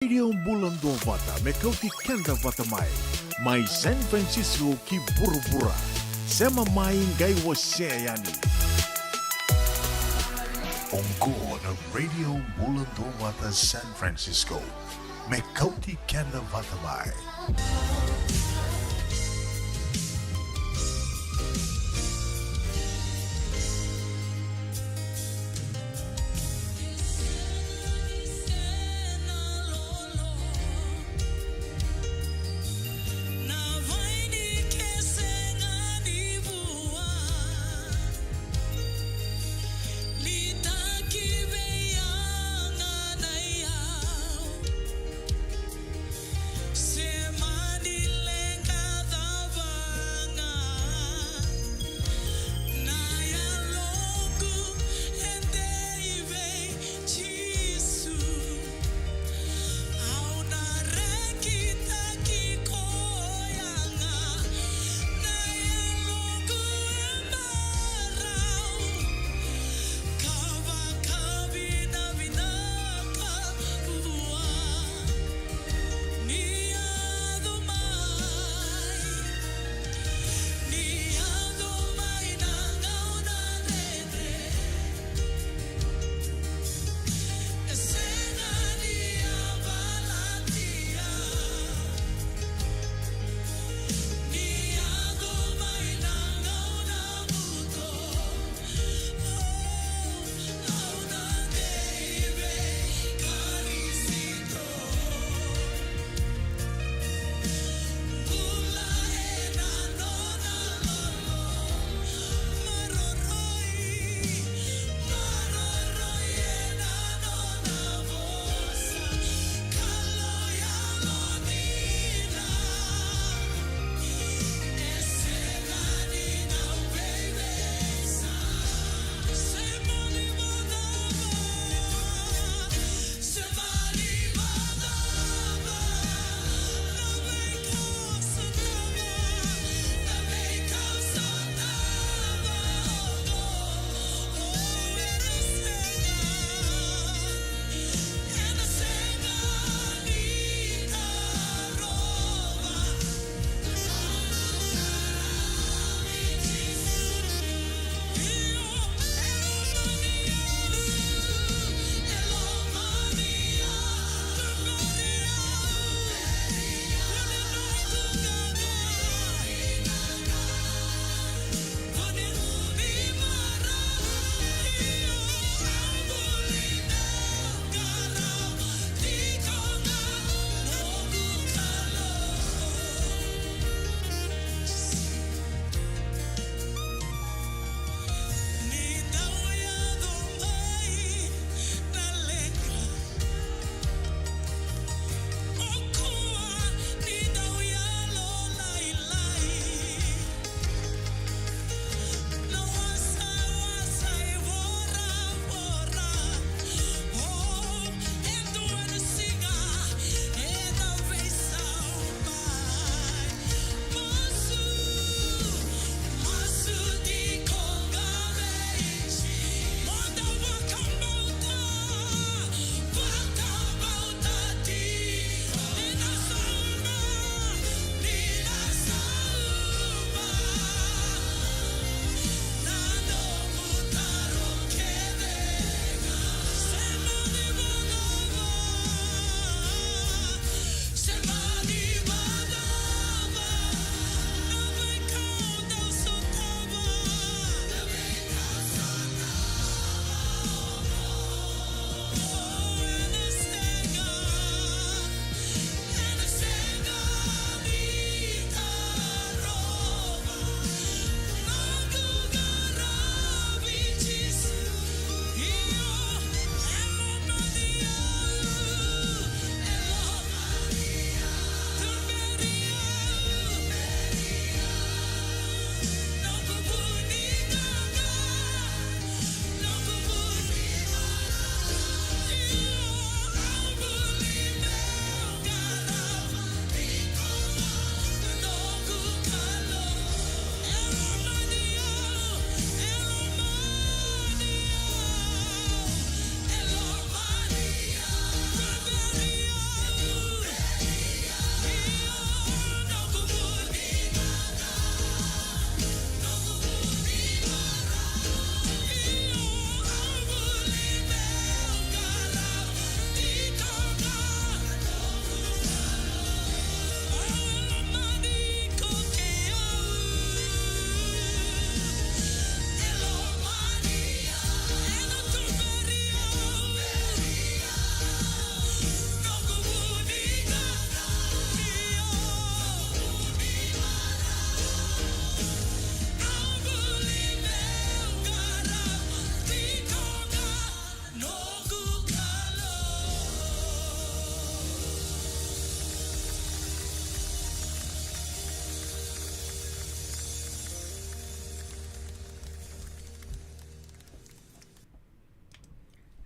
Radio Bulan Vata, Mekauti Kenda Vata Mai San Francisco ki Burubura, Sema Mai Gai Waseyani. Ongko na Radio Bulan Vata San Francisco, Mekauti Kenda Vata Mai. Semani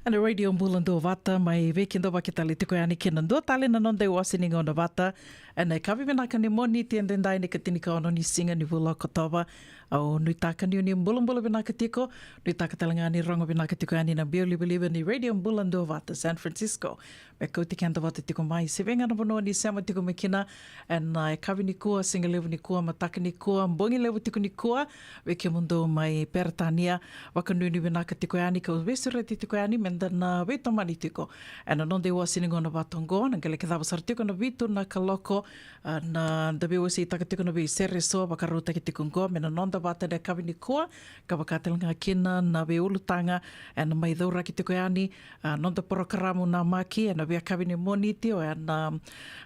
Ana radio mbulando vata mai vekindo vakitali tiko yani kinando tali na nonde wasining on vata ana kavi mena kani moni tiende ndai ne katinika ono ni singa ni vula kotoba au nui taka ni mbulambula bina katiko nui taka talanga ni rongo bina katiko yani na bioli believe ni radio mbulando vata San Francisco me koti kanda vata tiko mai sevenga na bono ni sama tiko mekina ana kavi ni kua singa levu ni kua mataka ni kua mbongi levu tiko ni kua veke mundo mai pertania wakanui ni bina katiko yani ka vesure tiko yani na vito manitiko ana non de wasining on vatongo na gele kava sartiko na vito na kaloko na WC takatiko na vi sereso bakaruta kitikungo mena non da vata de kavinikoa kavakatelanga kina na ve ulutanga ana mai dora kitiko yani non da programa na maki ana ve kavini moniti o ana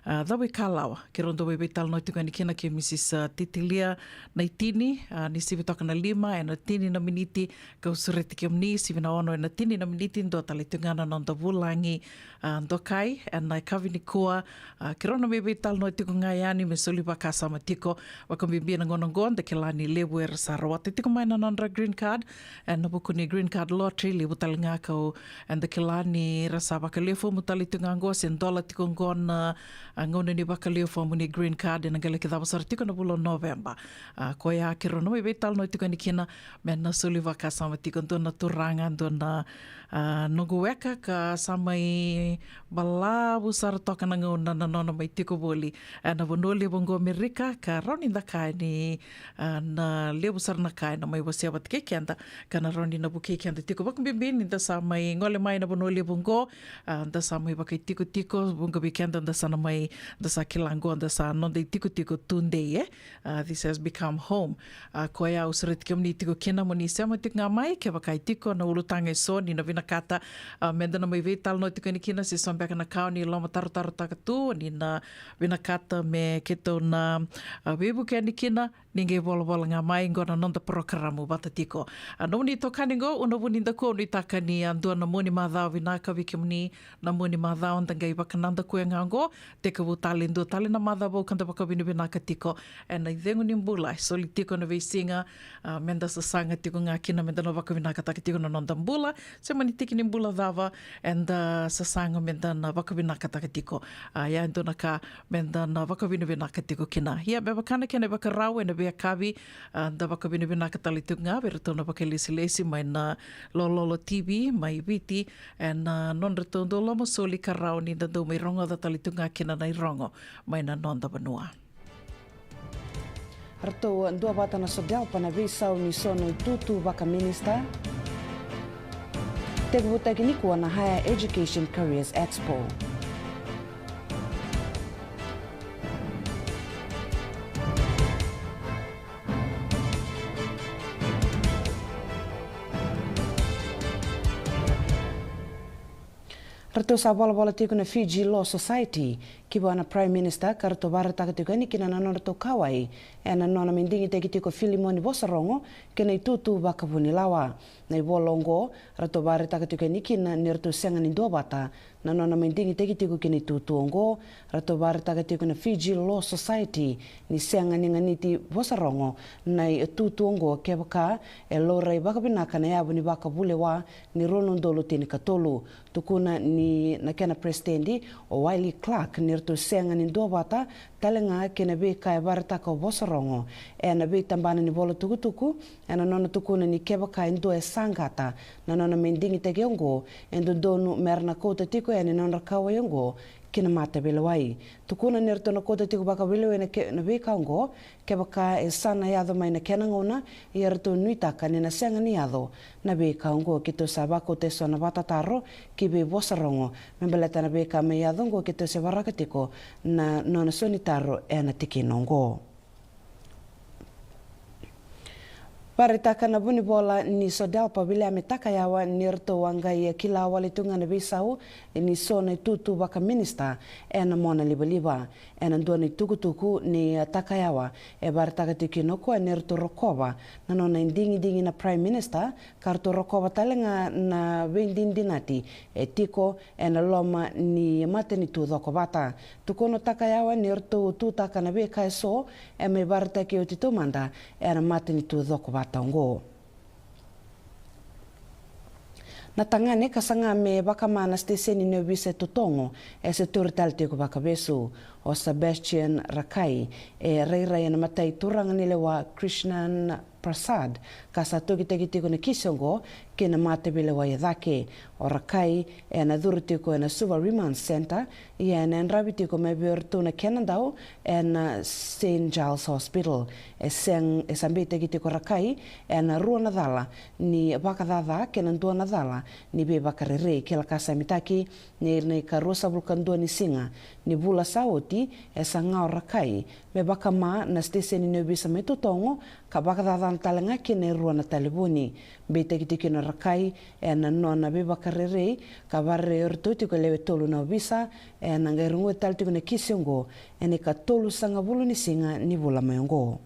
dawe kalawa kirondo ve vital no tiko ni kina ke Mrs Titilia na itini ni sivitoka na lima ana tini na miniti ka usureti ke mni sivina ono na tini na miniti ndo talitungana nonda vulangi ndokai ana kavini kua kirona me vital no tiko ngayani me soliva kasa matiko wakambimbia ngono ngonda kelani lebu er sarawat tiko mai na nondra green card ana bukuni green card lottery lebu talinga ko and the kelani rasa bakalefo mutalitunga ngo sen dollar tiko ngona ngona ni bakalefo muni green card na gele kida basar tiko na bulo November ko ya kirona me vital no tiko nikina me na soliva kasa matiko ndona turanga ndona nungu weka ka samai bala busar toka na ngona na nona mai tiko boli na bonole bongo Amerika ka roni da kai ni na le busar na kai na mai wasia bat ke kenda kana roni na buke kenda tiko bak bimbin da samai ngole mai na bonole bongo da samai bakai tiko tiko bongo bi kenda da sana mai da sa kilango da sa non de tiko tiko tunde this has become home ko ya usret kemni tiko kena moni sama tik ngamai ke bakai tiko na ulutanga so ni na kata menda na mai vital no tiko ni kina se sombeka na kau ni loma taru takatu ni na vina kata me keto na webu ke ni kina ninge bola nga mai ngona nonda programa bata tiko no ni to kaningo uno buni ndako ni takani andua na moni madha vina ka vikimni na moni madha on tanga ibakananda ko ngango te ka talendo talena madha bo kanda baka vina ka tiko and I dengu ni mbula so li tiko na vesinga menda sa sanga tiko nga kina menda no baka vina ka tiko na nonda mbula se mani tiki ni mbula dava and sa sanga menda na baka vina ka tiko ya ndona ka menda na baka vina ka tiko kina ya be bakana kene baka rawe na be kavi da baka vina ka talitunga beretona baka lesi mai na lololo TV mai viti and non retondo lomo soli ka rau ni da do mai rongo da talitunga kina nai rongo mai na nonda banua Arto ndua bata na sodel pana visau ni sono tutu baka minister te butaki ni kuwa na Higher Education Careers Expo. Rato sa bola tiko na Fiji Law Society ki na Prime Minister karato bara takatiko ni kina na nona to kawai e na nona mindingi te kitiko Filimoni Bosarongo kena itutu baka vuni lawa na ibolongo rato bara takatiko ni kina nirto senga ni dobata na nona mindingi te kitiko kena itutu ongo rato bara takatiko na Fiji Law Society ni senga ni nganiti Bosarongo na itutu ongo kebaka e lorei baka binaka na yabu ni baka bulewa ni rolondolo tini katolu tukuna ni na kena presidendi o Wiley Clark nirto senga ni dobata talenga kena be kai barata ka Bosarongo e na be tambana ni bolo tukutuku e na nona tukuna ni kebaka ndo e sangata na nona mendingi te geongo endo donu merna kota tiko e ni nona kawa yongo kina mata belawai tukuna nirto na kota tiko baka belewe na be kaongo kebaka e sana yado mai na kena ngona yerto nuitaka ni na senga ni yado na be kaongo kito sabako te so na batataro ki be Bosarongo membeleta na be ka me yado ngo kito se baraka tiko na nona sonitaro e na tiki nongo Paritaka na buni bola ni sodal pa bila me takayawa nirto wangai kila wali tunga na bisau ni sona tutu baka minister e na mona liba e na ndoni tukutuku ni takayawa e baritaka tikino ko nirto rokova na nona dingi na prime minister karto rokova talenga na vendindinati e tiko e na loma ni mateni tu dokobata tukono takayawa nirto tutaka na be kaiso e me baritaka otitumanda e na mateni tu dokobata Tango. Na tangane kasanga me bakamana steseni no vise tutongo e se turitalte ko bakabesu o Sebastian Rakai e reirai na matai turanga nile wa Krishnan Prasad kasa toki ko na kisongo ke na matebele wa yadake o Rakai e na durti ko na Suva Remand Center e na rabiti ko me berto na Canada e na St. Giles Hospital e sambe ko Rakai e na rua na dala ni bakadada ke na dua na dala ni be bakarere ke la kasa mitaki ni karosa bulkandua ni singa ni bula sauti e sanga Rakai me bakama na steseni no bisa me totongo ka bakadada talanga ke ne rua na talibuni be ke na Rakai e na nona be bakarere ka barre ortoti ko lewe tolu na bisa e na ngerungu talti ko ne kisiongo e ne ka tolu sanga bulu ni singa ni bula mayongo.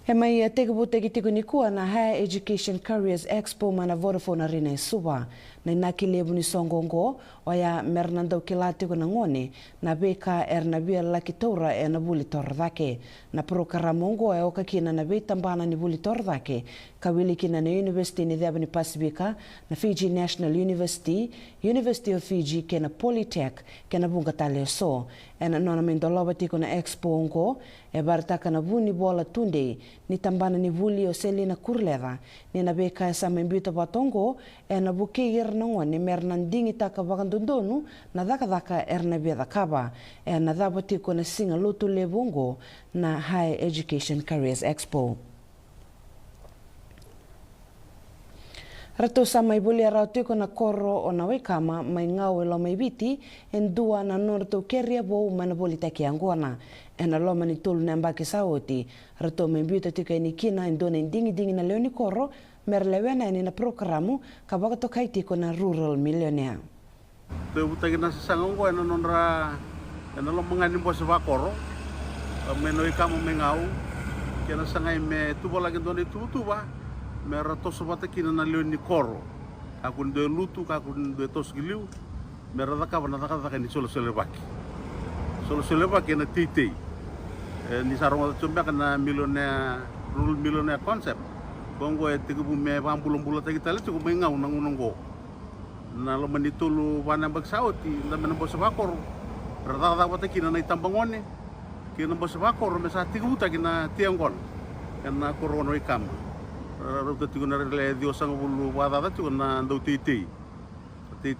He mai te tiko ni kua na Higher Education Careers Expo mana Vodafone Arena e Suva. Na inaki lebu ni songongo o ya mernandau ki la tiko na ngone na beka na bia laki taura e na buli tordake. Na prokaramongo e oka kina na bei tambana ni buli tordake. Kawili kina na University ni Deba ni Pasifika, na Fiji National University, University of Fiji ke na Polytech ke na bunga tale so. E na nona mindoloba tiko na Expo ongo e barataka na vuni bola tunde ni tambana ni vuli o Selina Kurleva ni na beka e sa membito batongo e na bukeir nongo ni mernandingi taka wakandondonu na daka na bia kaba e na dabati ko na singa lutu lebongo na Higher Education Careers Expo. Rato sa mai buli arau tiko na koro o na waikama mai ngau e lo mai biti en dua na norto keria bo mana boli taki angona e na lo mani tolu na mbaki saoti rato mai bita tiko e ni kina en dona dingi na leoni koro merlewena ni na programu ka baka to kai tiko na rural millionaire. Te utagi na sasanga ngo ena nonra ena lo mangani bo sa koro me no ikamo me ngau kena sangai me tubo lagi dona tuba mera toso bata kina na leoni koro akun de lutu akun de tos giliu mera daka ni solo baki na titi ni sarong chumba kana millionaire rural millionaire concept bongo e tigu me pambulong tagi tale cukup mengau nangunonggo na lo manitulu wana bagsauti na menembos bakor rata bata kina na itambangone kina bos bakor me sa tigu kina tianggon kana korono ikam rata tigu na rele dio sang bulu wada tigu na ndau titi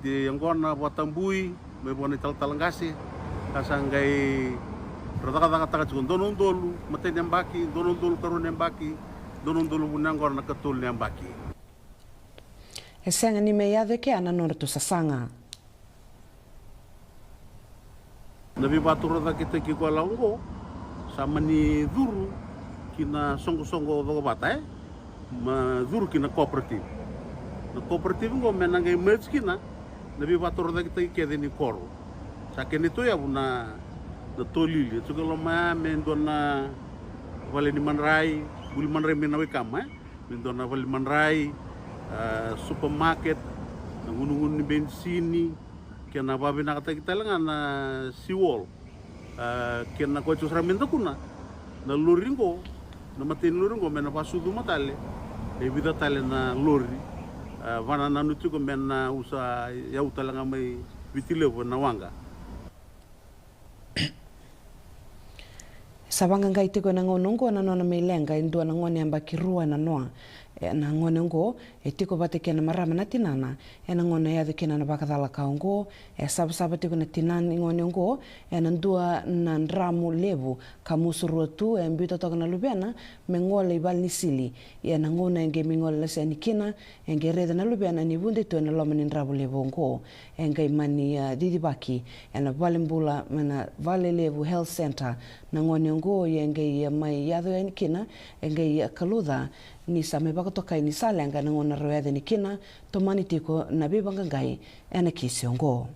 yang gona watambui me bona talangasi kasangai rata cukup donon dolu mate nembaki donon dolu karun nembaki donon dulu bunangor na katul nembaki. E sanga ni me yade ke ana norto sasanga. Nabi batur da kita ki ko laungo sama ni duru kina songo do batai ma duru kina kooperatif. Na kooperatif ngo menangai merge kina nabi batur da kita ki ni koro. Saken itu ya buna na tolili itu kalau ma mendona vale ni manrai buli manrai menawi kama mendona vale manrai supermarket ngunungun ni bensini kena babi na kata kita lengan na siwol kena ko chusra mendo kuna na luringo na matin luringo mena pasudu matale e vida tale na lori wana na nutu ko mena usa ya utalanga mai vitile na wanga. Sabanga ngai tiko na ngonongo na nona melenga indua na ngone amba kirua na noa na ngone ngo e tiko bate kena marama na tinana e na ngone ya kena na bakadala kaongo e saba tiko na tinana ngone ngo e na ndua na ndramu levu kamusuru tu e mbito toka na lubena mengole ibal nisili e na ngone nge mingole lese nikina nge reda na lubena ni bunde tu na lomani ndramu levu ngo e ngai mani didibaki e na valimbula mana vale levu health center na ngone ngo ye ngai mai yado ya nikina e ngai kaludha ni sa me baka tokai ni sa lenga na ngona roeda ni kina to mani tiko na bibanga ngai ena kisiongo.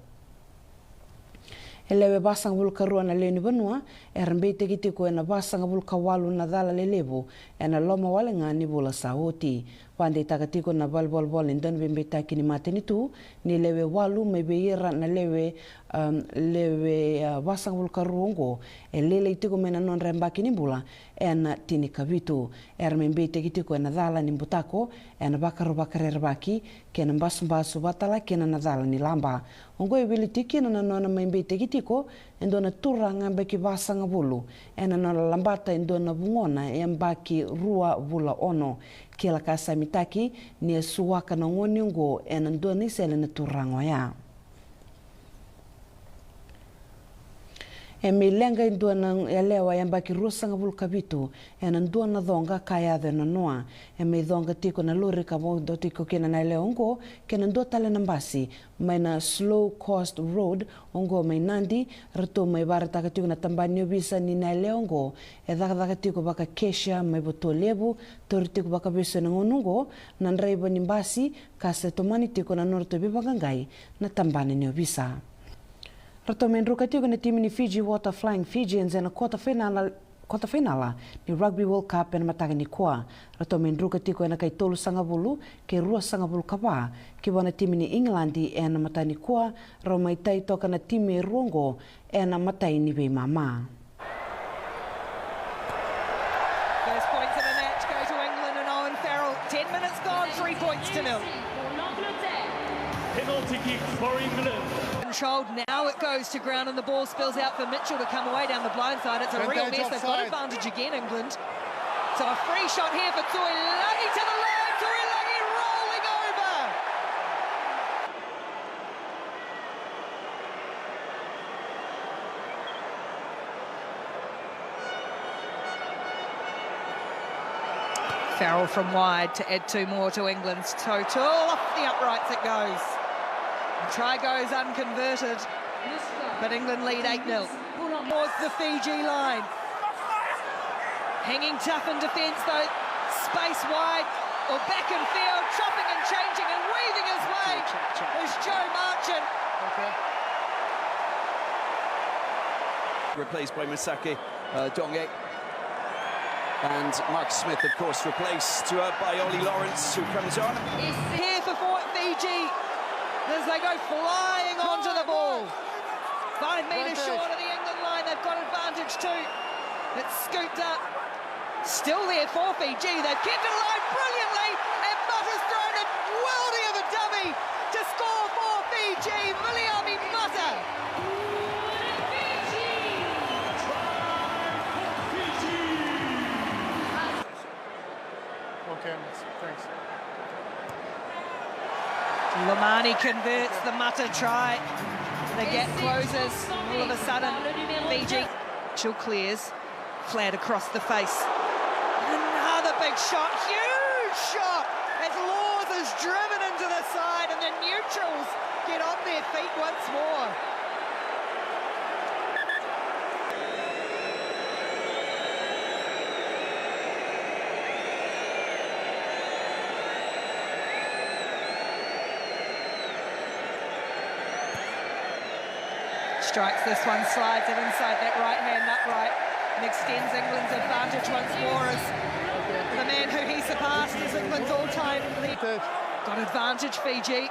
Elewe basang bul karua na leni banua rambe tiko ena basang bul kawalu na dala lelebu ena loma walenga ni bula saoti Pande takatiko na bal indon bembe takini mateni tu ni lewe walu mebeira na lewe wasang vulkaruongo lele itiko mena non rembaki ni bula ena tini kavitu membe tekitiko na dala ni butako ena bakare rebaki kena basu batala kena na dala ni lamba ongo ibili tiki na nona membe tekitiko endona turanga beki wasanga bulu ena na lambata endona bungona embaki rua vula ono kila kasa mitaki ni suwaka na ngoni ngo ena ndoni sele na turango ya lenga indona elewa yambaki rusanga vulkavitu ena ndona dhonga kaya de noa dhonga tiko na lori kamo do tiko kena na leongo kena ndo tale nambasi maina slow coast road ongo mai nandi rato mai barata tiko na tambani bisa ni na leongo daga tiko baka kesha mai botolebu tortiko baka bisa na ngonungo nan raiba nimbasi kase tomani tiko na norto bibagangai na tambani ni bisa. Rato menruka tiko na timu ni Fiji Water Flying Fijians na quarter finala ni Rugby World Cup na mataga ni koa. Rato menruka tiko na kay tolu sangabulu kay rua sangabulu kapa. Kiwa na timu ni Englandi na mata ni koa ro mai tai toka na timu Rongo na matai ni be mama. First points of the match go to England and Owen Farrell. 10 minutes gone, 3 points to nil. Penalty kick for England. Controlled, now it goes to ground and the ball spills out for Mitchell to come away down the blind side. It's a real mess. They've got advantage again, England. So a free shot here for Tuilagi to the line. Tuilagi rolling over. Farrell from wide to add 2 more to England's total. Off the uprights it goes. The try goes unconverted, but England lead 8-0. Towards the Fiji line. Hanging tough in defence though. Space wide or back in field. Chopping and changing and weaving his way is Joe Marchant. Replaced by Masaki Dongek. And Mark Smith, of course, replaced by Ollie Lawrence, who comes on. Here for Fiji as they go flying onto the ball. 5 metres short of the England line, they've got advantage too. It's scooped up. Still there for Fiji, they've kept it alive brilliantly, and Mata's thrown a worldie of a dummy to score for Fiji. Viliami Mata. Okay, thanks. Lamani converts the Mata try. The gap closes. All of a sudden, Fiji. Chill clears. Flat across the face. Another big shot. Huge shot as Laws is driven into the side and the neutrals get on their feet once more. Strikes this one, slides it inside that right hand upright and extends England's advantage once more as the man who he surpassed is England's all-time lead. Got advantage, Fiji.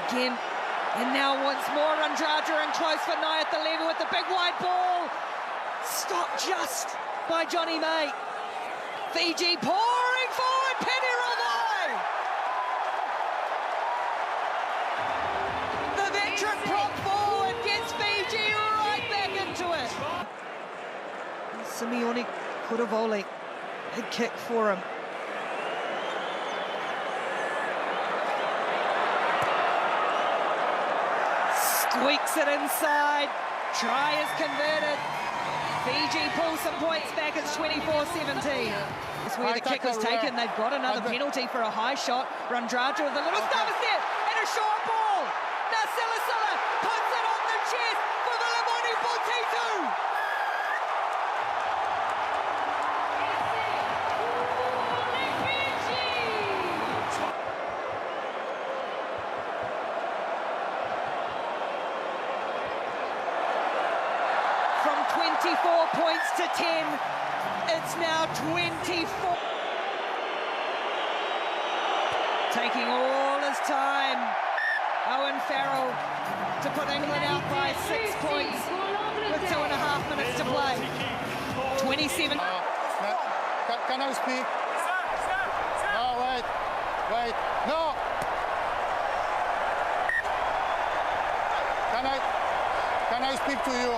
Again, and now once more Randraja in close for Nye at the level with the big wide ball. Stopped just by Johnny May. Fiji pouring forward, Penny Rovai. The veteran prop forward gets Fiji right back into it. Simeone Kuravoli, big kick for him. Squeaks it inside, try is converted. Fiji pulls some points back, it's 24-17. That's where the kick was taken, they've got another penalty for a high shot. Randraja with a little stuff is there, and a short ball. Now Silasila puts it on the chest for Vilimoni Potitu. From 24 points to 10, it's now 24. taking all his time. Owen Farrell to put England out by 6 points with 2.5 minutes to play. 27. Can I speak? No, wait, no. Can I speak to you?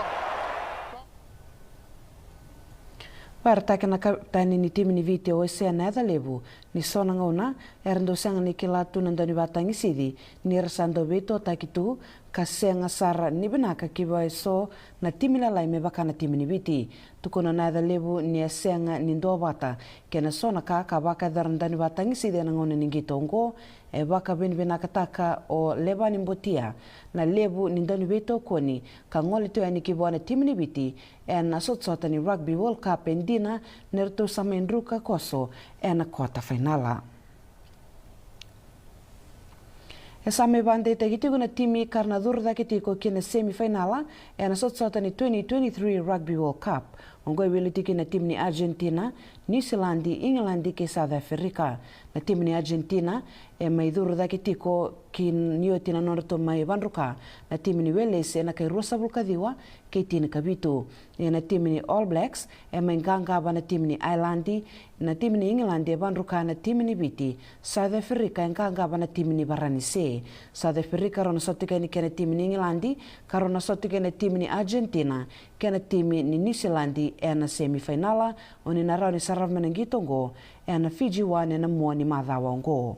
Wartake na tani ni timi ni vite o se na levu ni sona ngona erndo sanga ni kilatu nandani batangi sidi ni rasando beto takitu kasenga sara ni benaka kiba so na timi la lai me baka na timi ni viti tukona na levu ni senga ni ndo bata kena sona ka baka darandani batangi sidi na ngona ni gitongo e baka ben benaka taka o leba ni mbotia na levu ni ndani beto koni ka ngole to yani kiba na timi ni viti na sotsota ni Rugby World Cup endina nerto samendruka koso na quarter finala. Esa me bande te kitigo na timi karna durda kitiko kina semifinala na sotsota ni 2023 Rugby World Cup. Ongoi wili tiki na timu ni Argentina, New Zealand, England ke South Africa. Na timu ni Argentina mai durda kitiko kin niotina norto mai vanruka. Na timu ni Wales na kai rosa bulkadiwa ke tina kabitu. Na timu ni All Blacks mai ngangaba na timu ni Ireland, na timu ni England vanruka na timu ni Biti. South Africa ngangaba na timu ni Baranise. South Africa rona sotika ni kena timu ni England, karona sotika na timu ni Argentina, kena timu ni New Zealand na semifinala oni na rauni saraf menangitongo na Fiji wane na muani madhawango.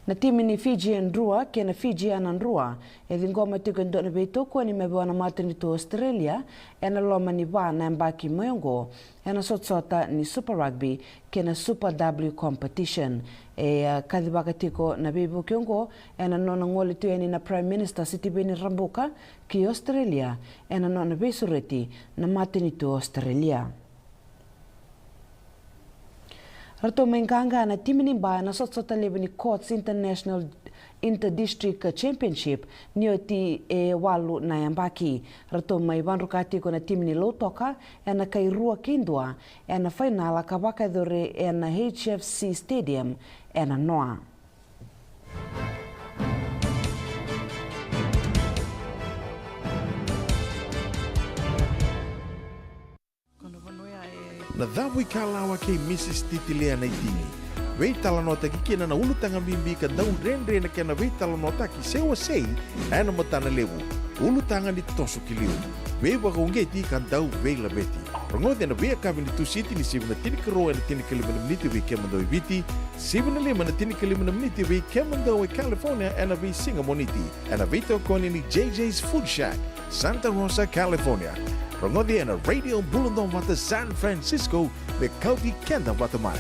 Na timu ni Fiji Ndrua kena Fiji anandrua ngoma tiko ndona beto kwa ni mebwana matini to Australia na loma ni wana mbaki moyongo na sotsota ni Super Rugby kena Super W competition kadhibaka tiko na bebo kiongo na nona ngole tu yani na Prime Minister Siti Beni Rambuka ki Australia na nona besureti na matini to Australia. Rato menganga na timu ni ba na sotsota lebe ni Courts International Inter-District Championship nioti walu na yambaki. Rato mai vanrukati ko na timu ni Lautoka na kairua kindua na finala kabaka dore na HFC Stadium na Noa. Na dhavu ikalawa kay Mrs. Titilea na itini. Wei talanota kikina na ulutanga mimbi ka daun rendre na kena wei talanota ki sewa sei na matana lewu. Ulutanga ni toso kiliu. Wei waka ungeti ka dau wei labeti. Rangode na wei akabi ni tu siti ni sivu na tinikaro na tinikalimu na miniti wei kemando ibiti. Sivu na lima na tinikalimu na miniti wei kemando California na wei Singamoniti. Na wei tokoni ni JJ's Food Shack, Santa Rosa, California. Rangodi na Radio Bulundong Wata San Francisco me kauti kenda wata mai.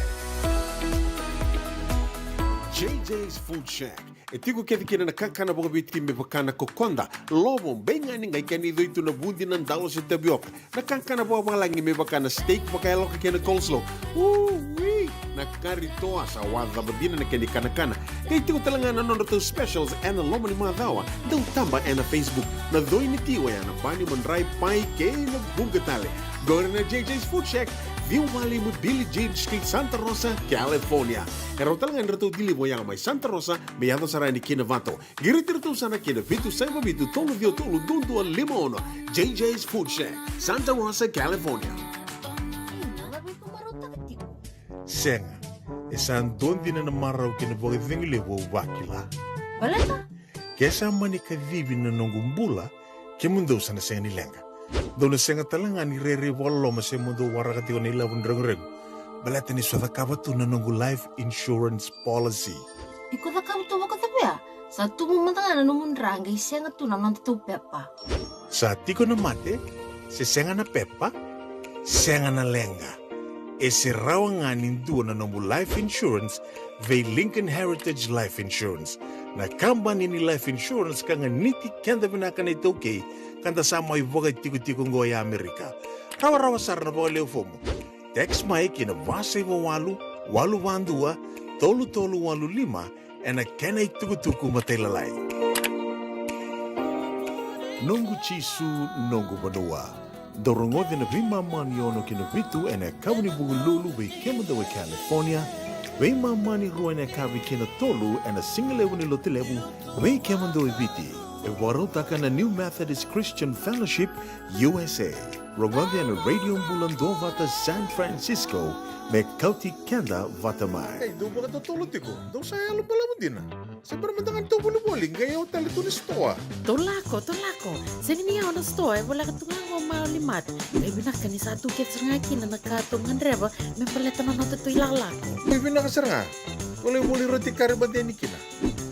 JJ's Food Shack. Etigo kedi kina na kankana boga biti me bakana kokonda. Lobo benga ni ngai kani doitu na bundi nan dalos e tabiok. Na kankana boga malangi me bakana steak bakaya loka kena coleslaw. Na karitoa sa wadha badina na keni kanakana. Kaya tigo talanga na nono specials and lomo ni mga dawa. Daw tamba na Facebook. Na doi ni tiwa ya na bani manray pai kay na bungatale. Go na JJ's Food Shack. View Valley mo Billy Jean Street, Santa Rosa, California. Kaya talangan rato dili mo yang may Santa Rosa, may yato saray ni Kinavato. Giritirito sana Kinavitu, Saiba Vitu, Tolo Dio Tolo, Dundu, Limon. JJ's Food Shack, Santa Rosa, California. Senga, isang doon din na namaraw kinabagay lewo wakila. Wala ka? Kesa manikadibi na nungumbula, kimundo sa nasaya nilenga. Doon na senga talanga ni Rere Walo masemundo warakati ko nila wundrang-reng. Balata ni Swada Kabato na nungu life insurance policy. Iko na kabuto wakatabi ya? Sa tumumantanga na numundrang ay senga to naman to Pepa. Sa tiko na mate, si senga na Pepa, senga na lenga. Ese rawangan nindu na nungu life insurance vay Lincoln Heritage Life Insurance. Na kambani ni life insurance ka nga niti kenda binaka na ito kay kanta sa mga ibagay tiko-tiko ngoya Amerika. Rawa-rawa sar na baka leofomo. Text mai kina vasay wawalu, walu wandua, tolu-tolu walu lima, na kena itukutuku mataylalay. Nungu chisu, nungu banua. Dorongode na vimamaniyono kina vitu, na kawani bugululu way kemadawa California, Wei mamani rua na kawi kina tolu and a single level ni lote level. Wei kemando eviti. E warotaka na New Methodist Christian Fellowship USA. Rongondi na Radio Mbulando vata San Francisco. Me kauti kenda vata mai. Do ba ka tolo tiko? Do saya lo pala mo din na. Sa permantangan to boli-boli gaya o tali to ni stoa. Tolako. Sini niya ako na store, wala ka tungang ko maulimat. May binakan ni sa atu kits ngaki na nakatungan reba, may paleta na nato to ilalako. May binakasara nga. Boli-boli roti karibate ni kina.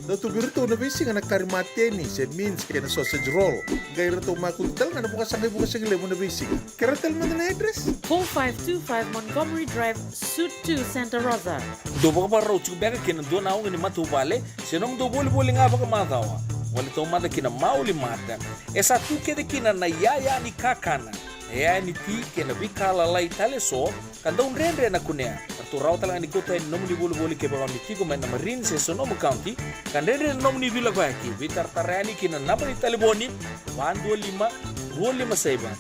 Dato birito na bisi nga nakarimate ni sa means kaya na sausage roll. Gaya rito makuntal nga na bukas ang lemo na bisi. Karatal mo na address. 4525 Montgomery Drive, Suite 2, Santa Rosa. Do ba ka parang chubeka kina do na ako ni matubale, sinong do boli-boli nga ba ka matawa? Wala ito mada kina mauli mata. Esa tu kede kina na yaya ni kakana. Yaya ni ti kina bikala lai tale so, kanda un rendre na kunea. Kartu raw talaga ni kota nom ni boli-boli ke ba mi tigo men na Marine se Sonoma County, kan rendre nom ni vila ko haki. Vitar tarani kina napa ni taliboni, 125 saiba.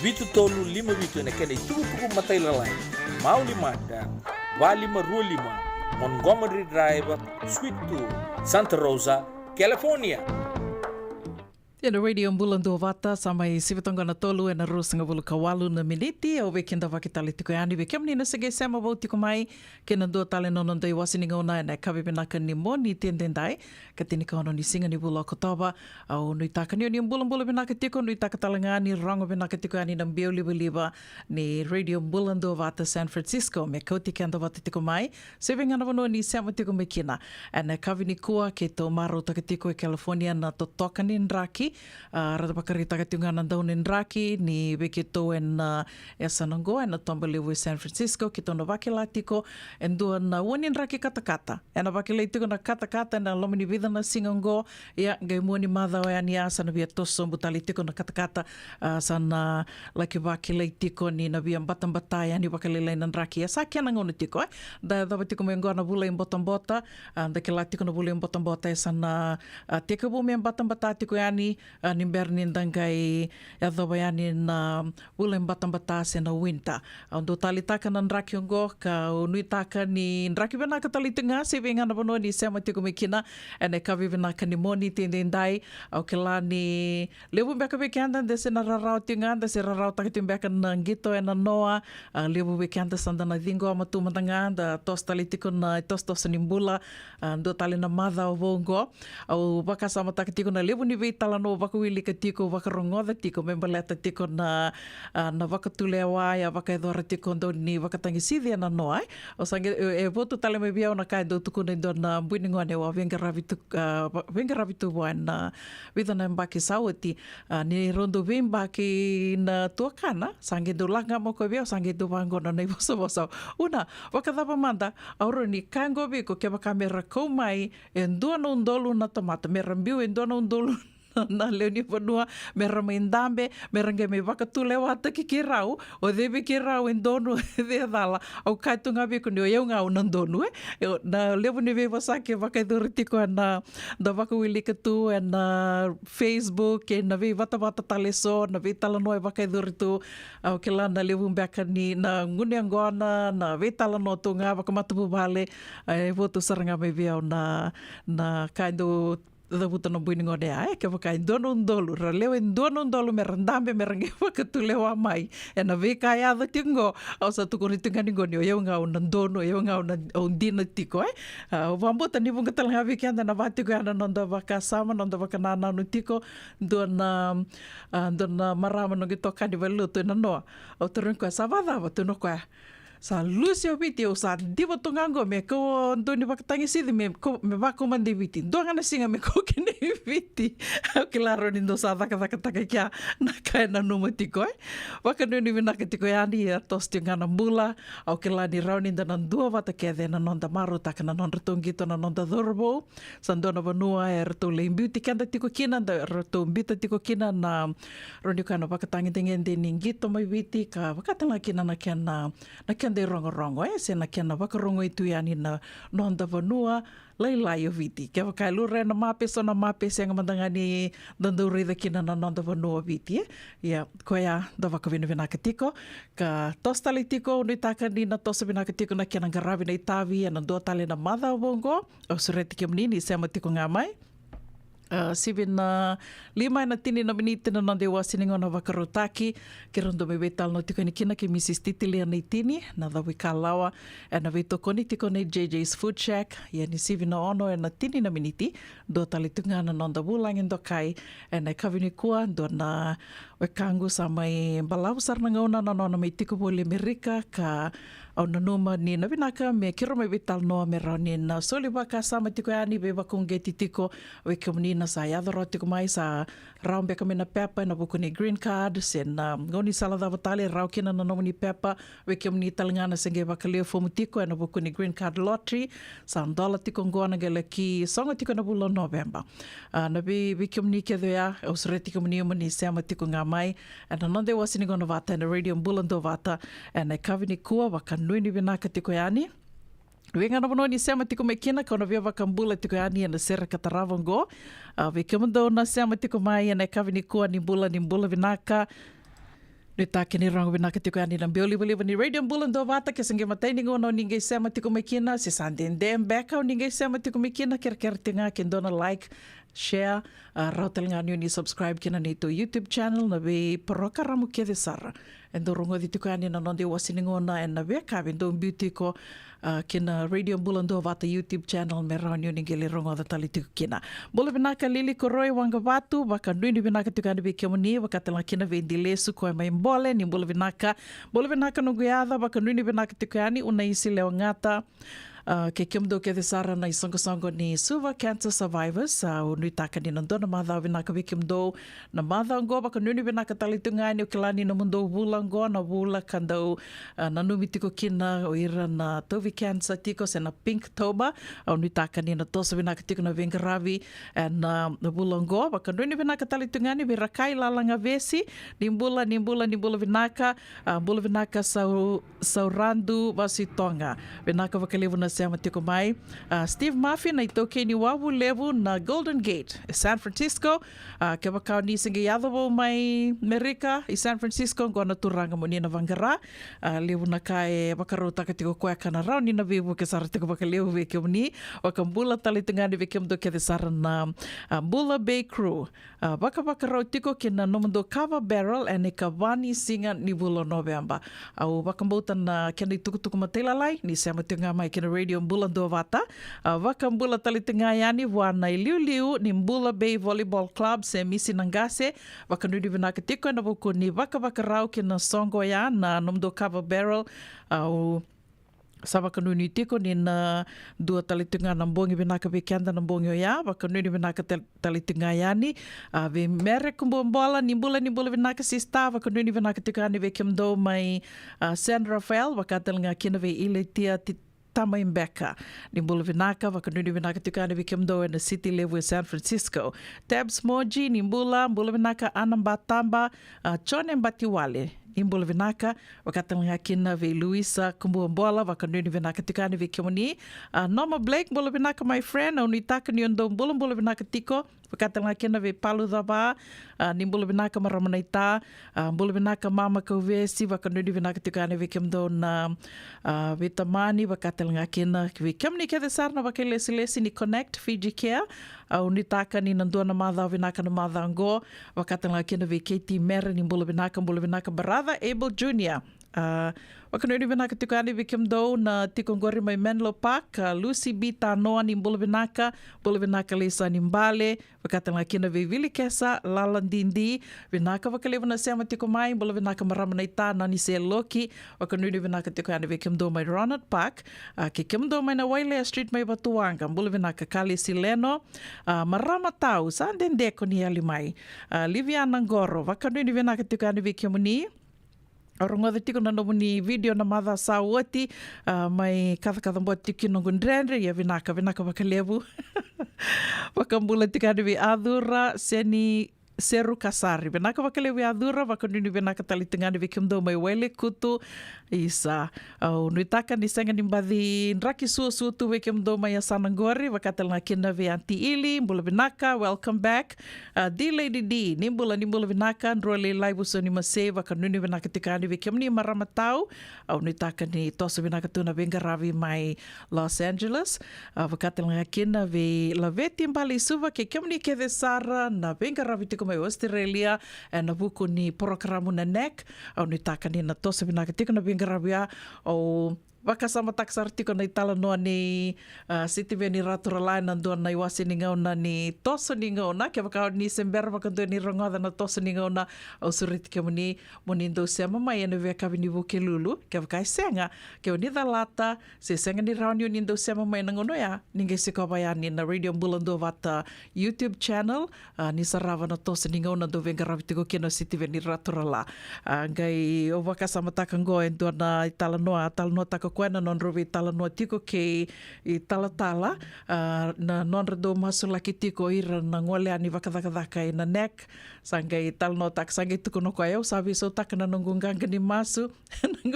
Vitu tolu 5 vitu na kena tuku matay lalai. Mauli mata, 2525 Montgomery Drive, Suite 2, Santa Rosa, California. Ia na Radio Mbulando Vata, samai sivitonga na tolu e na rusanga bulu kawalu na miniti, au wekinda wakitali tiko yani, we kemni na sige sema wau tiko mai, kena dua tale nonon dai wasininga ona e na kawipenaka ni mo ni tendendai, ka tinika ono ni singa ni bulu akotawa, au nui taka ni oni mbula penaka tiko, nui taka talanga ni rongo penaka tiko yani na mbio liba ni Radio Mbulando Vata San Francisco, me kauti kenda wata tiko mai, sevenga na wano ni sema tiko me kina, e na kawi ni kua ke tō maro taka tiko e California na totoka ni nraki, rata pakarita ka tiunganan daw ni Nraki, ni Wekito en Esanongo, en Tombalewe San Francisco, ki tōna wakilatiko, en dua na wani Nraki katakata. En a wakilatiko na katakata, na lomini vida na singongo, ia gai muani madao e ania, sana via toso mbutalitiko na katakata, sana laki wakilatiko ni na via mbatambatai, ani wakalilai na Nraki. Sa kia na ngona tiko, da watiko me ngona bula i mbotambota, da ke latiko na bula i mbotambota, e sana teka bu me mbatambatai tiko yani, ni bernin dangai adhobayani na ulen batambata se na winter. Ando talitaka na Nraki ongo ka unuitaka ni Nraki venaka talitunga se venga na bono ni sema tiko mekina ene kavi venaka ni moni tendendai au kela ni lebu beka bekanda dese na rarau tinga dese rarau takitimbeka na ngito e na noa lebu bekanda sanda na dingo amatu matanga da tos talitiko na tos nimbula ando tali na madha o vongo au baka sama takitiko na lebu ni veitala no wakawili ka tiko wakarongoda tiko membaleta tiko na wakatulea waia wakaedora tiko ndo ni wakatangi sidhia na noai o sange e votu tale me bia ona kai do tukuna ndo na buiningone wa venga ravitu wa na vida na mbaki sawati ni rondo vimbaki na tuakana sange do langa mo ko bia sange do wangona na boso una wakadaba manda auro ni kango biko ke wakamera komai endo no ndolu na tomata merambiu endo no ndolu na leoni vanua me ramendambe me range me wakatule wata ki rau o debe ki rau en donu de dala au kaitunga be ko yo nga una donu na levo ni ve wasake wakaidurtiko na da wakawili ka tu na Facebook na ve wata taleso na ve tala no wakaidurtu au kila na levo mbaka ni na nguni angona na ve tala no tunga wakamatu bale e votu saranga me via na kaindo da puta no buiningo de ai ke vakai dono ndolu raleu en dono ndolu me randambe me range wakatulewa mai e na ve kai ada tingo au sa tuko ni tinga ningo ni eu nga una dono eu nga una ondina tiko o vambota ni bunga talanga ve kanda na vatiko ana nonda vaka sama nonda vaka nana no tiko dona marama no gitoka ni veluto na no o terunko savada vatu no kwa sa Lucio Viti o sa diwa tungango me ko ndoni wakatangi sidi me wako mandi Viti doanga na singa me ko kene Viti au kilaro ni ndo sa taka kia na kai na numa tiko waka nuni vinaka tiko yani tos tingana mula au kilani rauni nda nandua wata kia na nonda maru taka na nonda tongito na nonda dhorbo sa ndona vanua e rato leimbiuti kanda tiko kina da rato mbita tiko kina na roni kana wakatangi tengende ni ngito mai Viti ka wakatanga kina na kia kande rongo sena kena wakarongo i tuiani na nonda vanua lailai o viti. Ke wakai lure na mape so na mape se ngamandangani dandaurida kina na nonda vanua viti. Ia, koea da wakawina ka tiko. Ka tostali tiko unu taka ni na tosa vina ka tiko na kena ngaravi na itavi e na duatale na madha wongo. O sureti ke mnini se amatiko ngā mai. Sivina lima na tini na miniti na nande wasiningo na wakarotaki ke rondo me wetal no tiko ni kina ke Mrs. Titilia nei tini na dawi kalawa e na weitokoni tiko nei JJ's Food Shack ia ni sivina ono e na tini na miniti do talitunga na nonda wulangin do kai e na kawini kua do na wekangu sa mai balau sarnanga ona na nona me tiko wole Amerika ka au na numa ni na vinaka me kiro me vital noa me rauni na soli waka sama tiko ani be wakunge titiko we kamuni na sa yadoro tiko mai sa rau beka me na pepa na buku ni green card sen na ngoni sala da vatale rau kina na nomani pepa we kamuni talangana senge wakaleo fomu tiko na buku ni green card lottery sa $1 tiko ngoana gele ki songa tiko na bulo November na we kamuni ke doya o sre tiko muni muni sama tiko ngamai na nonde wasini gona vata na radio mbulando vata na kavini kua waka nui ni vinaka tiko yani. Wenga na bono ni sema tiko mekina kona via wakambula tiko yani na sera kataravongo. Wekemando na sema tiko mai na kavini kua ni bula vinaka. Nui take ni rango vinaka tiko yani na bioli boliva ni radio mbulando vata ke sange matai ningo no ninge sema tiko mekina se sandendem beka o ninge sema tiko mekina kera tinga kendona like share rautelinga ni subscribe kina ni to YouTube channel na be paroka ramu kede sara endo rongo di tiko ani na nonde wasiningo na en na be kabe ndo beauty ko kina radio mbulando vata YouTube channel me raunio ni gele rongo da tali tiko kina bolo binaka lili koroi wanga vatu baka nui binaka tiko ani be kemuni baka tala kina ve dilesu ko mai mbole ni bolo binaka no guiada baka nui binaka tiko ani una isi leo ngata ke kimdo ke desara na isongo ni Suva Cancer Survivors o nui taka ni nandona madha vinaka vikimdo na madha ngo baka nuni vinaka talitunga ni o kilani na mundo wula ngo na wula kandau na numi tiko kina o ira na Tovi Cancer tiko se na Pinktober o nui taka ni na tosa vinaka tiko na Vengaravi na wula ngo baka nuni vinaka talitunga ni virakai lalanga vesi ni mbula vinaka saurandu wasitonga vinaka vakalevu na sema tiko mai Steve Murphy na itoke ni wawu levu na Golden Gate San Francisco ke wakau ni singe yadabo mai Amerika i San Francisco ngona turanga mo ni na Vangara levu na kai wakaro taka tiko koe kana rau ni na vivu ke sara tiko wakalevu veke mni wakambula talitungani veke mdo ke sara na Bula Bay Crew wakarau tiko ke na nomando Cover Barrel ane ka wani singa ni bulo November au wakambuta na kena tukutuku matelalai ni sema tunga mai kena radio mbulando vata wakambula talitunga yani wana iliu ni Mbula Bay Volleyball Club se misi nangase wakanudi vinaka tiko na buku ni wakarau kena songo ya na nomando Cover Barrel au sa wakanuni tiko ni na dua talitunga na mbongi vinaka vikenda na mbongi o ya wakanuni vinaka talitunga yani vi mere kumbombola ni mbula vinaka sista wakanuni vinaka tiko ani vikemdo mai San Rafael wakatalinga kina vi ilitia Tama Mbeka ni mbula vinaka wakanuni vinaka tukana vikemdo in the city level in San Francisco Tabs Moji ni mbula vinaka Anambatamba Chone Mbatiwale ni mbula vinaka wakatalinga kina vi Luisa Kumbuombola wakanuni vinaka tukana vikemoni Norma Blake mbula vinaka my friend unitaka ni ondo mbula vinaka tiko wakatalinga kina vi Palu Dhaba ni mbula vinaka Maramanaita mbula vinaka Mama Kauvesi wakanuni vinaka tukana vikemdo na Vitamani wakatalinga kina vikemni ke sarna wakelesi ni Connect Fiji Care unitaka ni nandua na madha vinaka na madha ngo wakatalinga kina vi Katie Mera ni mbula vinaka Barada Abel Jr. Wakanuni vinaka tukani vikemdo na tikongori mai Menlo Park Lucy B Tanoa ni mbula vinaka Lisa ni Mbale wakatalinga kina vi Vili Kesa Lalandindi vinaka wakalevu na sema tiko mai mbula vinaka Maramanaita nani se Loki wakanuni vinaka tukani vikemdo mai Ronald Park kikemdo mai na Wailea Street mai Batuanga mbula vinaka Kali Sileno Maramatau sandendeko ni alimai Liviana Ngoro wakanuni vinaka tukani vikemuni Orongo tiko na nomuni video na madha sawati mai katha mbo tiki nongundrendre ya vinaka wakalevu wakambula tikani vi Adura Seni Seru Kasari. Benaka wakalewe adura, wakanuni benaka talitengani vikimdo mai wele kutu isa. Nuitaka ni senga nimbadi nraki suatu vikimdo mai asanangori, wakatalna kina ve anti ili, mbula benaka, welcome back. Di Lady D, nimbula benaka, nrole laibuso ni mase, wakanuni benaka tikani vikimni maramatau. Nuitaka ni tosa benaka tuna bengaravi mai Los Angeles. Wakatalna kina ve laveti mbali suva ke kimni keve sara na bengaravi tiko mai Australia na buku ni programu na NEC au ni taka ni na tosa binaka tiko na bingarabia au wakasama taksar tiko na itala noa ni City ni ratura lai na doa na iwasi ni ngauna ni tosa ni ngauna ke wakao ni sembera wakantua ni rongoda na tosa ni ngauna au suriti ke muni ndo sema mai anu vea kawi ni buke lulu ke wakai senga ke wani lata se senga ni raunio ni ndo sema mai na ngono ya ninge siko bayani na Radio Mbulando Vata YouTube channel ni sarava na tosa ni ngauna do venga ravitiko ke no City ni ratura la ngai o wakasama takango en doa na itala noa taka kuena non rovi tala noa tiko ke i tala na non redo masu laki tiko ira na ngole ani wakadakadaka i na NEC sangai tala noa tak sangai tuko no koe sabi so taka na nongunganga ni masu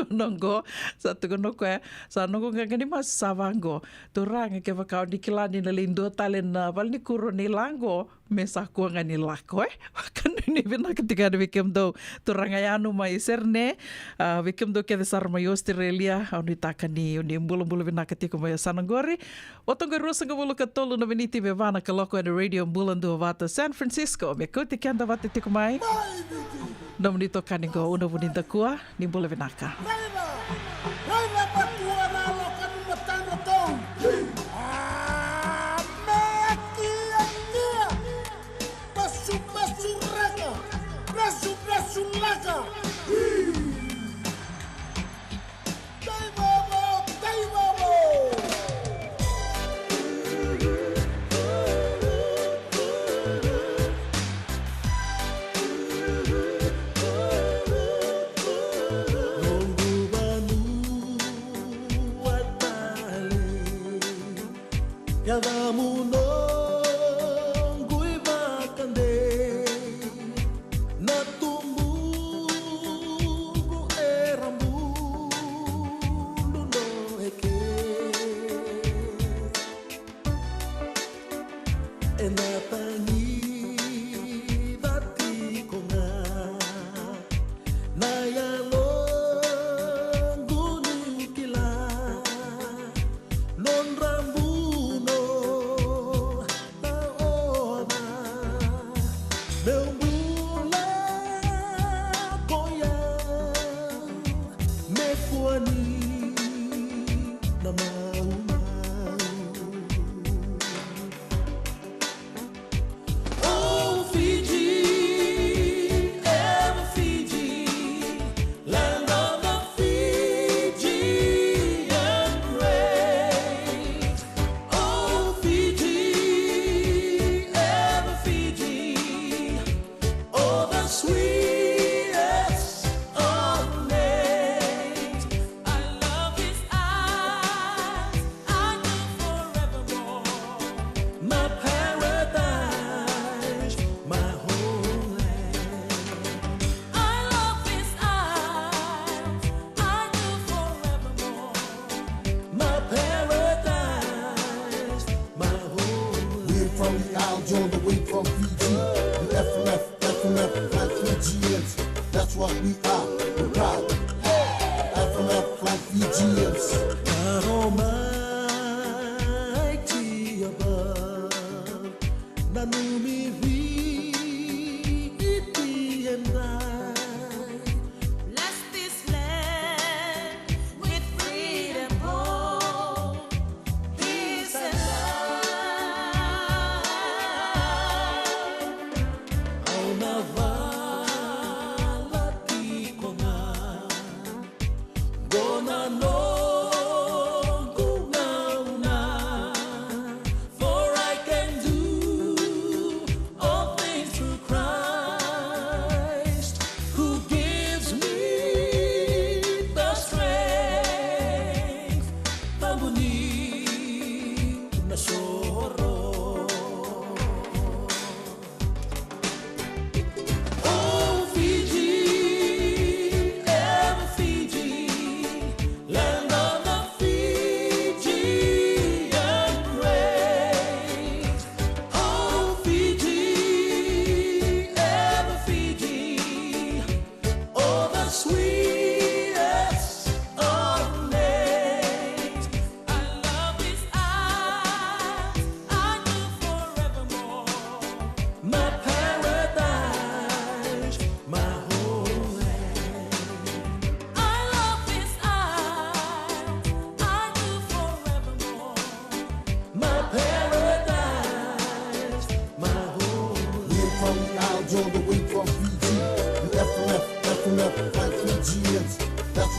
nongo sa tuko no koe sa nongunganga ni masu sa vango turanga ke wakao ni kilani na lindo tale na valni kuro ni lango me sa kuanga ni lako wakanu ni vina ketika ada vikemdo turanga yanu mai serne vikemdo ke desar mai Australia ni taka ni mbulu vina ketika mai Sanangori otongo rosa ngabulu katolu na beniti bevana kaloko na Radio Mbulando Vata San Francisco me kuti kanda vata tiko mai no menito kaningo una bonita kua ni mbulu vinaka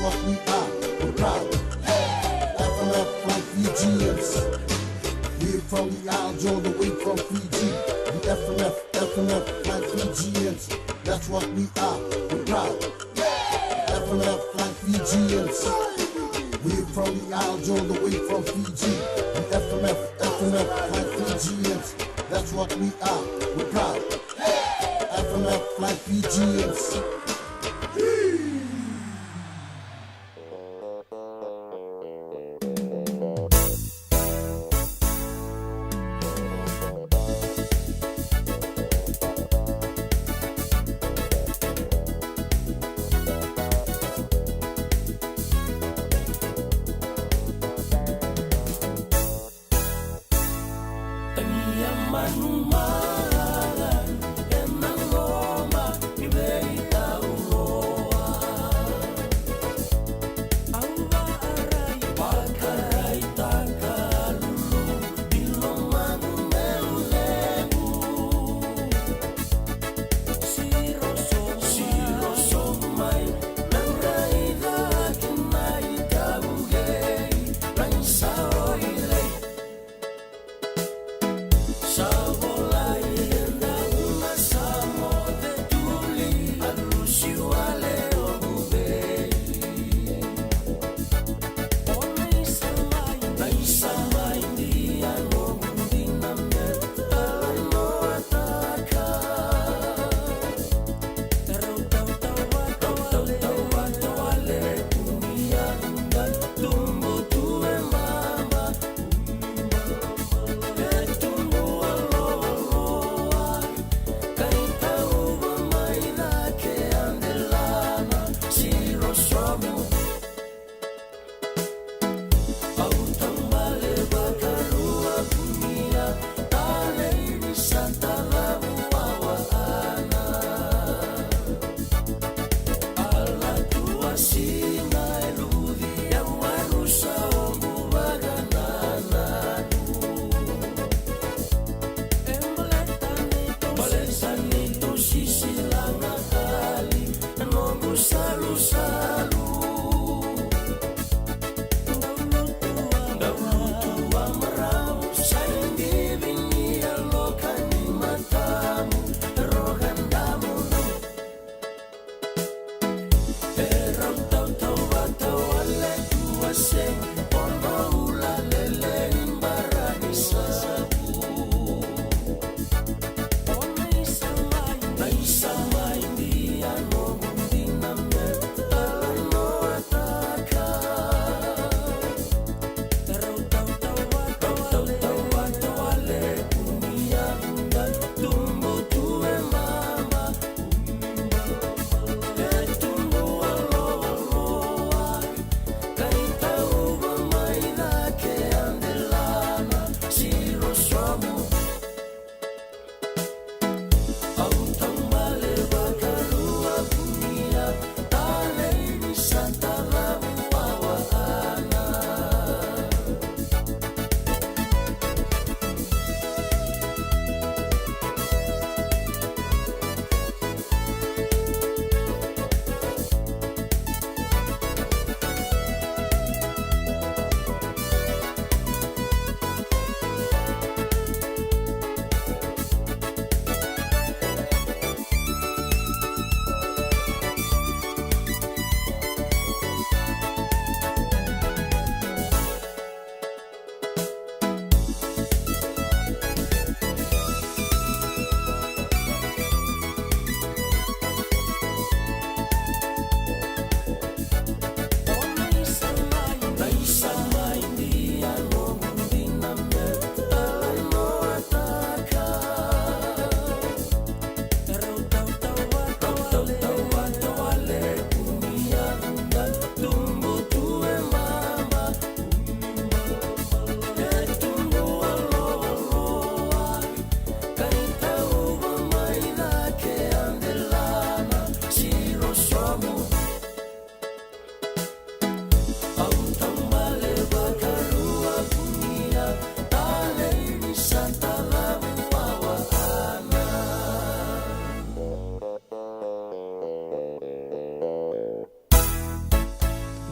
what we are. We're proud. FMF like Fijians. We're from the Isles all the way from Fiji. The FMF like Fijians. That's what we are. We're proud. FMF like Fijians. We're from the Isles all the way from Fiji. The FMF like Fijians. That's what we are. We're proud. FMF like Fijians. Manumara, and Nangoma, Ibeita.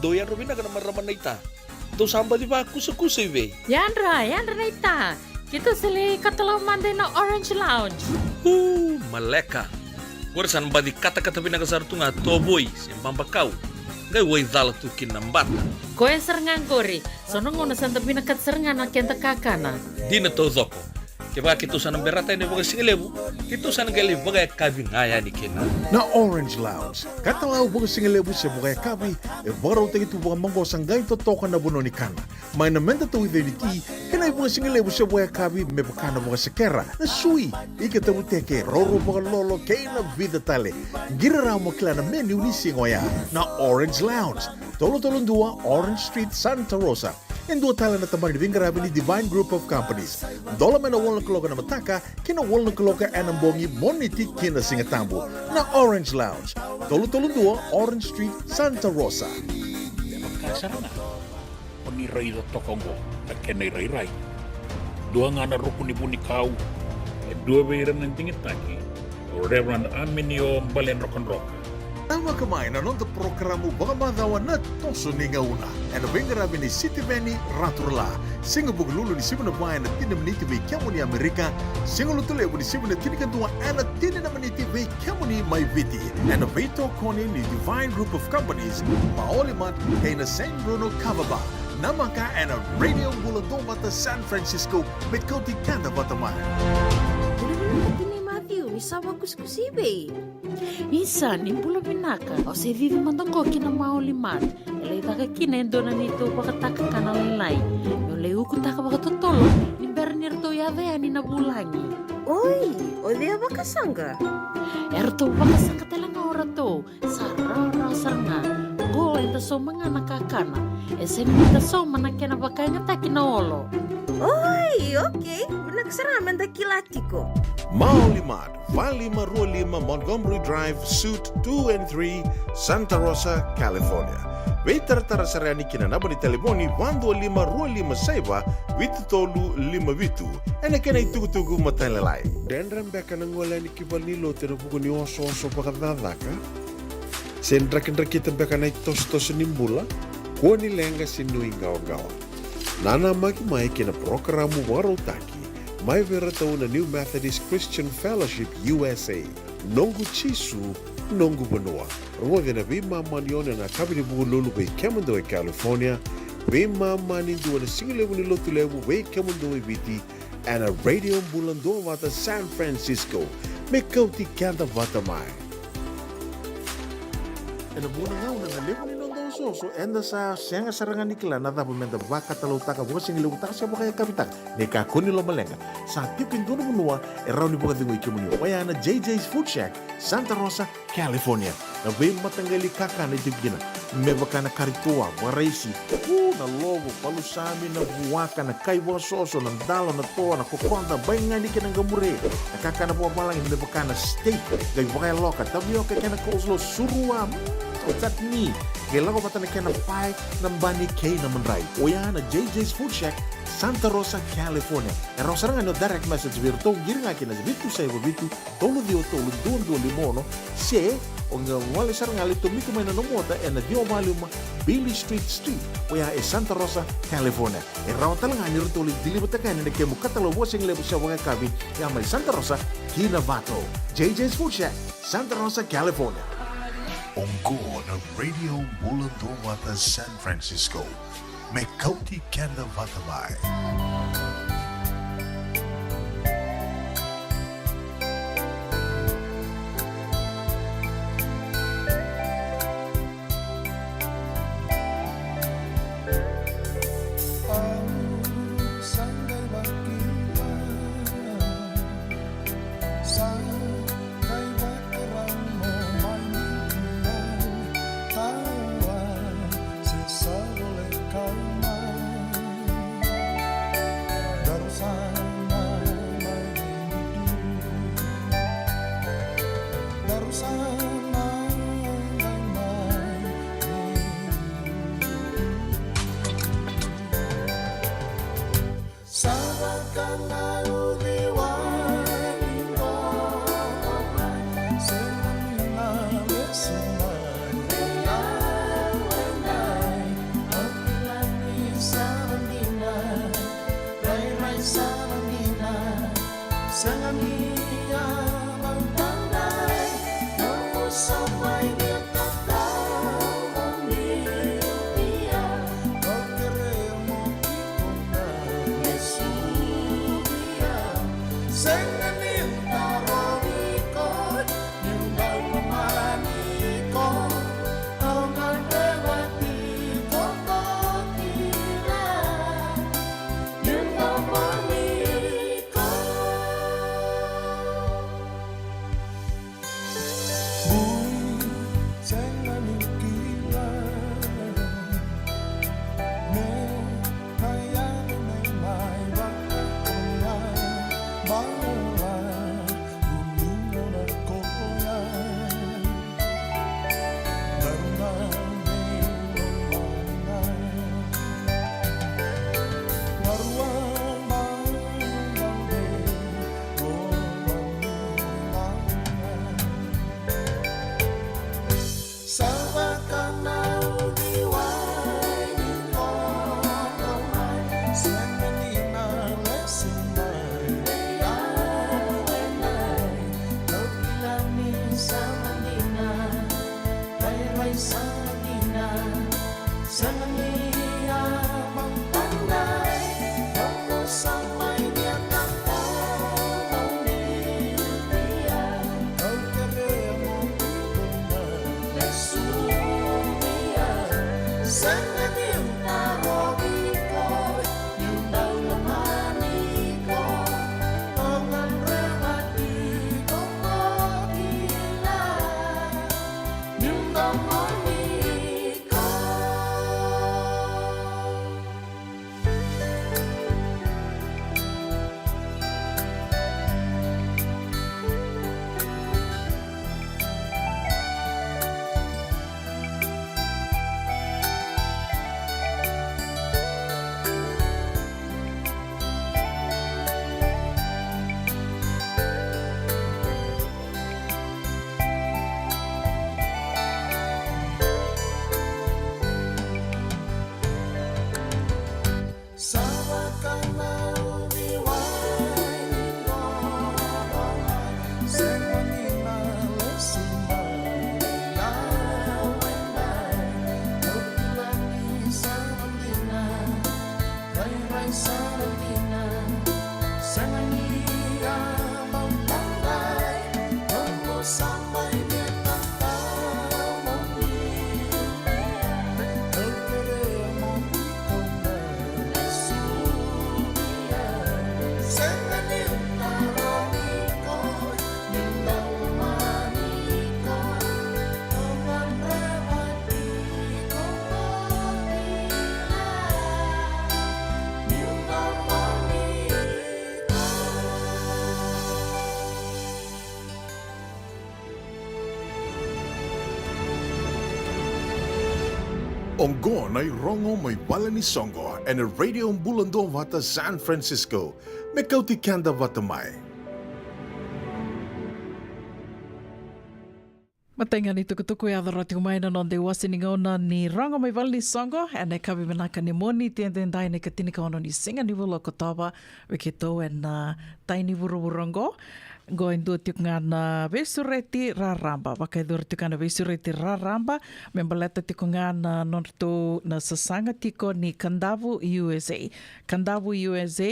do yan rubina kana maraman na ita. Do samba di ba kusa-kusa iwe. Yandra na ita. Kita sili katalaw mande na Orange Lounge. Maleka. Gorsan ba di kata-kata pinakasartunga toboy simpang bakau. Gay way dala tu kinambata. Koe serengan kori. Sono ngono santa pinakat serengan na kenta kakana. Di na to zoko. Kaya kita sana berata ini bagai singlebu, kita sana gali bagai kabi ngaya ni kena. Na Orange Lounge, kata lau bagai singlebu se bagai kabi, baru tadi tu bagai manggo sanggai to toka na bono ni kana. Main na menta tu ide ni ti, kena bagai singlebu se bagai kabi me bakana bagai sekera. Na sui, ike tabu teke roro bagai lolo kena vida tale. Gira ramo klana menu ni singoya. Na Orange Lounge, tolo-tolong dua Orange Street, Santa Rosa. Yang dua tala na tamang divingarabi ni Divine Group of Companies. Dola mena wala kaloka na mataka, kina wala kaloka anambongi moniti kina singatambo na Orange Lounge. Tolo-tolong dua Orange Street, Santa Rosa. Kasarana, paniray na tokongo na kenay-ray-ray. Dua nga na rukuni-buni kau, dua bayaran ng tingit taki, o Reverend Aminio Balen Rock. Tama kamay na nung programo baka madawan na toso ni ngauna. Ano bingarabi ni City Benny Raturla. Singa buglulu ni Simon Bayan na tinamniti may kiamo ni Amerika. Singa lutulebo ni Simon na tinikantuwa na tinanamaniti may kiamo ni Maiviti. Ano Beto Kone ni Divine Group of Companies. Paolimat kay na San Bruno Cavaba. Namaka na Radio Buladong Bata San Francisco. Met Kauti Kanda Bataman. Isawa kuskusibe. Isa ni pula pinaka. O se vivi mandongo kina maulimat. Elay taka kina endona nito bakataka kana lalay. Yo leu kutaka bakatotolo. Ni bernir to yave ani nabulangi. Oi, o dia bakasanga. Erto bakasanga telang ora to. Sarara sarna. Go enta so mangana kakana. Esen kita so manakena bakanya takina olo. Oi, okay. Binaksaraman dakilatiko. Maulimat, Valley 5 Montgomery Drive, Suite 2 and 3, Santa Rosa, California. Veitara sarani kinanaba ni telefoni 125 saiba vitutolu 5 ene kena itugutugu matalalai. Dan rembeka nang wala ni kibalilo tero buku ni oso pakadadaka. Sendra-kendra kita beka na tos nimbula, kuani lenga sinui gawa-gawa. Nana mai kina programo warotaki. Mai vera tau na New Methodist Christian Fellowship USA. Nongu chisu, nongu banoa. Ruwa na vima manione na kabini bugu lulu bei Kemando e California. Vima mani dua na singilewu ni lotu lewu bei Kemando e Viti. And a radio bulando wata San Francisco. Me kauti kanda wata mai. Ena muna ngau na nalewu ni nondo so enda sa senga sarangan nikla na dabu menda baka talau taka buka singilewu taka sa baka kapitak. Neka kuni lo malenga. Sa tipin dono munua erau ni buka dingo ikimuni. Waya na JJ's Food Shack, Santa Rosa, California. Na vei matanggali kaka na jibgina. Mebaka na karitua, waraisi. Na lobo, palusami na buwaka na kaiwa soso, na dalo na toa, na kukonda, bayangani ka ng gamure. Nakaka na buwa malang, mebaka na steak, gay bakay loka, tabioka ka na coleslaw, surua, tatni. Kailangan ko pata na kaya na pie ng bani kay na manray. O yan na JJ's Food Shack, Santa Rosa, California. Erau sarang ano direct message virtual giring akin na bitu sa iba bitu tolo duon limono se o nga wali sarang ali tumito may nanomota na dio maluma Billy Street o ya Santa Rosa, California. Erau talang ani rutuli dilibata kan na kemu katalo wasing lebu sa mga kabi ya may Santa Rosa, Kinavato. JJ's Food Shack, Santa Rosa, California. Ongko na Radio Bulando Wata San Francisco. May kauti kanda vatamai. Ongo na rongo may bala ni Songo and a radio Bulando Vata San Francisco. Mekauti kanda vatamai. Matenga ni tukutuku e adharati umaina non de wasininga ona ni rongo mai bala ni Songo and e kawi manaka ni moni tiendendai ne katinika ono ni singa ni wula kotawa wiketo and taini wurongo. Going do tikungana vesureti raramba wakai do tikana vesureti raramba membaleta tikungana norto na sasanga tiko ni Kandavu USA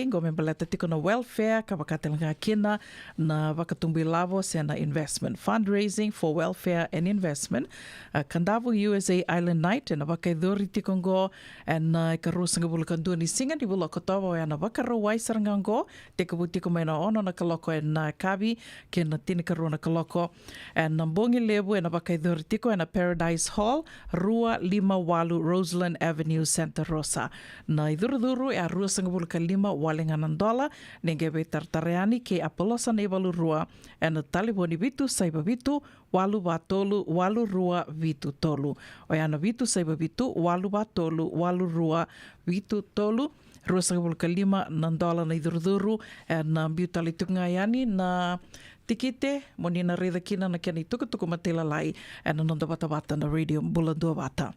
go membaleta tiko na welfare ka wakatelanga kina na wakatumbi lavo sena investment fundraising for welfare and investment Kandavu USA Island Night na wakai do tikongo and karusanga bulukandu ni singa di bulokotawa ya na wakaro waisarangango tekabutiko mena ono na kaloko na kabi ke na tini karuna kaloko and nambongi lebu e na wakaidhuri tiko e na Paradise Hall Rua 58 Roseland Avenue Santa Rosa na idhuru e a rua sangabulu ka 5 walinganan dola nengebe tartareani ke apolosa na iwalu rua e na taliboni vitu saiba vitu walu batolu walu rua vitu tolu o ya na vitu saiba vitu walu batolu walu rua vitu tolu rua sangabulu ka 5 $5 na idhuru na biutali tungayani na tikite moni na reda kina na kani tukutuku matela lai na nonda bata na radio Bulando Vata.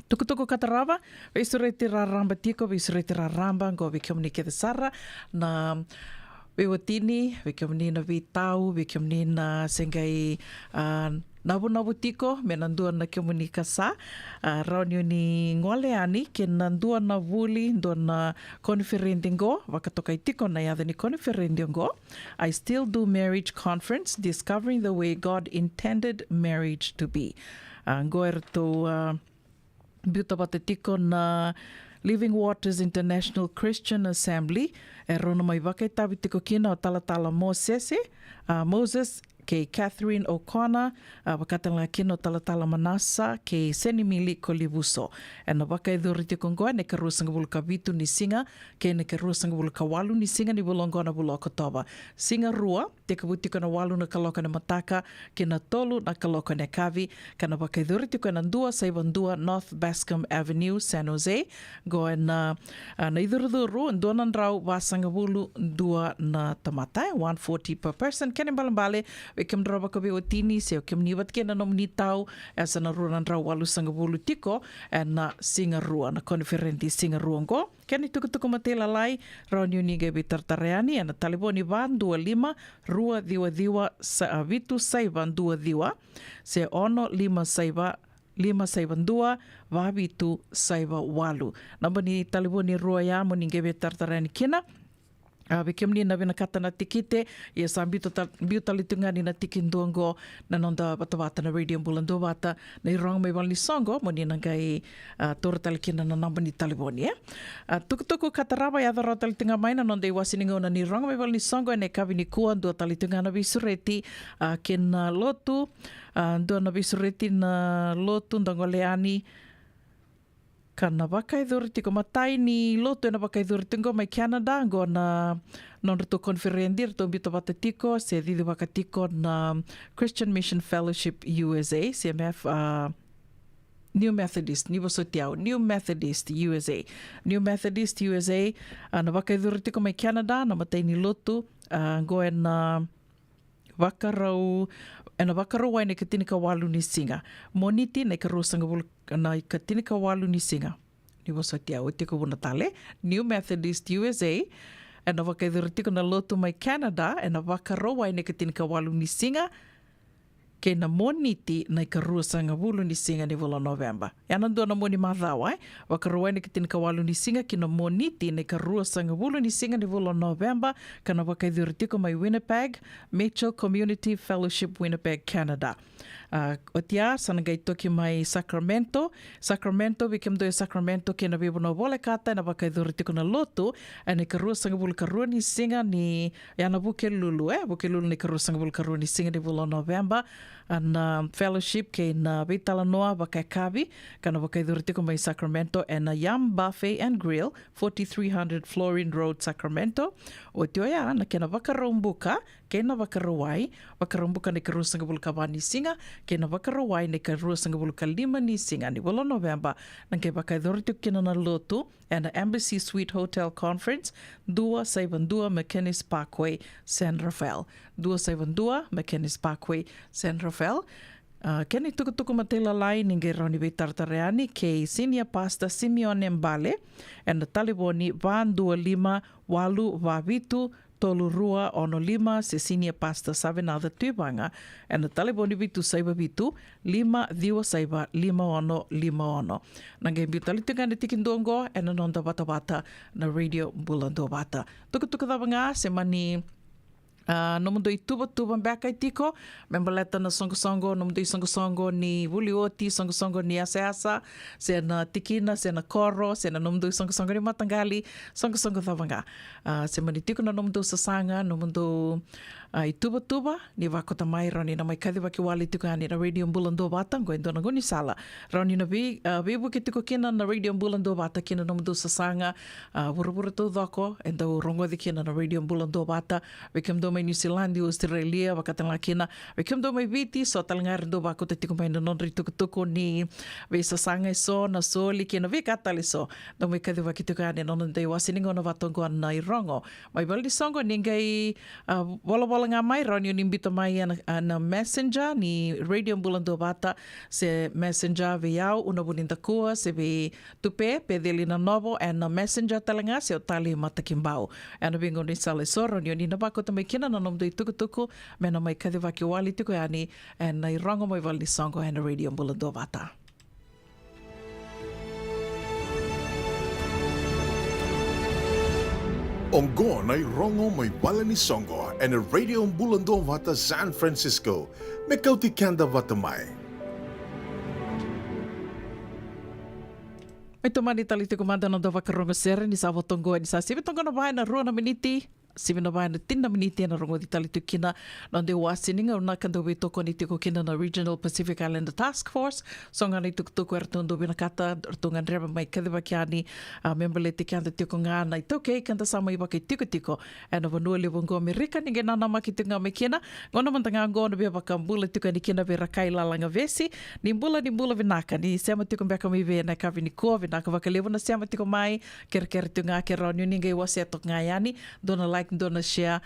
Tukutuku katarava visureti raramba tiko visureti raramba go vikiomni ke sara na Wewatini, vikiomni na vitau, vikiomni na sengai nabu tiko me nandua na kemunika sa raunio ni ngoleani ke nandua na vuli ndo na conferendingo wakatokai tiko na yada ni conferendingo. I still do marriage conference discovering the way God intended marriage to be. Ngoer to biuta bate tiko na Living Waters International Christian Assembly e rona mai wakai tawi tiko kina o talatala Moses ke Catherine O'Connor, wakatanga kino talatala Manasa, ke Senimili Kolibuso. E na waka e dhuri te kongoa, ne ka ruasanga bulu ka vitu ni singa, ke ne ka ruasanga bulu ka walu ni singa ni bulongona bulu o kotoba. Singa rua, te ka butiko na walu na kaloka na mataka, ke na tolu na kaloka na kavi, ka na waka e dhuri te koe na ndua, saibandua, North Bascom Avenue, San Jose, go e na idhuru, ndua na ndrau, wasanga bulu, ndua na tamatai, 140 per person, kene balambale, we kem draba ka o tini se o kem niwat ke na nomni tau asa na rua nandra walu sanga bulu tiko e na singa rua na konferenti singa rua ngo keni tuku matela lai raunio ni ge bitartareani e na taliboni van 25 rua diwa sa vitu saivan 2 se ono 5 saibandua vavitu saiva walu namba ni taliboni rua ya mo ni ge bitartareani kina Bekem na vina kata na tikite, ia sa biuta litunga ni na tikindongo na nonda batawata na radio bulando bata na irong may wali songo mo ni nangai tora talikina na namba ni taliboni tuku kataraba ya daro talitunga mai na nonda iwasiningo na ni irong may wali songo ne kavini kuan do talitunga na visureti ken lotu do na visureti na lotu ndangoleani kana wakai dhuri tiko matai ni loto na wakai dhuri tingo mai Canada go na non rito konferendir to bito bata tiko se didi waka tiko na Christian Mission Fellowship USA CMF New Methodist New Methodist USA na wakai dhuri tiko mai Canada na matai ni loto go na wakarau ena wakarau wai ne katinika walu ni singa. Moniti ne ka rosanga bulu na katinika walu ni singa. Ni wasatia o tiko buna tale. New Methodist USA. Ena wakaidhuru tiko na lotu mai Canada. Ena wakarau wai ne katinika walu ni singa. Ke na moniti na ka rosanga bulu ni singa ni wala November. Yana ndo na moni madhawa. Wakarau wai ne katinika walu ni singa. Ke na moniti na ka rosanga bulu ni singa ni wala November. Kana wakaidhuru tiko mai Winnipeg. Mitchell Community Fellowship Winnipeg, Canada. O tia, sanagai toki mai Sacramento. Sacramento, wikem doe Sacramento ke na bibo na wole kata na wakaidhuru tiko na lotu. Ane ka rosanga bulu ka rua ni singa ni yana buke lulu. Buke lulu ni ka rosanga bulu ka rua ni singa ni wala November. Na fellowship ke na Vitala Noa Wakakavi. Kana wakaidhuru tiko mai Sacramento. And na Yum Buffet and Grill, 4300 Florine Road, Sacramento. O tioia, na ke na wakarombuka, ke na wakarawai, wakarombuka ni ka rosanga bulu ka wani singa, ke na wakarawai ni ka rosanga bulu ka 5 ni singa ni wala November, na ke wakaidhuru tiko kina na lotu, and the Embassy Suite Hotel Conference, 272 McKinnis Parkway, San Rafael. 272 McKinnis Parkway, San Rafael. Keni tuku matela lai ninge rauni vei tartareani ke Senior Pastor Simeon Mbale and the Taliboni van 25 walu vavitu tolu rua ono 5 se Senior Pastor Savenada Tuibanga and the Taliboni vitu saiba vitu 5 diwa saiba 5 ono nange bitalitunga ne tikindongo and nonda bata na radio bulando bata tuku dabanga se mani no mundo i tuba mbeka i tiko membaleta na songo no mundo i songo ni Wulioti songo ni asa se na tikina se na koro se na no mundo i songo ni matangali songo thavanga se mani tiko na no mundo sasanga no mundo i tuba ni wakota mai rani na mai kadhi waki wali tiko ani na radio mbulando bata ngoendo na guni sala rani na vibu ki tiko kina na radio mbulando bata kina no mundo sasanga wuruburu tu dhako endo rongo di kina na radio mbulando bata wikem do mai New Zealand, Australia, wakatanga kina. Wikem do mai viti, so talangar do bako te tiko mai no nonri tuku ni we sasanga so na soli kina we katali so. Do mai kadhi waki tiko ane nonon dei wasiningo na watongo na irongo. Mai baldi songo ningai wala bola ngamai Ronio nimbito mai na messenger ni Radio Bulan Dua Bata se messenger viau una buninta kua se vi tupe pedelina novo and na messenger talanga se o tali matakimbau ana bingo ni sale so Ronio ni na bako tamai kina na nom doi tuku me na mai kade vaki wali tuku ani and na irongo mai wali songo and Radio Bulan Dua Bata. Ongo na rongo may bala ni Songo and a Radio Bulan Dua Bata San Francisco. Me kauti kanda vatamai. Mai tomani tali te komanda na dawa karongo sere ni sa votongo ni sa sibe tongo na vai na rua na miniti. Sibe na vai na tina miniti na rongo di tali tukina na de wasininga una kando we toko ni tiko kina na Regional Pacific Islander Task Force. Songa ni tukutuku ertundo bina kata ertungan reba mai kadeva kiani membele te kanda tiko ngā na itoke kanda sama iwa kei tiko ana vanua le vongo Amerika ninge nana maki tunga me kina ngona mantanga ngona bia baka mbula tuka ni kina vera kai lalanga vesi ni mbula vinaka ni sema tiko mbeka mi ve na kavi ni ko vinaka vaka levo na sema tiko mai kere tunga ke ronyo ninge wase tok ngayani dona like dona share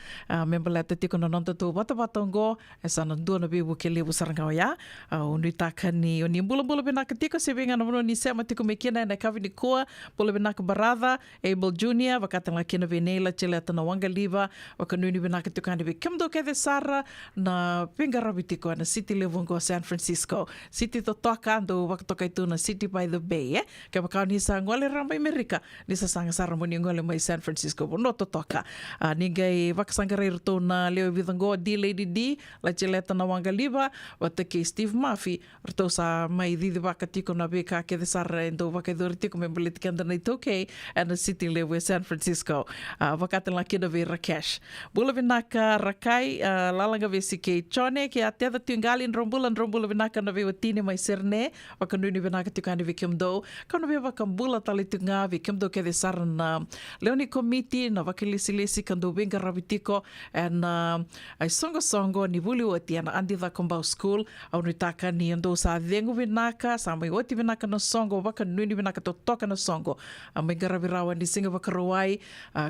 membele te tiko na nonta tu bata ngo esana dona bibu ke levo sarangao ya unu takani ni mbula vinaka tiko se venga na ni sema tiko me kina na kavi ni ko mbula vinaka barada Abel Junior wakatanga kina venela chele atana wangaliva wakanuni vinaka tukani ve kimdo ke de sara na pingarabi tiko na city level go San Francisco city to toka ando wakatoka itu na city by the bay ke bakau ni sa ngole ramba Amerika ni sa sanga sara moni ngole mai San Francisco no to toka ningai wakasangara irto na leo vidango di lady di la chele atana wangaliva watake Steve Murphy irto sa mai di wakatiko na beka ke de sara endo wakador tiko membelit kanda na itoke and city level San Francisco wakatanga kina ve Rakesh bula vinaka rakai lalanga vesi ke chone ke atea tungali rombula vinaka na ve watine mai serne wakanuni vinaka tukani ve kimdo kana ve wakambula tali tunga ve kimdo ke de sarna leoni committee na wakilisi kando benga rabitiko and ai songo ni vuli wati ana andi da kombau school au nitaka ni ndo sa dengu vinaka sa mai wati vinaka na songo wakanuni vinaka to toka na songo mai garavirawa ni singa wakarawai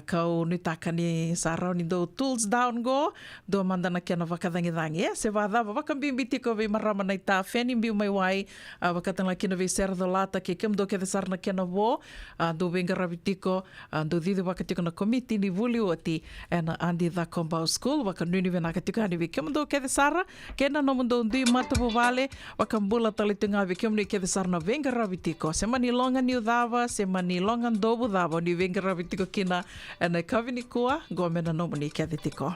kau nitaka ni sarau ni do tools down go do mandana kena vakadangi se vadava vakambimbi tiko ve marama na ita feni mbiu mai wai vakatanga kena ve ser do lata ke kemdo ke sarna kena vo do venga rabitiko do didi vakatiko na committee ni vuli oti and andi da kombau school vakanuni vena katiko ani ve kemdo ke sara kena no mundo ndi matapo vale vakambula talitunga ve kemni ke sarna venga rabitiko se mani longa ni udava se mani longa dobu dava ni venga rabitiko kina and kavini kua go mena no mani ke tiko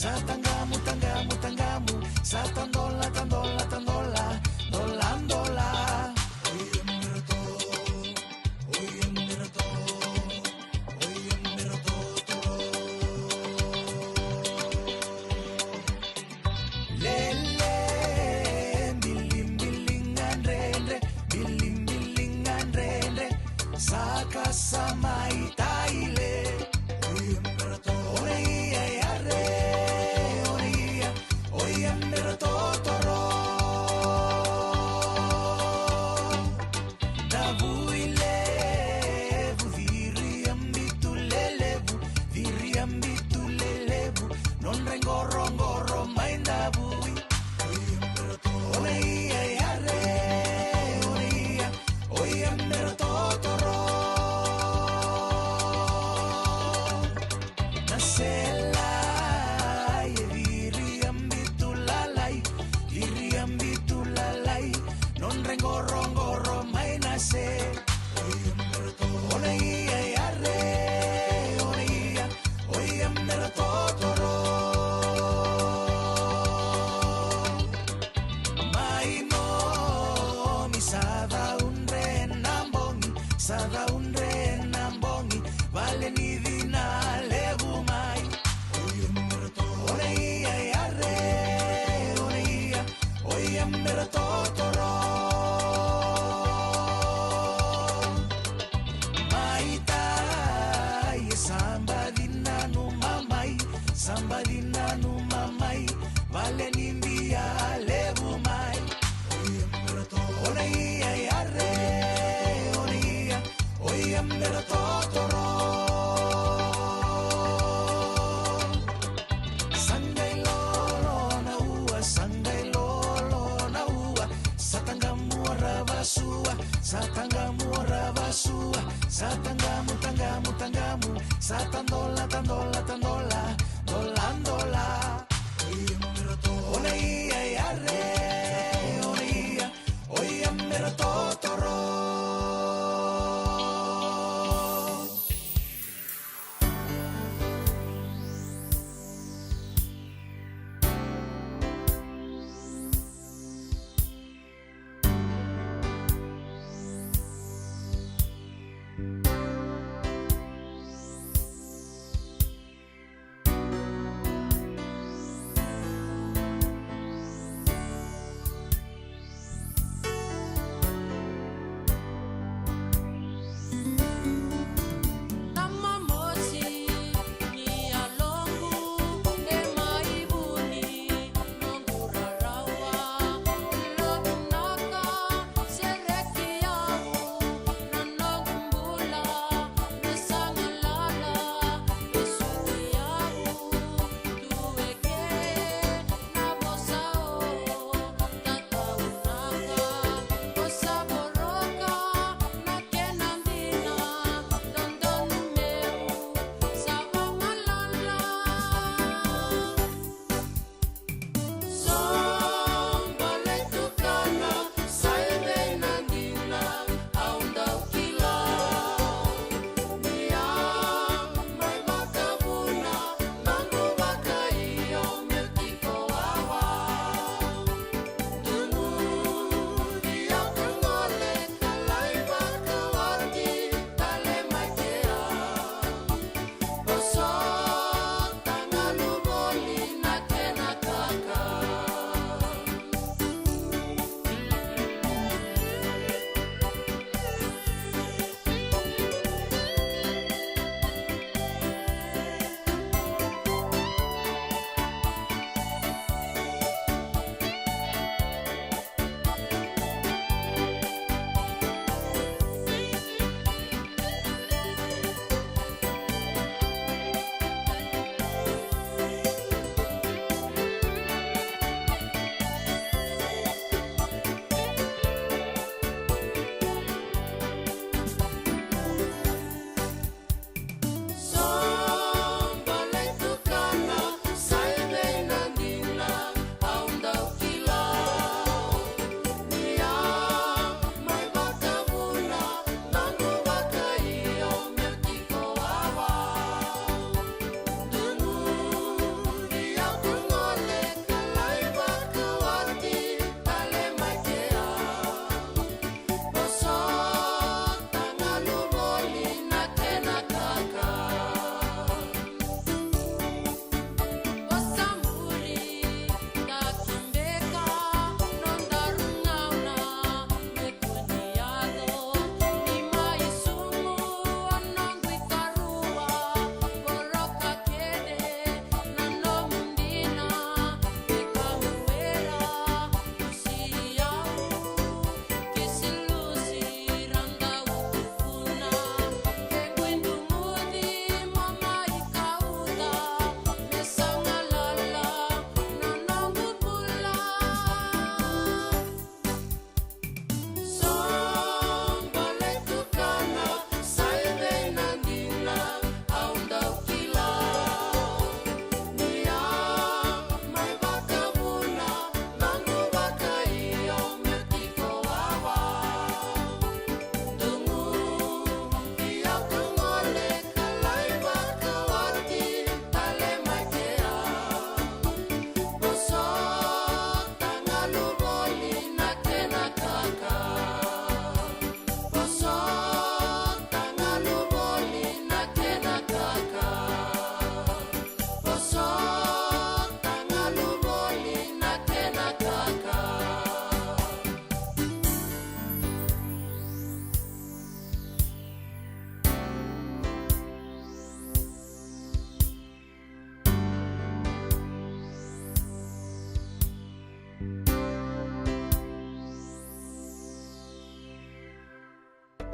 Satanggamu, tanggamu, satangdola,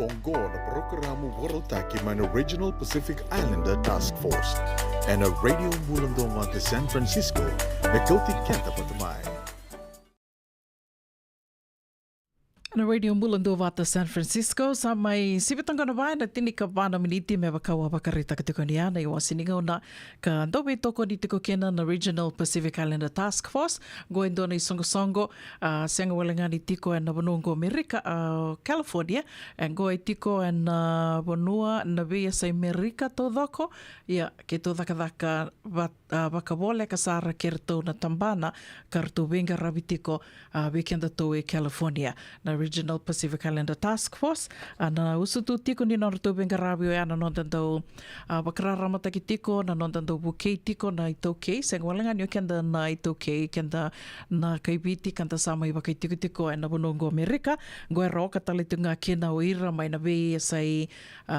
Ongo na programa Warotaki man Regional Pacific Islander Task Force and a radio Mulandong at San Francisco na kauti kenta patamay. Na radio Mulando Vata San Francisco sa may sibitang ka na ba na tinika ba na miniti me bakawa bakarita katiko niya na iwa siningaw na ka dobe toko dito ko kena na Regional Pacific Islander Task Force goin do na isongo-songo senga wala nga ni tiko na Bonongo Amerika California and go tiko na Bonua na via sa Amerika to doko ya ke to daka bakabole kasara kerto na tambana kartu venga rabitiko weekend to California na Regional Pacific Islander Task Force na usutu tiko ni norto benga rabio ya na nondan do bakrarama taki tiko na nondan do bukei tiko na itoke seng walanga nyo kenda na itoke kenda na kaibiti kanta sama iba kai tiko tiko na Bonongo Amerika go ro katalitunga kena oira mai na be sai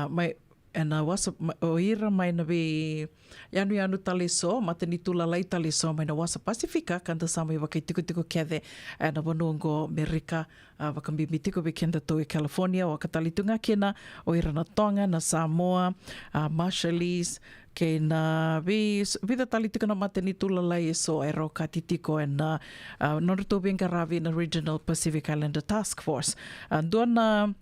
mai and wasa oira mai na be yanu taliso matani tulalai taliso mai na wasa Pasifika kanta sama iba kai tiko kede na Bonongo Amerika wakambimbi tiko be kenda to California wakatalitunga kena oira na Tonga na Samoa Marshallese ke na vida talitika na matani tulalai so ero katitiko na norto benga ravi na Regional Pacific Islander Task Force doon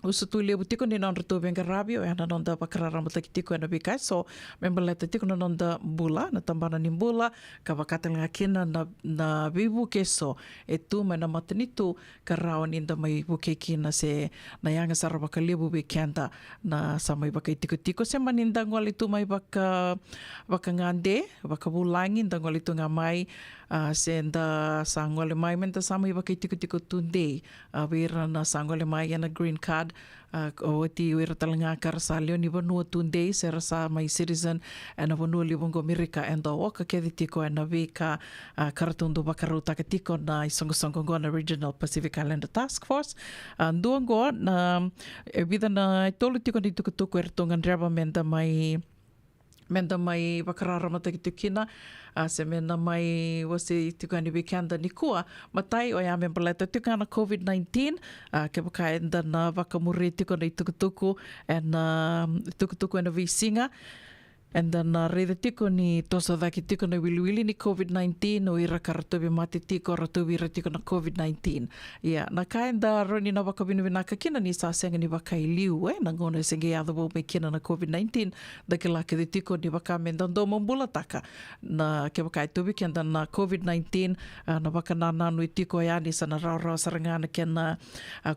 usutuli butiko ni non retu benga rabio ya na nonda bakararama takitiko na bikai so membala tiko na nonda bula na tambana ni bula kabakatel ngakina na bibu keso etu mana matanitu karawan inda mai bukeki na se na yanga saraba kalibu bekenda na samai bakai tiko se maninda ngwali tu mai baka ngande baka bulangin da ngwali tu ngamai senda sangwale mai menta samai bakai tiko tunde wira na sangwale mai na green card o ti wira talanga karsalio ni Bonua tunde serasa mai citizen na Bonua libongo Amerika endo waka keditiko na vika karatundo bakaruta ketiko na isongo na Regional Pacific Islander Task Force duango na vida na tolu tiko ni tukutuku ertongan draba menda mai bakararama takitukina se mena mai wasi tikani bikanda nikua matai o ya membeleta tikana COVID-19 ke bakaenda na vakamuri tikona tukutuku na visinga and then reda tiko ni tosa daki tiko na wili ni COVID-19 o ira karatobi mati tiko ratobi ira tiko na COVID-19 na kaenda roni na waka binubinaka kina ni sa senga ni waka iliu na ngona senga yada bo me kina na COVID-19 daki laki di tiko ni waka mendando mambula taka na ke waka itobi kenda na COVID-19 na waka nananu tiko ya ni sa na rau sarangana kena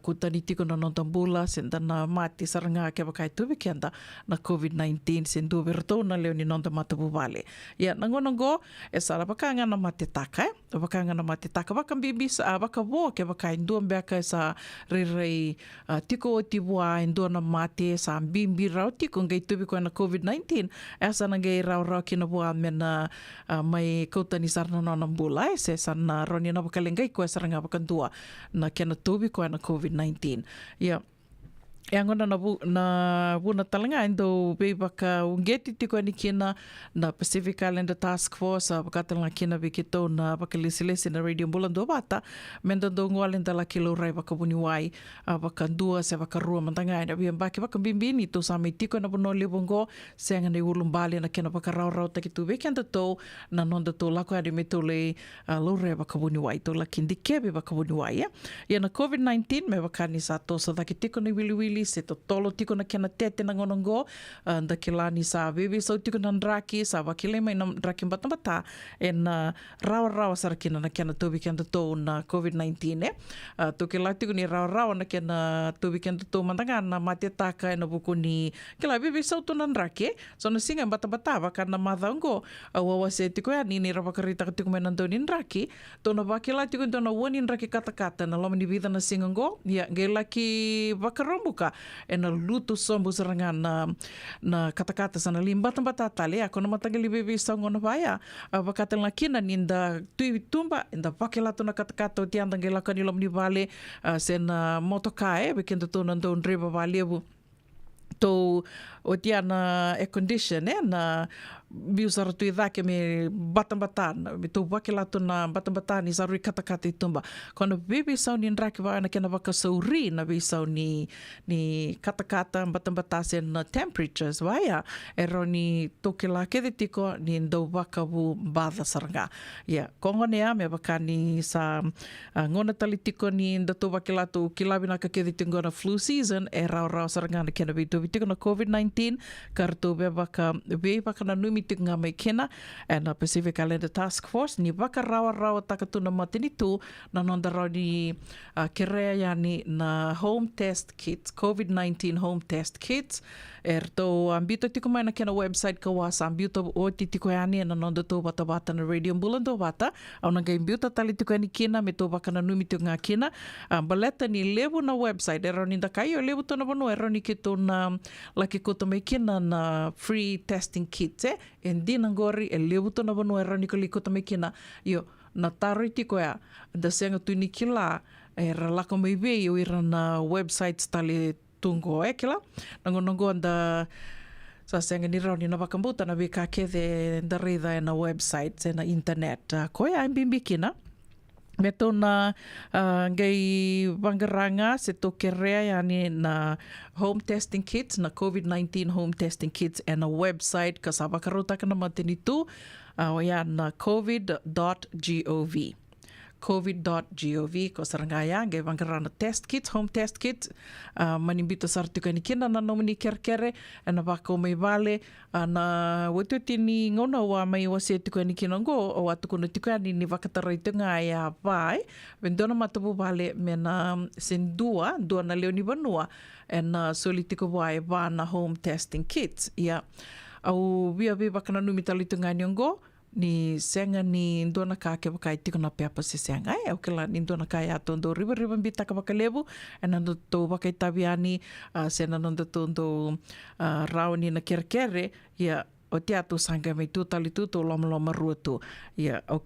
kuta ni tiko na nontambula senda na mati saranga ke waka itobi kenda na COVID-19 sendu berto na leo ni nonda matabu vale nangonongo sara bakanga na matitaka baka bibis baka bo ke baka indu mbeka sa rei tiko tibua indu na mate sa bimbi rau tiko ngai tubi ko na COVID-19 asa na ngai rau kina bua mena mai kota ni sarna na bula se sana roni na baka lengai ko saranga baka dua na kena tubi ko na COVID-19 Yang na buna talanga indo be baka ungeti tiko ni kina na Pacific Islander Task Force baka talanga kina be kito na baka lisilesi na radio Mulando Vata mendo do ngwalin dala kilo rai baka buniwai baka dua se baka rua mantanga ina biang baki baka bimbini to sami tiko na bonoli bongo senga ni ulum bali na kina baka rau takitu be kenda to na nonda to lako adi metole lo rai baka buniwai to la kindi kebe baka buniwai ya na COVID-19 me baka ni sato sa tiko ni wili se to tolo tiko na kena tete na ngonongo da kilani sa bebe so tiko na ndraki sa wakile mai na ndraki mbata na rawa sarakina na kena tobi kenda to na COVID-19 to kila tiko ni rawa na kena tobi kenda to mandanga na matetaka na buku ni kila bebe so to na ndraki so na singa bata baka na madhango wawa se tiko ya ni rawa karita tiko mai nando ni ndraki to na wakila tiko to na woni ndraki kata na loma ni vida na singango ya ngelaki bakarombuka na luto sombo serangan na kata-kata sana limba tempat tatale ako na matagali bebe sango na baya bakatan lakina ninda tumba inda pakela to na kata-kata tiang tangela kanilom ni bale sen motokae bekendo to nando ndreba bale bu to o tiana air condition na biusara tu idake me batambatan me tu wake latu na batambatan is arui katakata I tumba kona bebe sau ni nraki wa ana kena waka sauri na be sau ni katakata batambatase na temperatures waya roni toke la kede tiko ni ndau waka wu bada saranga kongo nea me wakani sa ngona tali tiko ni ndatu wake latu kilawina ka kede tingo na flu season rau saranga na kena be tu tiko na COVID-19 karto be waka na numi tiko ngā mai kena and Pacific Islander Task Force ni waka rawa takatuna matini tu na nonda rau ni kerea yani na home test kits, COVID-19 home test kits to ambito tiko mai na kena website ka wasa ambito o tiko yani na nonda to wata na Radio Mbulando wata au na ngai ambito tali tiko yani kena me to waka na numi tiko ngā kena baleta ni levu na website rau ni ndakai o levu tona wano rau ni ke tona laki koto mai kena na free testing kits Dina ngori levu tona wano rani ko liko tame kina na taro tiko ya da senga tuni kila ra lako mai be o ira na websites tali tungo kila nango anda sa senga ni rani na wakambuta na be ka kede da rida na websites na internet ko ya mbimbi kina me tona ngai wangaranga se to kerea yani na home testing kits na COVID-19 home testing kits and a website ka sa wakarota ka na matini tu na covid.gov ko sarangaya ngai wangarana test kits home test kits manimbito sartuka ni kina na nomini kerkere na wako mai vale na wetu tini ngona wa mai wase tuka ni kina ngo o atu kono tuka ni wakatarai tunga ya vai vendona matabu vale mena sendua na leo ni vanua na solitiko vai na home testing kits au via wakana numitali tunga ni ngo ni senga ni ndona ka ke wakai tiko na peapa se senga au kela ni ndona ka ya tondo riba mbita ka wakalevu and ando to wakai tabiani sena nondo tondo rauni na kerkere o te atu sanga mai tūtali tūtō loma rua tū.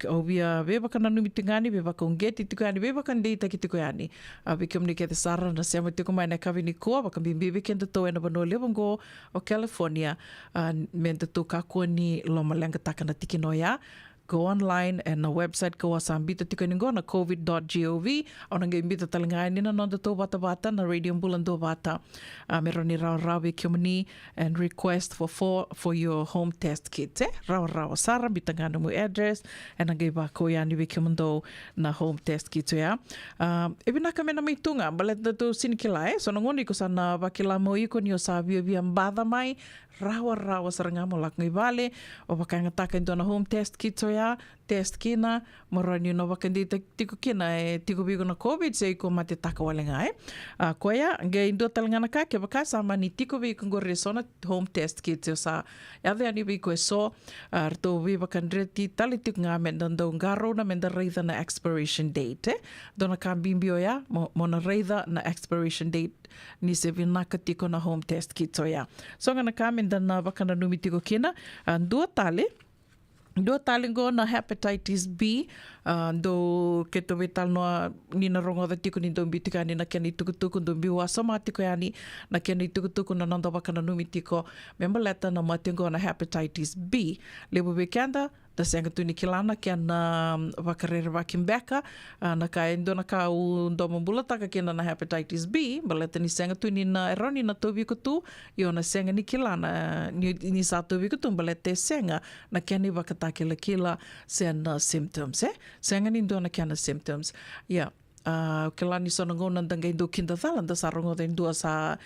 O via wewa kana numi tingani, wewa ka ungeti tukani, wewa ka ndeita ki tukani. We communicate sara na sema tuku mai na kawini kua, waka bimbibi kenda tō ena wanoa lewango o California, menta tō kakua ni loma lenga takana tiki noia. Go online and the website ko wasambita tikaningo na covid.gov au nanga imbita talingai nina nonda to bata na Radio Mbulando bata meroni rawe kiomani and request for your home test kit rawa sara bitangana mu address and nanga iba ko yani we kiomando na home test kit ebina kamena mitunga baleta to sinikila so ngoni ko sana bakila mo iko ni sa via mbada mai rawa saranga mo lakngai vale o bakanga taka na home test kit test kina morani no wakandi tiko kina tiko bigo na COVID se ko mate taka walenga koya nge indo talangana ka ke baka sama ni tiko bigo ngore sona home test kit sa ade ani bigo so arto bi bakandre ti tali tik ngamen ndo ngaro na menda reida na expiration date dona kambimbio ya mo na reida na expiration date ni se vinaka tiko na home test kit so ngana kamen na wakana numi tiko kina Dua talingo na hepatitis B do keto vital no nina rongo da tiko ni dombi tika ni na keni tukutuku dombi wa somatiko yani na keni tukutuku na nanda wakana numi tiko member leta na matingo na hepatitis B lebo bekenda da senga tuni kilana kena wakarere wakimbeka na ka endo na ka u ndomo bulataka kena na hepatitis B baleta ni senga tuni na eroni na tobi kutu yo na senga ni kilana ni sa tobi kutu baleta senga na keni wakatake la kila sen symptoms senga ni ndo na kena symptoms kilani sona ngona ndanga indo kinda thalanda sa rongo da indo sa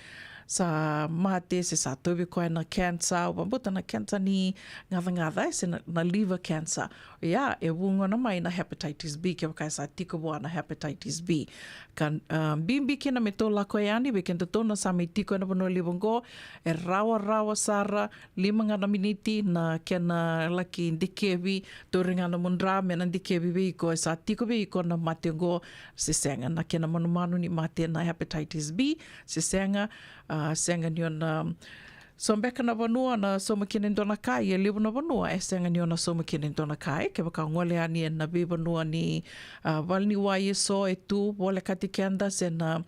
mate se sa tobi koe na cancer o bambuta na cancer ni ngava se na liver cancer e wunga na mai na hepatitis B ke wakai sa tiko bua na hepatitis B kan bimbi kena me tō lako e ani weken te tōna sa me tiko na wano liwango e rawa sara 5 ngana miniti na kena laki ndikewi tōre ngana mundra me na ndikewi weiko e sa tiko weiko na matengo se senga na kena manu ni mate na hepatitis B se senga senga nion So mbeka na vanua na soma kine dona kai e liu na vanua e senga ni ona soma kine dona kai ke baka ngole ani e na be vanua ni valni wa yeso e tu wole kati kenda se na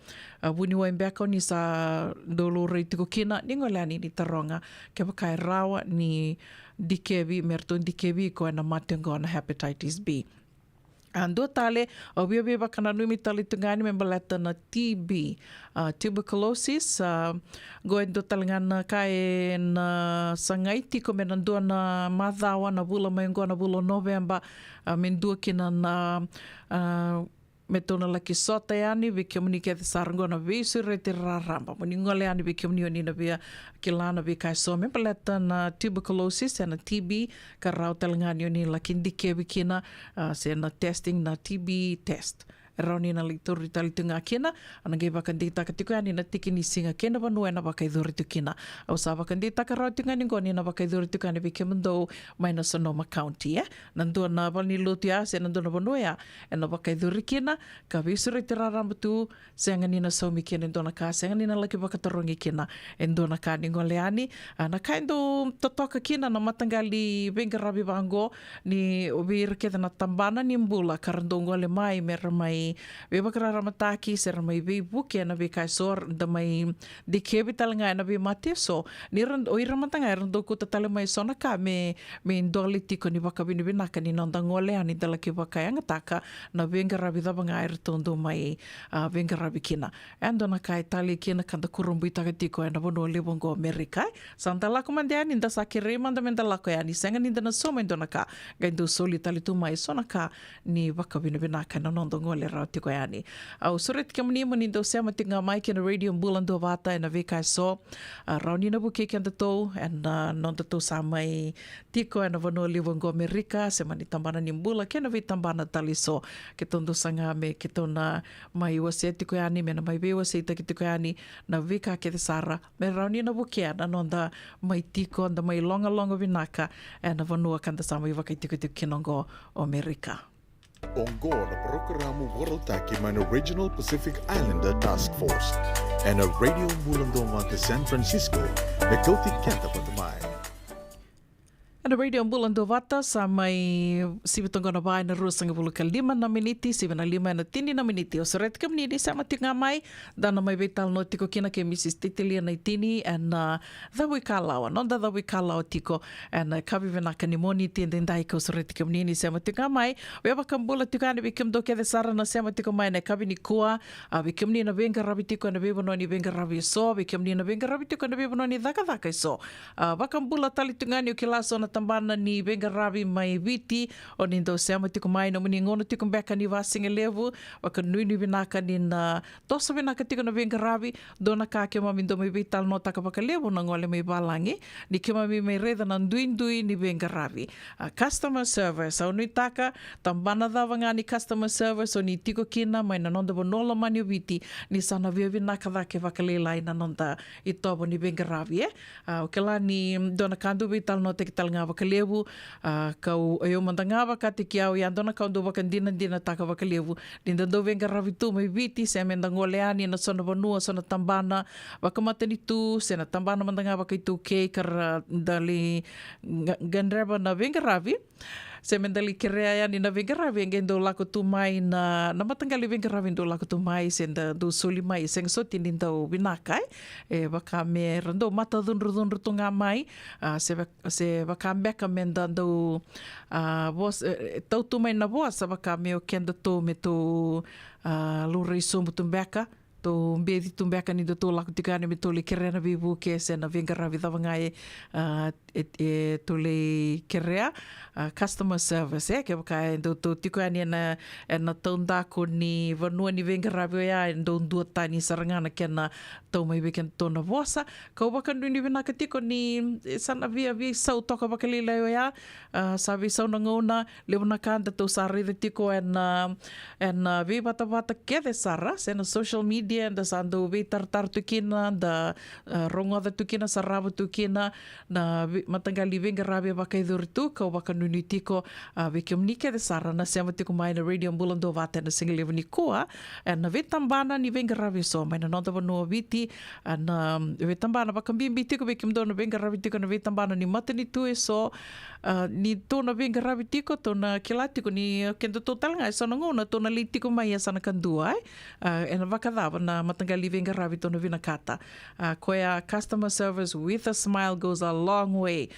wuni wa mbeka ni sa dolo rei tiko kina ni ngole ani ni taronga ke baka e rawa ni DKB merton DKB ko na matengo na hepatitis B. Dua tale, obia bakana numi tali tungani membalata na TB, tuberculosis, goen do talangana kae na sangaiti ko menandua na madhawa na bula maingua na bula November, mendua kina na me tona laki sota yani vi ke muni ke te sarango na vi sure te raramba muni ngole ani vi ke muni oni na via kilana vi kai so me paleta na tuberculosis and TB ka rau talangani oni laki ndike vi kina se na testing na TB test Rauni na litori tali tunga kena, anange bakandi taka tukani na tiki ni singa kena vanua na bakai dhuri tukina. Au sa bakandi taka rau tunga ni ngoni na bakai dhuri tukani vi kemendo mai na Sonoma County, Nandua na vani luti a se nandua na vanua ya, e na bakai dhuri kena, ka visuri te rarambatu, se angani na saumi kena ndona ka, se angani na laki bakatarongi kena, e ndona ka ni ngole ani, na kaindo totoka kena na matangali venga rabi vango, ni obi rekeda na tambana ni mbula, karando ngole mai mera mai we bakara mataki ser mai we buke na we kai sor da mai dikhe bitalanga na we mate so ni ran oi ramatanga rando ko tatale mai sona ka me ndoli tiko ni baka bini bina ka ni nonda ngole ani dala ke baka yang taka na venga rabi da banga air tondo mai venga rabi kina ando na kai tali kina kanda kurumbu itaka tiko na bono le bongo Amerika santa la komande ani nda sakire manda menda la ko ani senga ni na so mendo na ka gaindo soli tali tu mai sona ka ni baka bini bina ka na nondo ngole tiko yani. Au suret kamni mani do sema tinga mai kena radio mbulando vata e na veka so rauni na buke kenda to and non to samai tiko e na vano livongo Amerika sema ni tambana ni mbula kena vi tambana taliso ke tondo sanga me ke tona mai wase tiko yani me na mai ve wase tiko yani na veka ke sara me rauni na buke na nonda mai tiko and mai longa vinaka e na vano kanda samai vaka tiko kinongo Amerika. Ongo na programa Warotaki man Original Pacific Islander Task Force and a radio Mulando to San Francisco, the Kilti Kenta Patamai. And a radio Mulando Vata sa may sibitong na ba na rusang bulukal 5 na miniti, 7 na 5 na tindi na miniti. O sa red kam ni sa mating amay, dana may vital no tiko kina kay Mrs. Titilia na itini and dawi kalawa, non da dawi kalawa tiko and kabi vinaka ni moni tindi ndai ko sa red kam ni sa mating amay. Weba kam bula tiko ani bikim do kede sara na sa matiko may na kabi ni kuwa, bikim ni na venga rabi tiko na bebo no ni venga rabi so, bikim ni na venga rabi tiko na bebo no ni daka so. Bakam bula tali tungani o kilaso na tambana ni venga rabi mai viti o ni do sema tiko mai no muni ngono tiko beka ni vasinga levu waka nui ni vinaka ni na tosa vinaka tiko na venga rabi dona ka ke mami do mai vital no taka baka levu na ngole mai balangi ni ke mami mai reda na ndui ni venga rabi customer service au nui taka tambana davanga ni customer service o ni tiko kina mai na nonda bonola mani viti ni sana via vinaka vake vakalelai na nonda i tobo ni venga rabi o kela ni dona kandu vital no te kital vakalevu kau ayo mandanga vaka te kiau ya dona kau do vaka dina taka vakalevu dinda do venga ravitu mai viti se menda ngoleani na sona vanua sona tambana vaka matani tu se na tambana mandanga vaka itu ke kar dali ganreba na venga ravi se mendali kerea ya ni na venga ravi ngendo lako tu mai na matangali venga ravi ndo lako tu mai senda do soli mai seng so tininda o binakai e vaka me rando mata dunru tunga mai se vaka beka menda do vos tau tu mai na voa sa vaka me o kenda to me to lurei sombu tu beka to mbedi tu beka ni do to lako tikane me to le kerea na vivu ke se na venga ravi davangai e to le kerea customer service ke baka do to tikane na tonda ko ni vanua ni venga ravi ya ndo dua tani sarangana kena to mai beken to na vosa ko baka ni vinaka tiko ni sana via sau toka baka lila ya sabi sau na ngona lewana kanda to sari de tiko en vi bata ke de sara se na social media kia da sando we tartar tu kina da rongoda tu kina sarava tu kina na matangali venga rabe waka iduri tu ka waka nuni tiko we komunike de sara na sema tiko mai na radio mbulando vate na single ni kua na we tambana ni venga rabe so mai na nonda vanua viti na we tambana waka mbimbi tiko we kimdo na venga rabe tiko na we tambana ni matani tu e so ni tona venga rabe tiko tona kilatiko ni kendo total ngai sana ngona tona litiko mai sana kandua e na wakadava na matangali venga rabe tona vina kata koea customer service with a smile goes a long way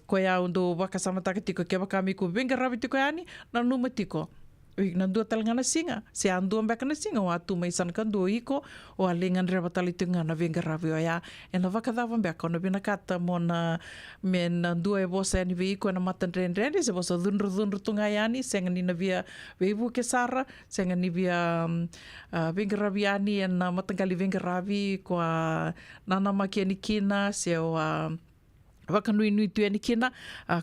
koea undo wakasamataka tiko ke wakamiku venga rabe tiko yani na numa tiko na dua talanga na singa se andu ambeka na singa wa tu mai san kan do iko o alingan reba talitunga na venga ravio ya e na vakadava ambeka no bina kata mona men dua e bosa ni ve iko na matan rendre se bosa dunru tunga yani senga ni na via vevu ke sara senga ni via venga raviani na matangali venga ravi kwa nana makiani kina se o wakanui nui tu ani kina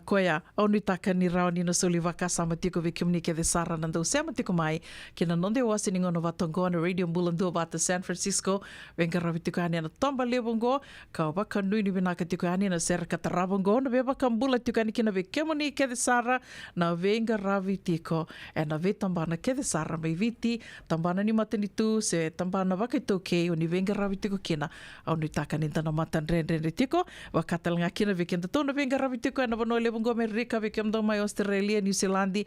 koea au nui taka ni rao ni na soli waka sama tiko vi komunike de sara nandau sema tiko mai kina nonde wasi ni ngono watongo na radio mbulando vata San Francisco venga ravi tiko ani na tomba lebongo ka wakanui ni vinaka tiko ani na sera katarabongo na ve wakambula tiko ani kina ve komunike de sara na venga ravi tiko e na ve tambana ke de sara mai viti tambana ni matani tu se tambana wakaitoke o ni venga ravi tiko kina au nui taka ni tana matan rendre tiko wakatalanga kina vekenda tona venga ravi tiko na vano lebongo Amerika vekenda mai Australia New Zealand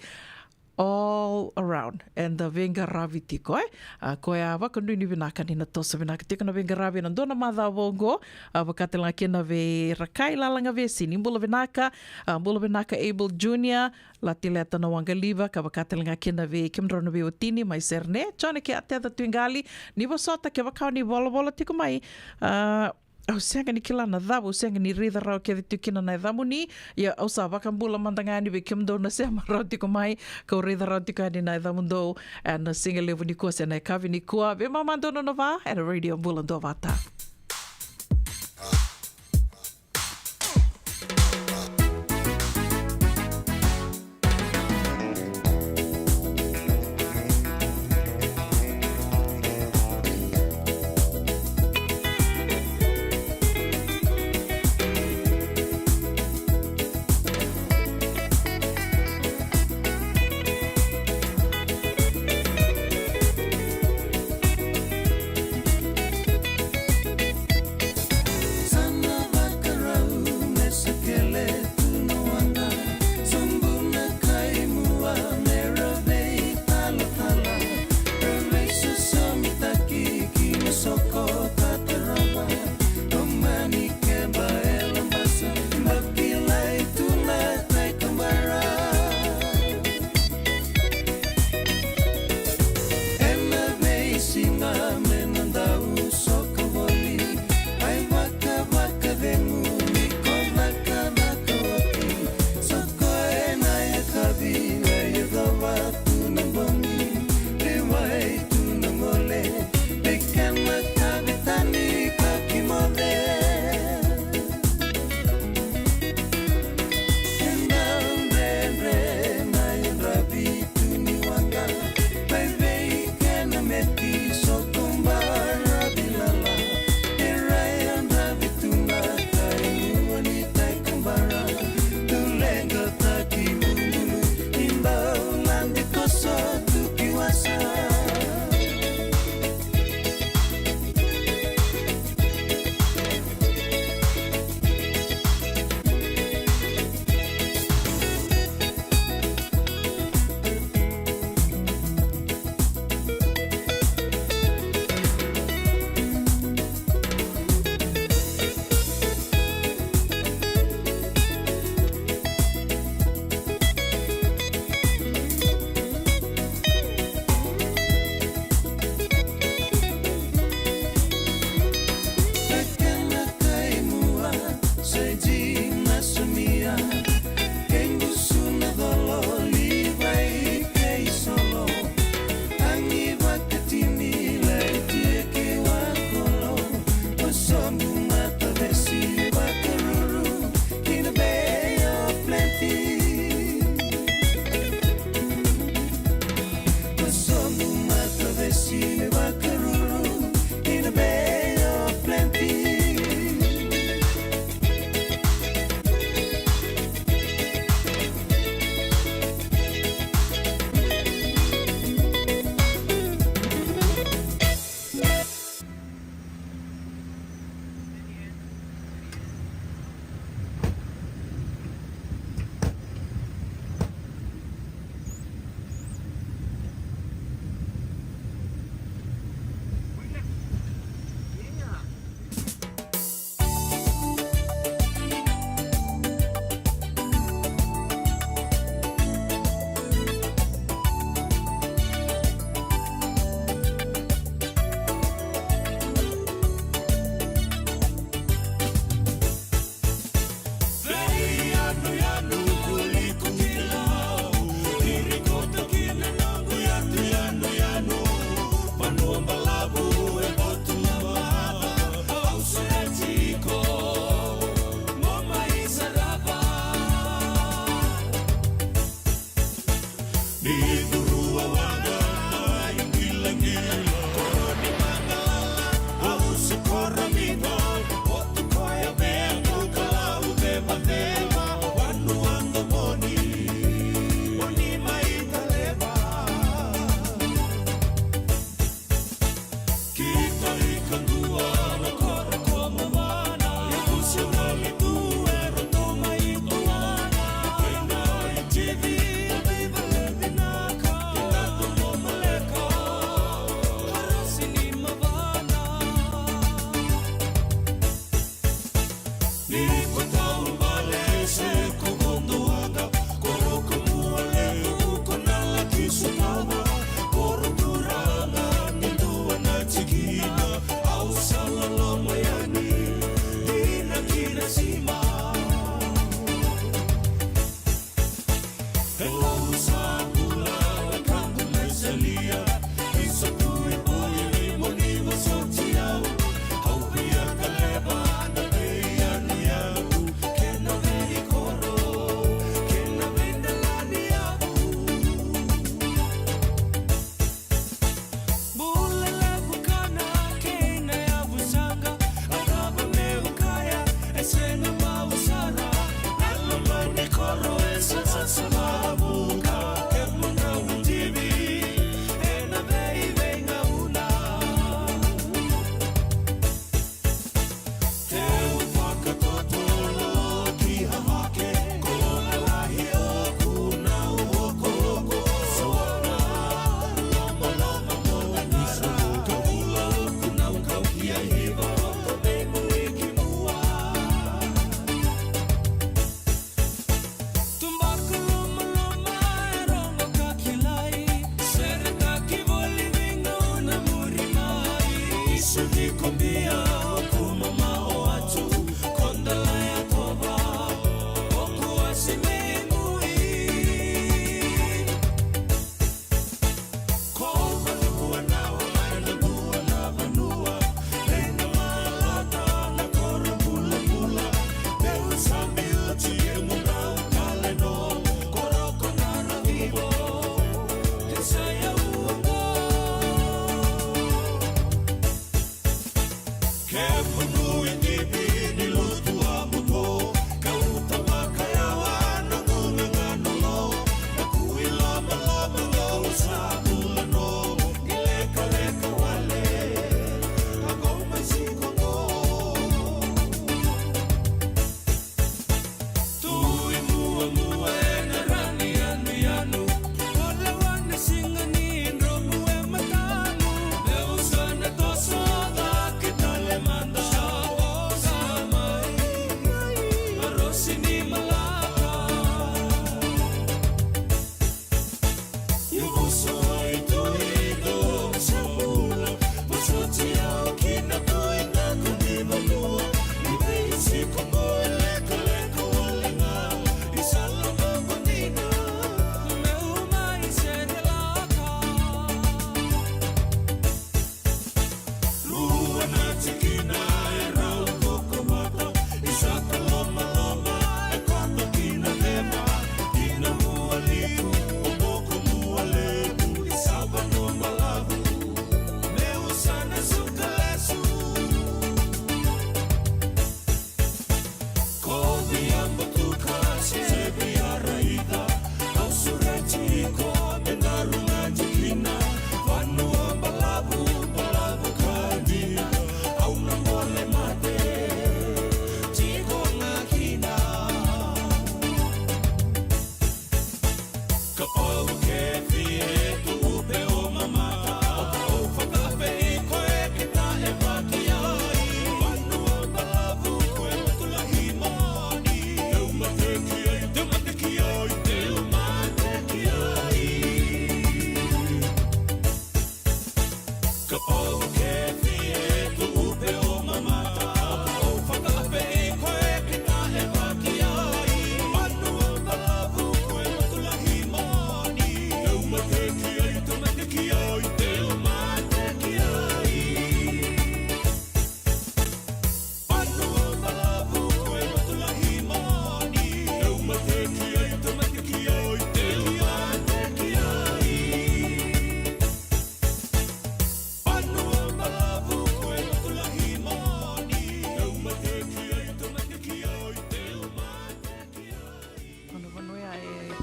all around and the venga ravi tiko koea wakanui ni vinaka ni na tosa vinaka tiko na venga ravi na dona madha vongo wakatelanga kina ve rakai lalanga ve sini mbula vinaka Abel Junior latileta na wangaliva ka wakatelanga kina ve kimrona ve otini mai serne chone ke ateda tuingali ni wasota ke wakau ni vola tiko mai au senga ni kila na dhabu senga ni rida rao ke tu kina na dhamu ni ya au sa wakambula mandangani ve kimdo na sema rao tiko mai ka rida rao tiko ni na dhamu do and singa levu ni kua se na kavi ni kua ve mamando no va and radio mbulando vata.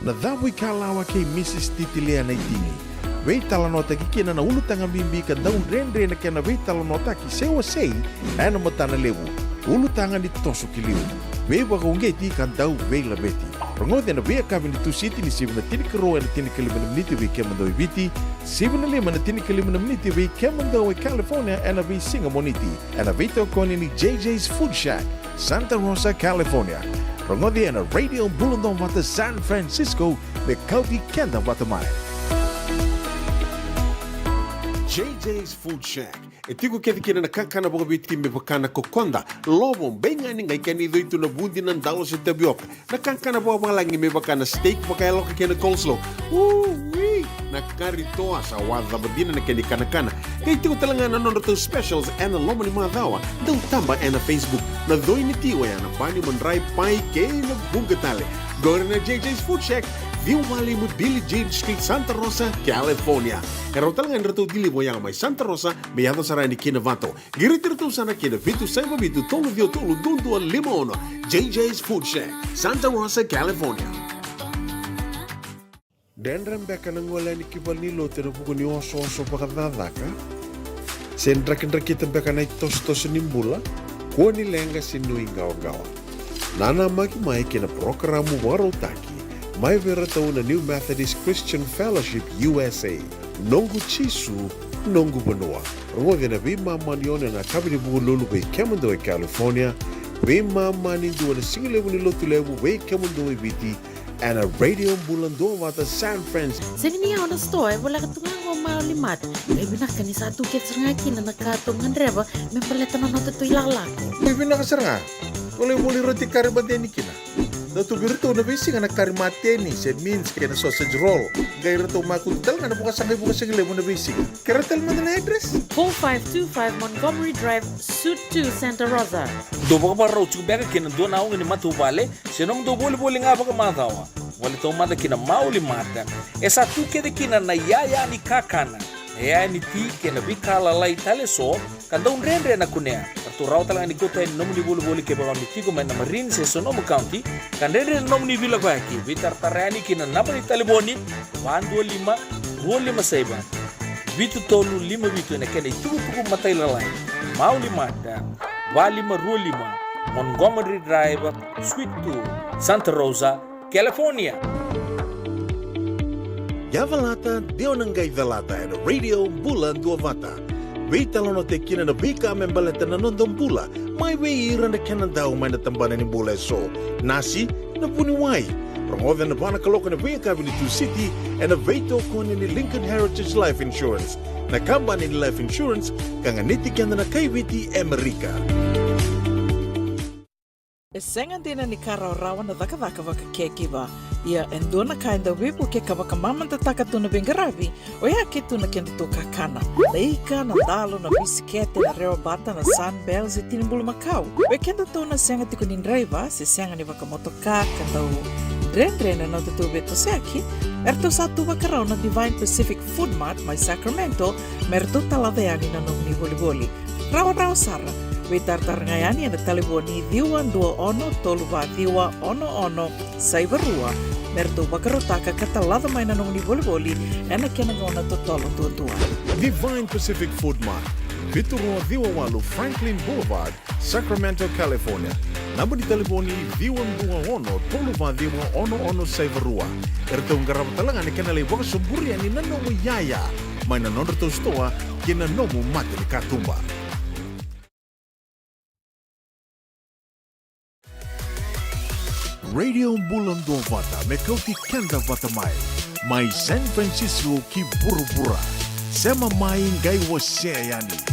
Na dhawi kalawa ke Mrs. Titilea na itingi. Wei talanota ki kina na ulu tanga bimbi ka daun rendre na kena wei talanota ki sewa sei ana matana lewu. Ulu tanga ni tosu ki liu. Wei wakongeti ka dau wei la beti. Rongote na wei kabini tu siti ni sibu na tini karo na tini kalimana meniti wei kemando i viti. Sibu na lima na tini kalimana meniti wei kemando i California ana wei singa moniti. Ana wei tokoni ni JJ's Food Shack, Santa Rosa, California. Rongote na Radio Bulundong Wata San Francisco me kauti kenda wata mai. JJ's Food Shack. E tiku kena na kakana boka bitki me pakana kokonda. Lobong benga ni ngai kani doitu na bundi na ndalo se tabioka. Na kakana boka malangi me pakana steak pakai loka kena coleslaw. Na kari toa sa wadha badina na keni kana. Kay tiku talangana non to specials and lomo ni madhawa. Dau tamba na Facebook. Na doi ni tiwa ya na pani mandrai pai ke na bugatale. Gore na JJ's Food Shack. Viu Valley mo Billy James Street, Santa Rosa, California. Pero talangan rito dili mo yang may Santa Rosa, may yato sarani kinavato. Girit-rito sana kinavitu sa mabitu tolo dio tolo dundo limono. JJ's Food Shack, Santa Rosa, California. Dendram beka nang wala ni kibal nilo tinapuko ni oso-oso pakadadaka. Sendrak-ndrakita beka na itos-tos nimbula, kuha nilenga sinuingaw-gawa. Nana maki-mai kina programo warotaki. Mai vera tau na New Methodist Christian Fellowship USA. Nongu chisu, nongu banua. Rongo na bima manione na kabini bugu lulu be kemando e California. Bima mani duwa na singilewu ni lotu lewu be kemando e viti. And a radio bulando wata San Francisco. Sa niya na store, wala ka tungang maulimat. May binaka ni sa tukit sa nga kina nakatungan reba, may paleta na natutoy lalak. May binakasara. Wala yung muli roti karibadeni kina. Natubirito na bisi nga nagkarimateni, said means kaya na sausage roll. Gaya rito makuntal nga napakasakay bukas sa gilay mo na bisi. Karatal mo na address? 4525 Montgomery Drive, Suite 2, Santa Rosa. Do baka para ucuk beka kina do na ni matu vale, senong do boli nga baka matawa. Wala to mata kina mauli mata. Esa tu kede kina na yaya ni kakana. Yaya ni ti kina bikala lai tale so, kanda unrendre na kunea. tu raw talang ni kota nom ni bolu ke bawa mitigo men na Marin se Sonoma County kan rede nom ni vila baki vitar tarani kina napa ni taliboni 125 saiba vitu tolu 5 vitu na kene tugu matai lalai mau 5 dan Walima Rulima Montgomery Drive Suite 2 Santa Rosa California. Yavalata Deonangai Velata and Radio Bulan Duavata. Vitalono te kina na bika membaleta na nondon bula. Mai wei iranda kenandau mai na tambana ni bula so. Nasi na puni wai. Promover na bana kaloka na wei kavili tu city and a veito kone ni Lincoln Heritage Life Insurance. Na kambani ni Life Insurance kanganiti kanda na kaiwiti Amerika. E senga dina ni kara rawa na daka waka kekiwa. Ia endona kainda wipu ke kawaka mamanta taka tuna bengaravi. O ia ke tuna kenda to kakana. Leika na dalo na bisikete na rewa bata na sunbells e tinimbulu makau. We kenda tona senga tiko ni nreiva se senga ni waka motoka kanda u Dren na tutu beto seaki. Erto satu wakarau na Divine Pacific Food Mart mai Sacramento. Merto talaveani na nong ni boli-boli. Rawa sara. We tartarngayani na taliboni diwa 21 saibarua. Merto wakarotaka katalada mai na nong ni boli-boli. Ena kena ngona totolo tua. Divine Pacific Food Mart. Viturua Viwawalu Franklin Boulevard, Sacramento, California. Namba di telefoni 21 saibarua. Erto ngarabatalangan ni kanalay waka suburian ni nanomu yaya. May nanondo to stoa kina nomu mati ni katumba. Radio Bulan Duavata mekauti kenda vatamai. Mai San Francisco ki burubura. Sema mai ngai waseayani.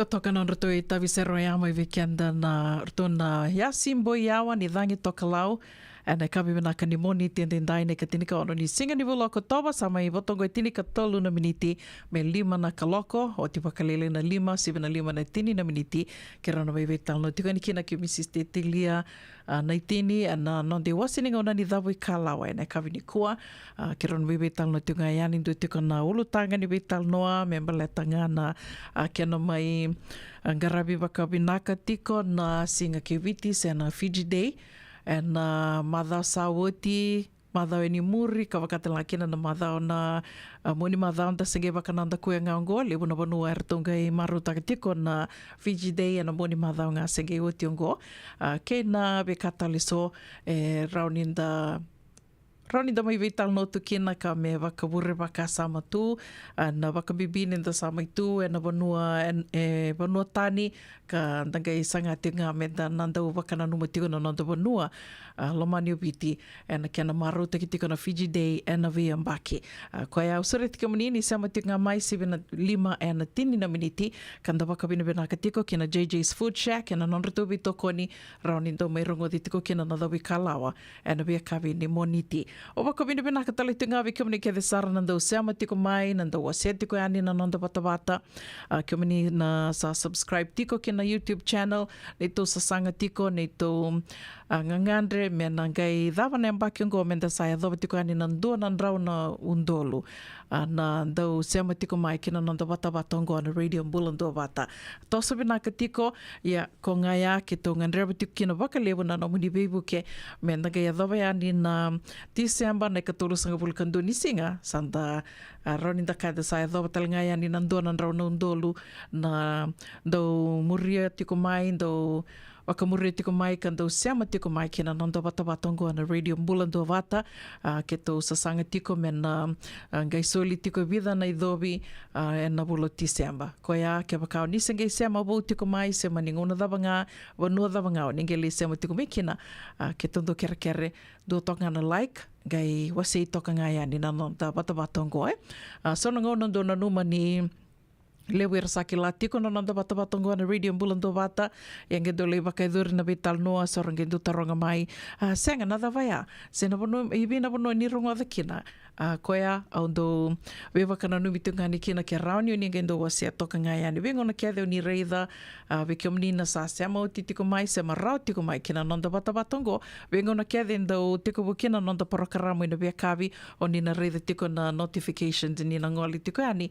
Toka non rato I tavisero e ama I weekenda na rato na yasimbo I awa ni dhangi toka lau. Ana kawi mana ka ni moni tendendai ne ka tinika ono ni singa ni vuloko toba sama I votongo I tinika tolu na miniti me 5 na kaloko o ti wakalele na 5, 7 na 5 na tini na miniti ke rana mai vetal no tika ni kina ki Mrs. Tetilia na itini na non de wasininga ona ni dhavu I kalawa na kawi ni kua ke rana mai vetal no tika yani ndo tika na ulutanga ni vetal noa me mbaletanga na kena mai ngarabi wakawinaka tiko na singa ke viti se na Fiji Day na madhao sawoti, madhao ni muri, ka wakatela kina na madhao na moni madhao nda senge wakananda kuya ngaongo, lebu na wanua ertonga I maru takatiko na Fiji Day na moni madhao nga senge oti ongo. Ke na bekataliso rauninda mai vital no tu kina ka me wakawure waka sama tu na wakabibini nda sama itu na vanua tani ka ndanga I sanga tinga me da nanda wakana numatiko na nanda vanua lomani ubiti na kena maru takitiko na Fiji Day na via mbaki kwa ya usure tika manini sama tinga mai 7:05 na tini na miniti kanda wakabina benaka tiko kina JJ's Food Shack na nonretu bito koni raunindo mai rongo ditiko kina na dawi kalawa na via kavi ni moniti o wakabina benaka talitunga vi kumni ke desara nanda usama tiko mai nanda waseti ko yani na nanda bata kumni na sa subscribe tiko kina YouTube channel nito sa sanga tiko nito ngangandre me nangai dava na mbaki ngo menda saya dova tiko yani nandua nandrau na undolu na ndau sema tiko mai kina nanda bata ngo na radio mbulando bata toso binaka tiko ya ko ngaya ke to ngandre tiko kina wakalevu na nomuni bebu ke me nangai dova yani na Disemba na katulu sanga vulkando ni singa sanda roninda kada saya dova talanga yani nandua nandrau na undolu na ndau muria tiko mai ndau wakamuri tiko mai kando sema tiko mai kina nanda bata ngo na radio mbulando vata ke to sasanga tiko mena ngai soli tiko vida na idobi na bulo Disemba ko ya ke bakao ni sengai sema bo tiko mai sema ningona davanga vanua davanga ningeli sema tiko mekina ke tondo kere do toka na like ngai wasi toka ngai ani na nanda bata ngo so ngona do na numa ni Lewir sakila tiko na nanda bata ngo na radio mbulando vata yang gedo le bakaidur na vital noa sorang gedo taronga mai senga na davaya sena bono ibina bono ni rongo dakina koya aundo we wakana no mitunga ni kina ke rauni ni gendo wase toka ngai ani we ngona ke ni reida we komni na sa sema tiko mai sema rau tiko mai kina nanda bata ngo we ngona ke ndo tiko bukina nanda programa ina be kavi oni na reida tiko na notifications ni na ngoli tiko ani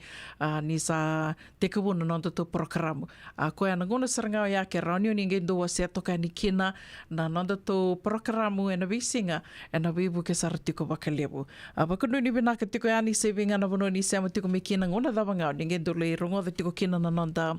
ni sa teka wuna nanda to programa koya na ngona saranga ya ke rauni ni gendo wase toka ni kina na nanda to programa ina visinga ina vibu ke sartiko bakalebu bakano ni benaka tiko yani saving ana bono ni sama tiko mikina ngona davanga ninge dole rongo de tiko kina na nanda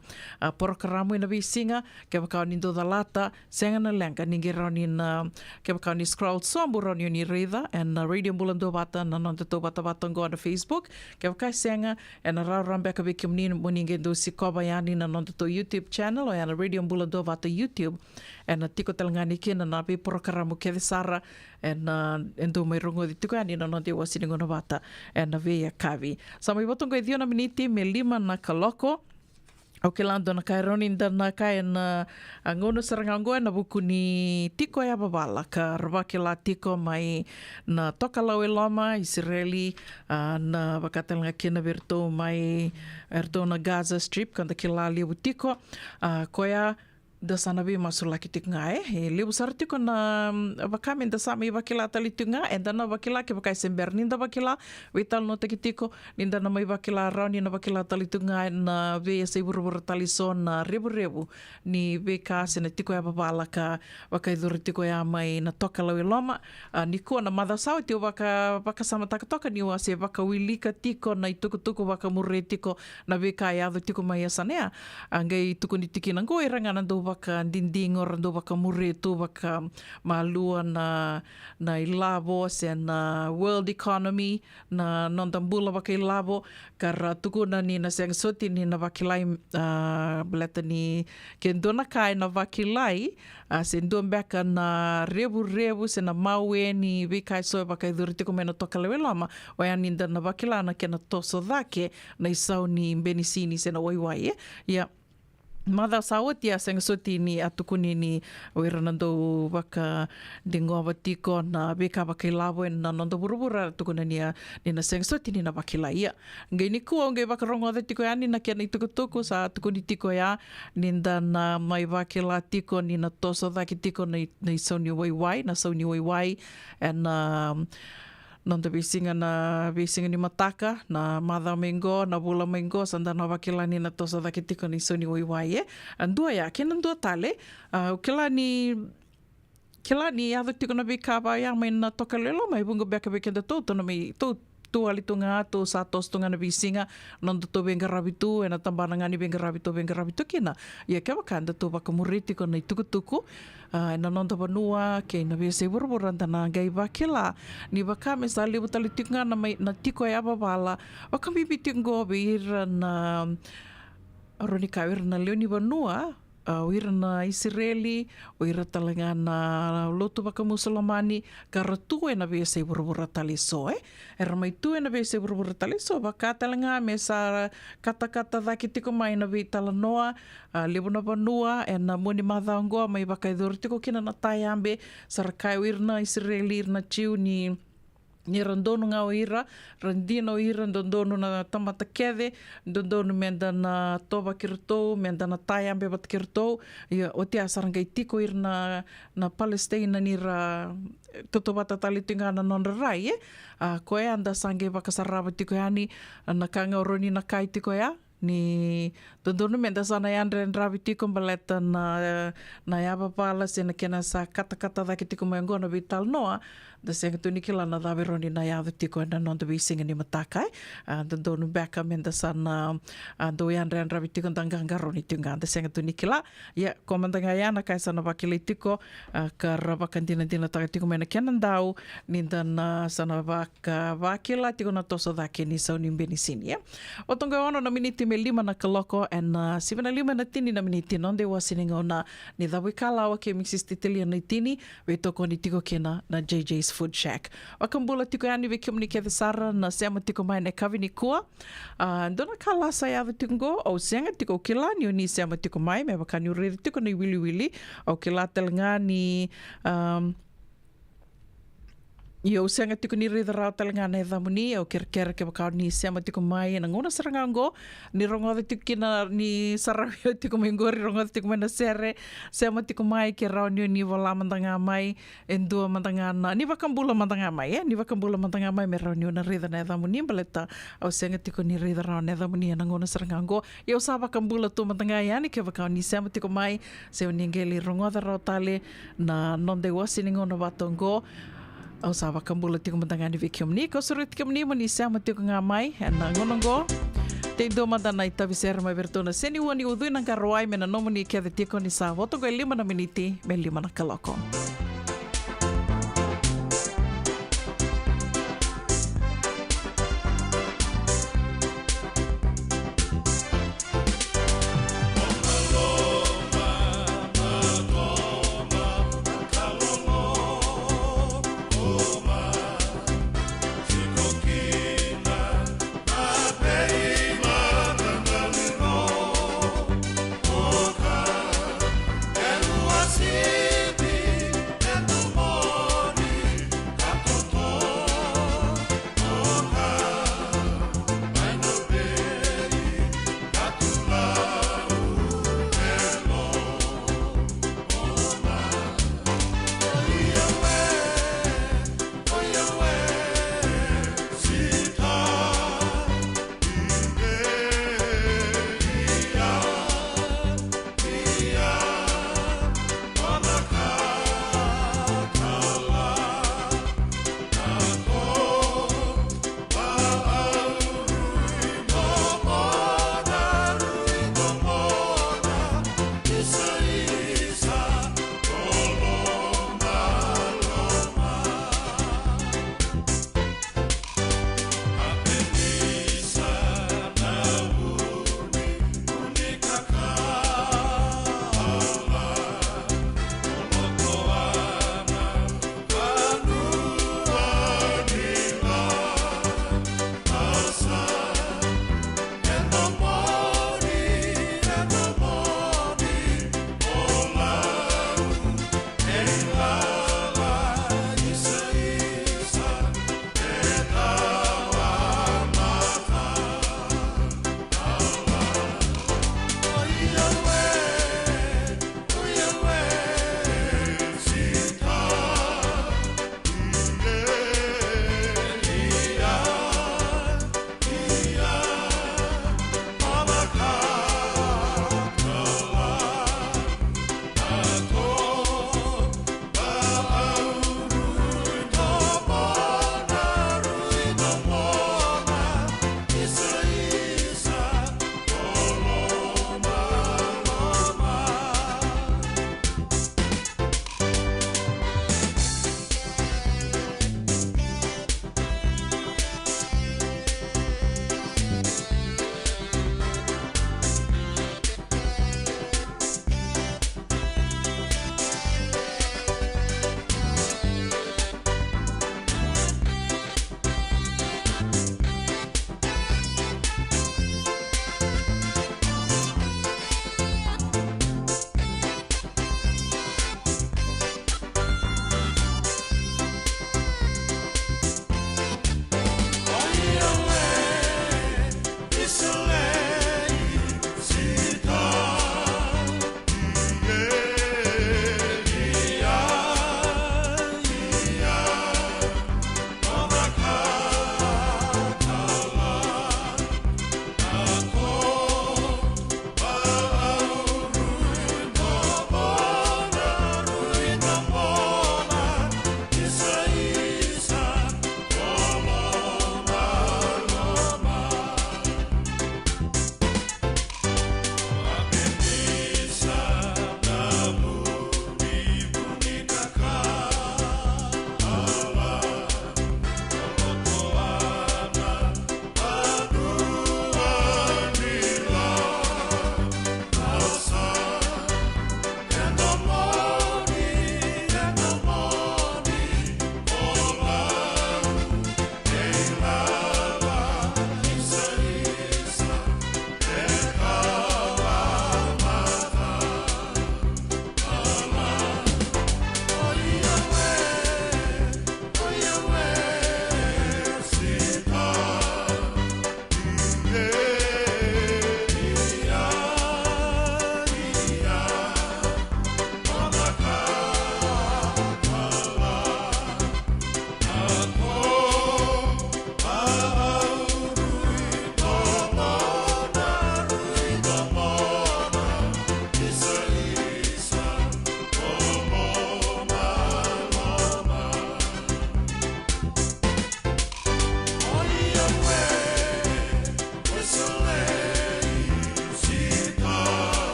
programa ina visinga ke bakao ni do lata senga na lenga ninge roni na ke bakao ni scroll sombo roni ni rida and radio mbulando bata na nanda to bata ngo na Facebook ke bakao senga and ra rambe ka bikim ni moninge do sikoba yani na nanda to YouTube channel o yana radio mbulando bata YouTube and tiko talangani kina na bi programa ke sara and endo mai rongo de tiko yani na nanda wasini ngona bata na veia kavi. Sama ibotongo e 2 miniti me 5 na kaloko. Au ke lando na kaironi nda na kai na ngono sarangango na buku ni tiko ya babala ka rwake la tiko mai na toka lau e loma Israeli na wakatelanga kina verto mai erto na Gaza Strip kanda ke la liu tiko koya da sana bi masula kitik ngai liu sartiko na bakame da sami bakila talitunga enda na bakila ke bakai sember ninda bakila vital no takitiko ninda na mai bakila rauni na bakila talitunga na ve se burbur talison na rebu ni beka sena tiko ya babala ka bakai durtiko ya mai na toka lawi loma ni ko na mada sau tio baka sama takatoka ni wase baka wilika tiko na itukutuku baka muretiko na beka ya tiko mai sanea angai tuku ni tiki nango iranga nando baka dindingor do baka muretu baka malua na ilabo se na world economy na nondambula baka ilabo kara tuku na ni na seng soti ni na bakilai beleta ni kendo na kai na bakilai sendo baka na rebu se na mawe ni bikai so baka durti ko mena toka lewe lama waya ninda na bakila na kena toso dake na isau ni benisini se na waiwai ya Mada sawat ya seng soti ni atukuni ni oiranando waka dingo watiko na beka bakilawo na nondo burubura tukuna ni na seng soti ni na bakila ia. Ngai ni kuo ngai bakarongo da tiko yani na kia ni tukutuku sa tukuni tiko ya ninda na mai bakila tiko ni na toso da ki tiko na Sony Waiwai na Sony Waiwai and nonto bisinga ni mataka na mada mengo na bula mengo sanda na wakilani na tosa da kitiko ni Sony Waiwai andua ya kenandua tale kilani ado tiko na bikaba ya mai na toka lelo mai bunga beka bekenda to na mai to tu alitunga tu satos tunga na bisinga nonto to benga rabitu na tambana ngani benga rabitu kina ya ka bakanda to bakamuriti ko na tukutuku na nonto banua ke na bese burburan na gai bakila ni baka mesali butali tinga na mai na tiko ya babala wakami bitingo bir na ronika wir na leoni banua wira na Israeli, wira talaga na lotu baka musulmani, karatu na bese burbura taliso era mai tu na bese burbura taliso baka talaga mesa kata-kata daki tiko mai na bi talanoa, libuna banua na muni madango mai baka idur tiko kina na tayambe sarakai wira na Israeli na chiu ni randono nga oira, randino oira, randono na tamata kede, randono menda na toba kirtou, menda na tayambe bat kirtou, o te asarangai tiko ira na Palestina nira totobata talitinga na nonrarai, koe anda sange bakasaraba tiko yani, na kanga oroni na kai tiko ya, ni dondono menda sana yandre rabi tiko baleta na yaba pala sena kena sa kata-kata daki tiko maengo na vital noa da senga tu nikila na dawe roni na yaba tiko na non dawi singa ni matakai dondono beka menda sana do yandre rabi tiko tanganga roni tinga da senga tu nikila ya komandanga yana kai sana bakili tiko karaba kantina taka tiko mena kenan dau ninda na sana baka bakila tiko na tosa daki ni sa unimbeni sini ya otonga ono na miniti me 5 na kaloko and 7 na tini na miniti nonde wasininga na ni dawi kalawa ke mixis titelia na tini we toko ni tiko kena na JJ's Food Shack. Wakambula tiko yani we kimni ke sara na sema tiko mai na kavini kua. Dona kala sa ya tingo o senga tiko kila ni sema tiko mai me bakani uri tiko ni wili o kila telnga ni Yo senga tiko ni rida rao talanga na edamuni o kerkera ke bakau ni sema tiko mai na ngona sarangango ni rongo tiko kina ni saravio tiko mengori rongo tiko mena sere sema tiko mai ke rao ni wala mandanga mai endua mandanga na ni wakambula mandanga mai ni wakambula mandanga mai me rao ni na rida na edamuni baleta o senga tiko ni rida rao na edamuni na ngona sarangango yo sa wakambula tu mandanga ya ni ke bakau ni sema tiko mai se ngeli rongo rao tale na nonde wasi ni ngona batongo au sawa kambula tiko matangani vikiom ni ko surit kiom ni mani sama tiko ngamai na ngonongo te do mandana ita visera mai vertona seni wani udui nang karoai mena nomoni ke tiko ni sa voto ko 5 na miniti me 5 na kaloko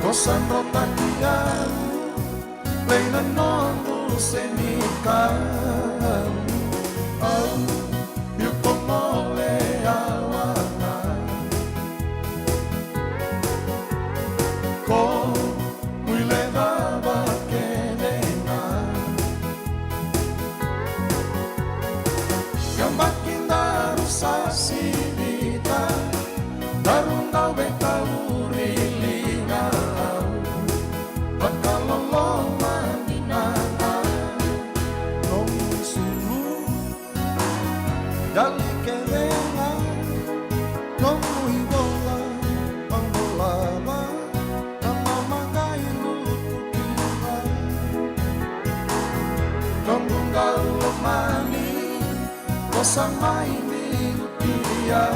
Kosan rotakian Leina nono senikan Yuko mole awana Ko Muile daba kenena Gambakin daru sasinita Darun daw betawurilinga Bakalolongan inana Nong sulu Dali kelenga Nong muibola Pangolaba Tamamagay lutukira Nong galomani Kosamay milutia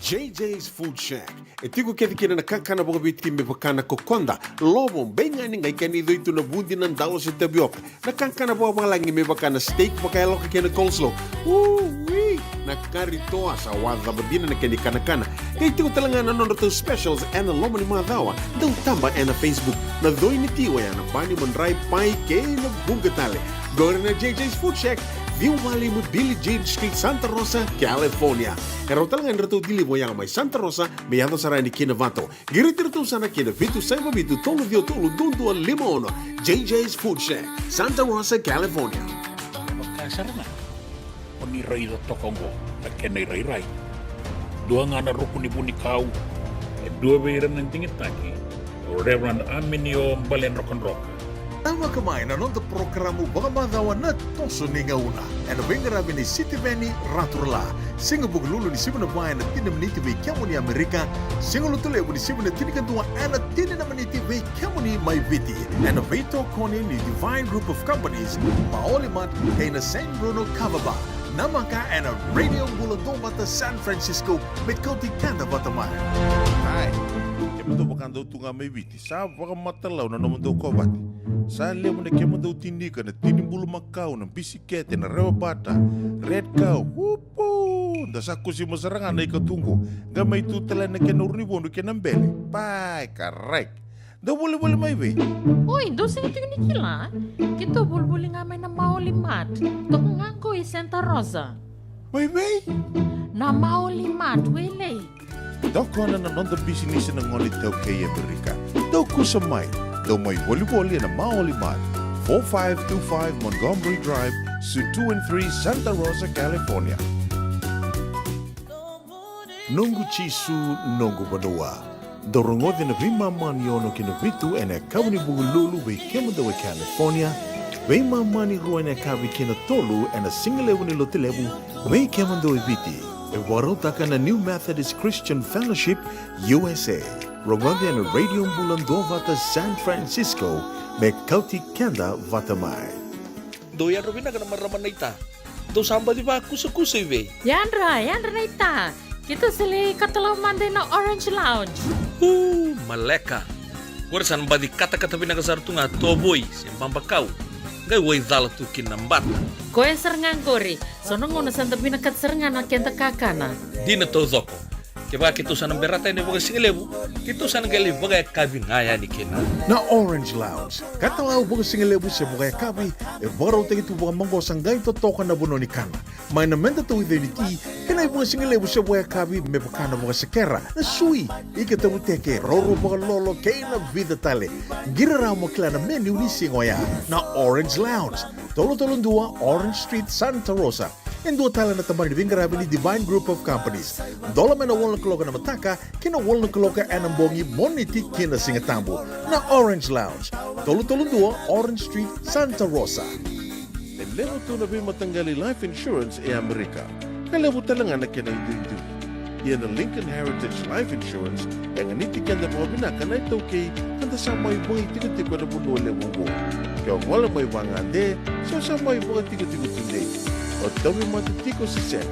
JJ's Food Shack. E tigo kina na kakana boga bitki me pakana kokonda. Lobong benga ni ngai kani doitu na bundi nan dalo se tapioca. Na kakana boga malangi me pakana steak pakai loka kena coleslaw. Wee! Na kari toa sa wadha badina na kani kana. Kay tigo talanga na nono specials and lomo ni madawa. Dau tamba na Facebook. Na doi ni tiwa ya na bani mandrai pai ke na bungatale. Gore na JJ's Food Shack. Viu Valley mo Billie Jean Street, Santa Rosa, California. Karo talagang rito dili mo yang may Santa Rosa, may yato sa rani kinavato. Girit-rito sana kinavitu sa ibabitu tolo dio tolo dundu al limono. JJ's Food Shack, Santa Rosa, California. Magkasarana. O ni ray do tokongo, na kenay ray. Dua nga na rukuni buni kau, e dua beiran ng tingitaki, o Reverend Aminio Balen Rock. Tama kamay na nung programo baka madawa na toso ni ngauna. E na bengarabi ni City Veni Raturla. Singa buglulu ni Sibuna Bayan na tinamniti vay kiamo ni Amerika. Singa lutulebo ni Sibuna tinikantua e na tininamaniti vay kiamo ni Maiviti. E na veto koni ni Divine Group of Companies. Maolimat kay na San Bruno Cavaba. Namaka e na Radio Bulandong Bata San Francisco. Medkauti Kanda Batamay. Hai, kemundo bakando tunga Maiviti. Sa baka matalaw na namundo ko bati. Sa lemo na kemundo tindika na tinimbulu makau na bisikete na rewa bata. Red cow, wupo. Dasa kusi masarangan na ikatungo. Gamay tutala na kenurnibondo kenambele. Pai, correct. Da boleh mai be. Oi, dosa itu ni kila. Kita boleh ngamai na Maolimat. Tok ngangko i Santa Rosa. Mai be? Na Maolimat, wele. Doko na nonda business na ngoli tau kay Amerika. Doko sa mai. Daw may wali-wali na Maolimat, 4525 Montgomery Drive, Suite 2 and 3, Santa Rosa, California. Nungu chisu nungu banoa. Dorongode na vima mani ono kina vitu ene kawni bugululu be kemudawe California. Vima mani ruwa ene kawi kina tolu ene singalewu ni lotilewu be kemudawe viti. E warotaka na New Methodist Christian Fellowship, USA. Rongode na Radio Bulandong Vata San Francisco, me kauti kenda vatamai. Do yan Robina ka naman raman na ita. Do samba di ba kusa-kusa iwe? Yandra na ita. Kita sili katalaw mande na Orange Lounge. Maleka. Warasan ba di kata-kata pinakasartunga toboy, simpang bakaw. Gay way dala tu kinambata. Koe serengan kori, sono ngono santa pinakat serengan na kenta kakana. Di na to zoko. Kaya kita sana berata ini bagai singalebu, kita sana gali bagai kabin ngaya ni kena. Na Orange Lounge, katalaw bagai singalebu sa bagai kabi, e baro tagi tu bagai manggosang gay totokan na buno ni kana. May namenda to identity, kena bagai singalebu sa bagai kabi, me bakana bagai sekera, na sui, ikatabu teke, roro bagai lolo, kay na vida tale. Giraraw mo kila na menu ni singoya, na Orange Lounge, tolo-tolong dua, Orange Street, Santa Rosa. And dua tala na tamari ni Vingarabi ni Divine Group of Companies. Dola may na walang kaloka na mataka, kina walang kaloka anambongi moniti kina singatambo na Orange Lounge. Tolo-tolong dua, Orange Street, Santa Rosa. E levo tu na matanggali life insurance e Amerika. Kalevo talangan na kina itu. Yan ang Lincoln Heritage Life Insurance yang aniti kanda mga binaka na ito kay kanda sa may mga tigo-tigo na buno lewo mo. Kaya wala may wangande, so sa may mga tigo-tigo tunde. O tawi matitiko si Sen.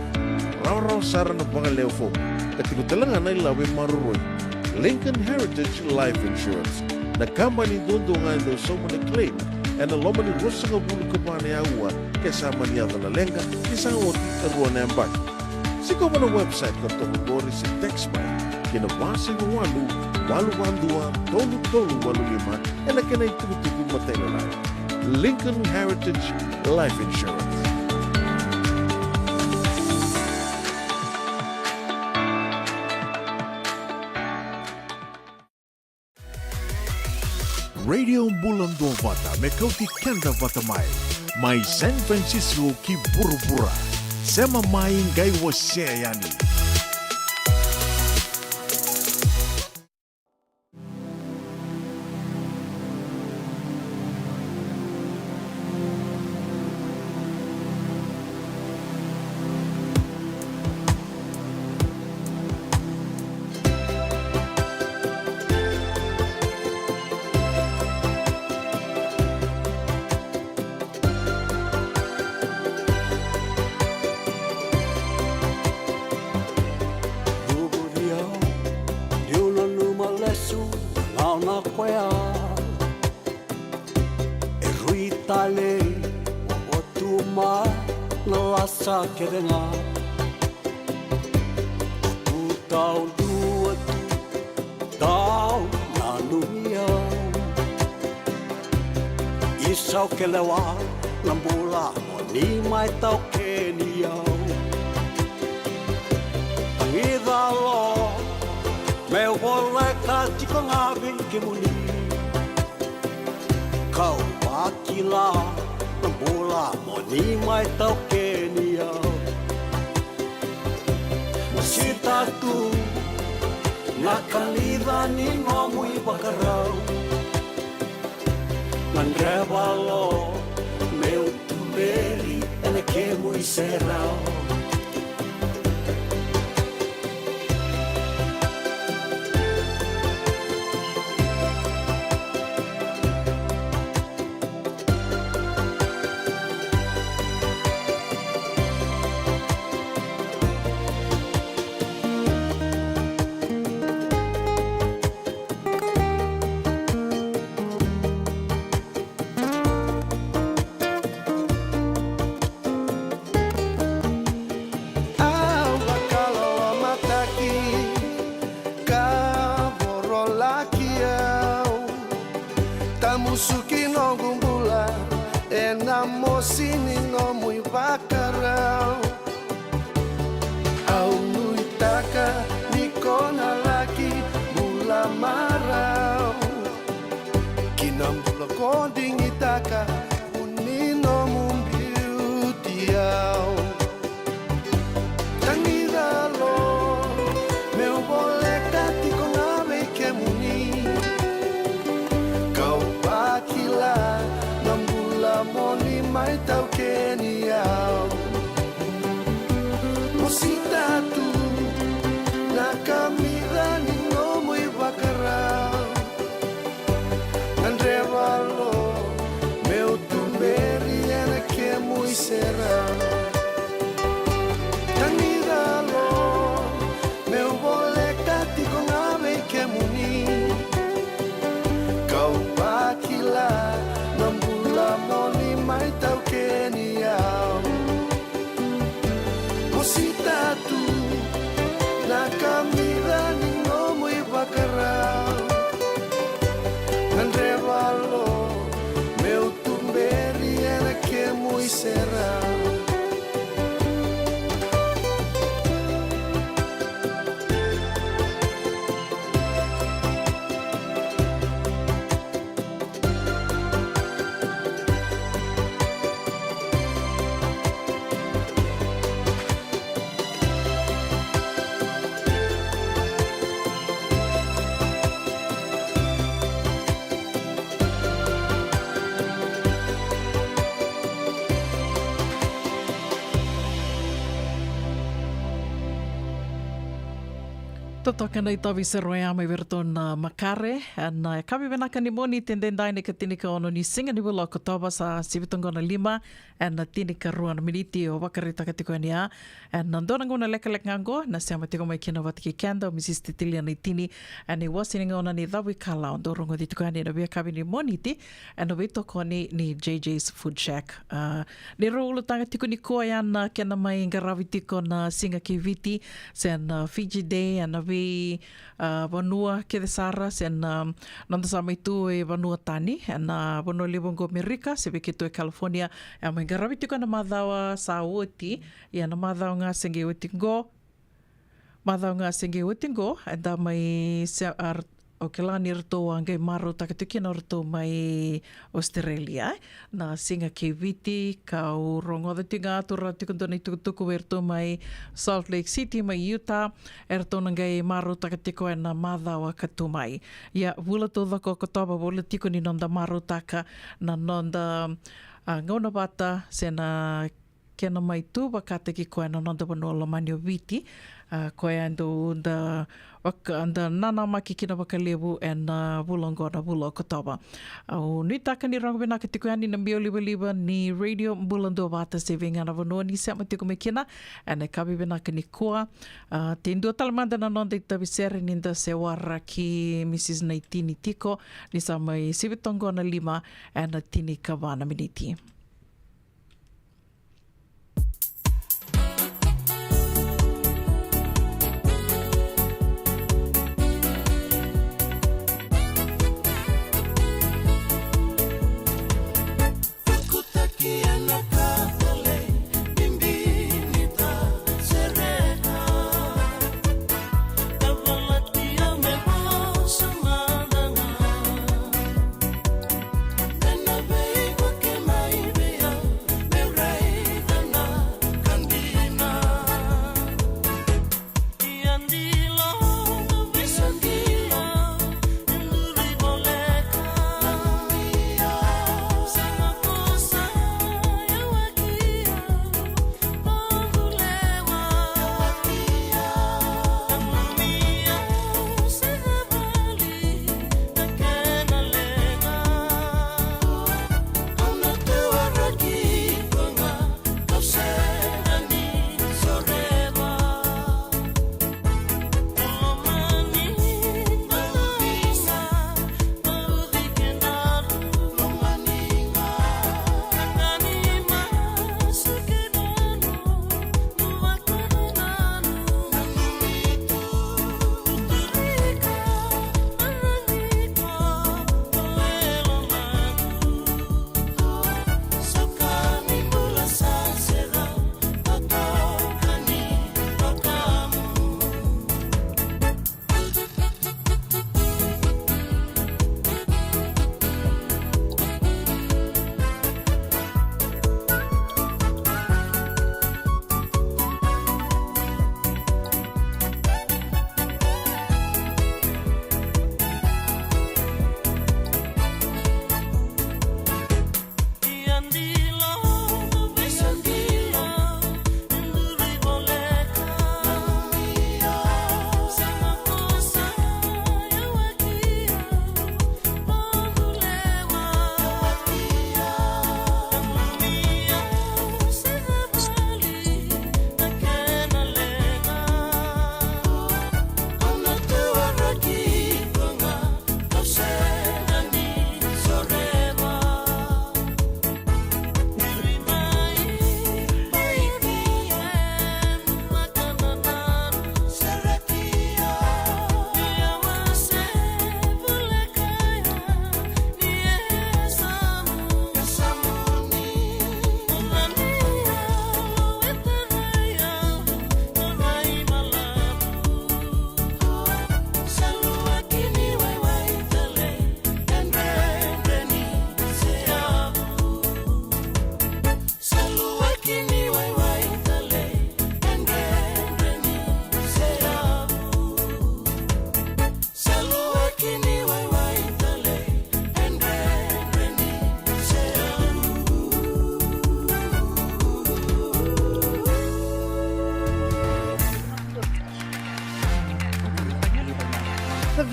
Raw-raw sara na mga leofo. Katiko talangan ay lawi maruroy. Lincoln Heritage Life Insurance. Na company doon nga daw sa mga claim. ena loma ni rosanga bulu kapane aua ke sama ni atana lenga ki sa o ti ruana ambak. Siko mana website ka to gori se text mai kina wasi walu walu wandua tolu tolu walu lima ena kena itu matela lai. Lincoln Heritage Life Insurance. Radio Bulando Vata me kauti kenda vata mai San Francisco ki burubura sema mai ngai wase yani. Kerenga tu tau dua tu tau nanumia isau kelewa nambula ni mai tau kenia ngida lo me wole ka tiko ngavin kemuni kau wakila nambula ni mai tau kenia Sita tu nakalida ni ngomu ibakarau Nandrevalo meu tumeri ene kemu iserau Musuki no gumbula enamosini no muy bacarao au nuitaka nikona laki mula marao kinambula koding itaka unino mumbiutiao tangidalo meu bolekati con ave que muni Akila nambula moni mai tau keniao Mosita tu na kamida ni no muy bacarao Nandrevalo meu tumberi ena que muy serao Tanidalo meu bolekati con ave que muni Akila nambula moni mai tau keniao Mosita tu na kamida ni no muy bacarao Nandrevalo meu tumberi ena que muy serao Totoka nei tawi se roe amai verton makare, na kawi venaka ni moni tendendai ne ka tinika ono ni singa ni wula kotoba sa sivitongona 5, na tinika ruana miniti o wakarita ka tiko ania, na ndona ngona leka ngango, na siama tiko mai kina watiki kenda o Mrs. Titilia nei tini, ni wasininga ona ni dhawi kala o ndorongo di tiko ania na via kawi ni moni ti, na vito koni ni JJ's Food Shack. Ni rolo tanga tiko ni koa yana kena mai ngarawi tiko na singa ki viti, sen Fiji Day, na vanua ke de sara sen nanda samai tu e vanua tani na vanua libongo Amerika se ke tu e California e mai garawi tu kana madawa sa oti ia na madawa nga senge otingo da mai se o ke lani rato angai maro takatuki na rato mai Australia na singa ke viti ka o rongo da tinga atura tikondona i tukutuku e rato mai Salt Lake City mai Utah e rato nangai maro takatiko e na madhawa katu mai ia wula to dhako kotoba wula tiko ni nonda maro taka na nonda ngona bata se na kena mai tu wakate ki koe na nonda wanua lamani o viti koe ando da anda nana maki kina wakalewu e na wulongo na wulo kotoba. Au nui taka ni rangu wina ka tiko ani na mio liwa ni radio mbulando wata se venga na wanua ni sema tiko me kina e na kawi wina ka ni kua. Te ndua talamanda na nonda i tawisere ninda se wara ki Mrs. Naitini tiko ni sa mai sivitongo na 5 e na tini ka wana miniti. Mai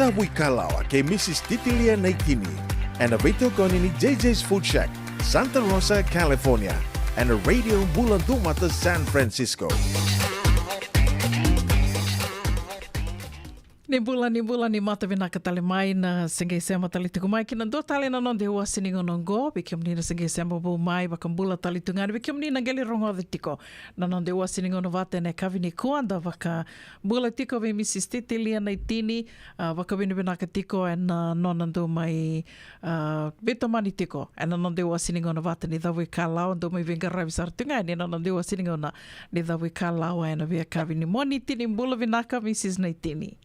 Nadabui Kalawa ke Mrs. Titilia Naitini. And a Vito Konini JJ's Food Shack, Santa Rosa, California. And a Radio Bulan Dumata San Francisco. Ni bulan ni mata vina katale mai na senge sema tali tuku mai kina do tali na non de wasi ni ngonongo bikim ni na senge sema bu mai bakam bula tali tungani bikim ni na geli rongo de tiko na non de wasi ni ngono vate ne kavini kuanda vaka bula tiko ve Mrs. Titilia Naitini vaka vini vina katiko en non ando mai bito mani tiko en non de wasi ni ngono vate ni dawi kalao ando mai venga ravisar tungani na non de wasi ni ngona ni dawi kalao en via kavini moni tini bula vinaka Mrs. Naitini.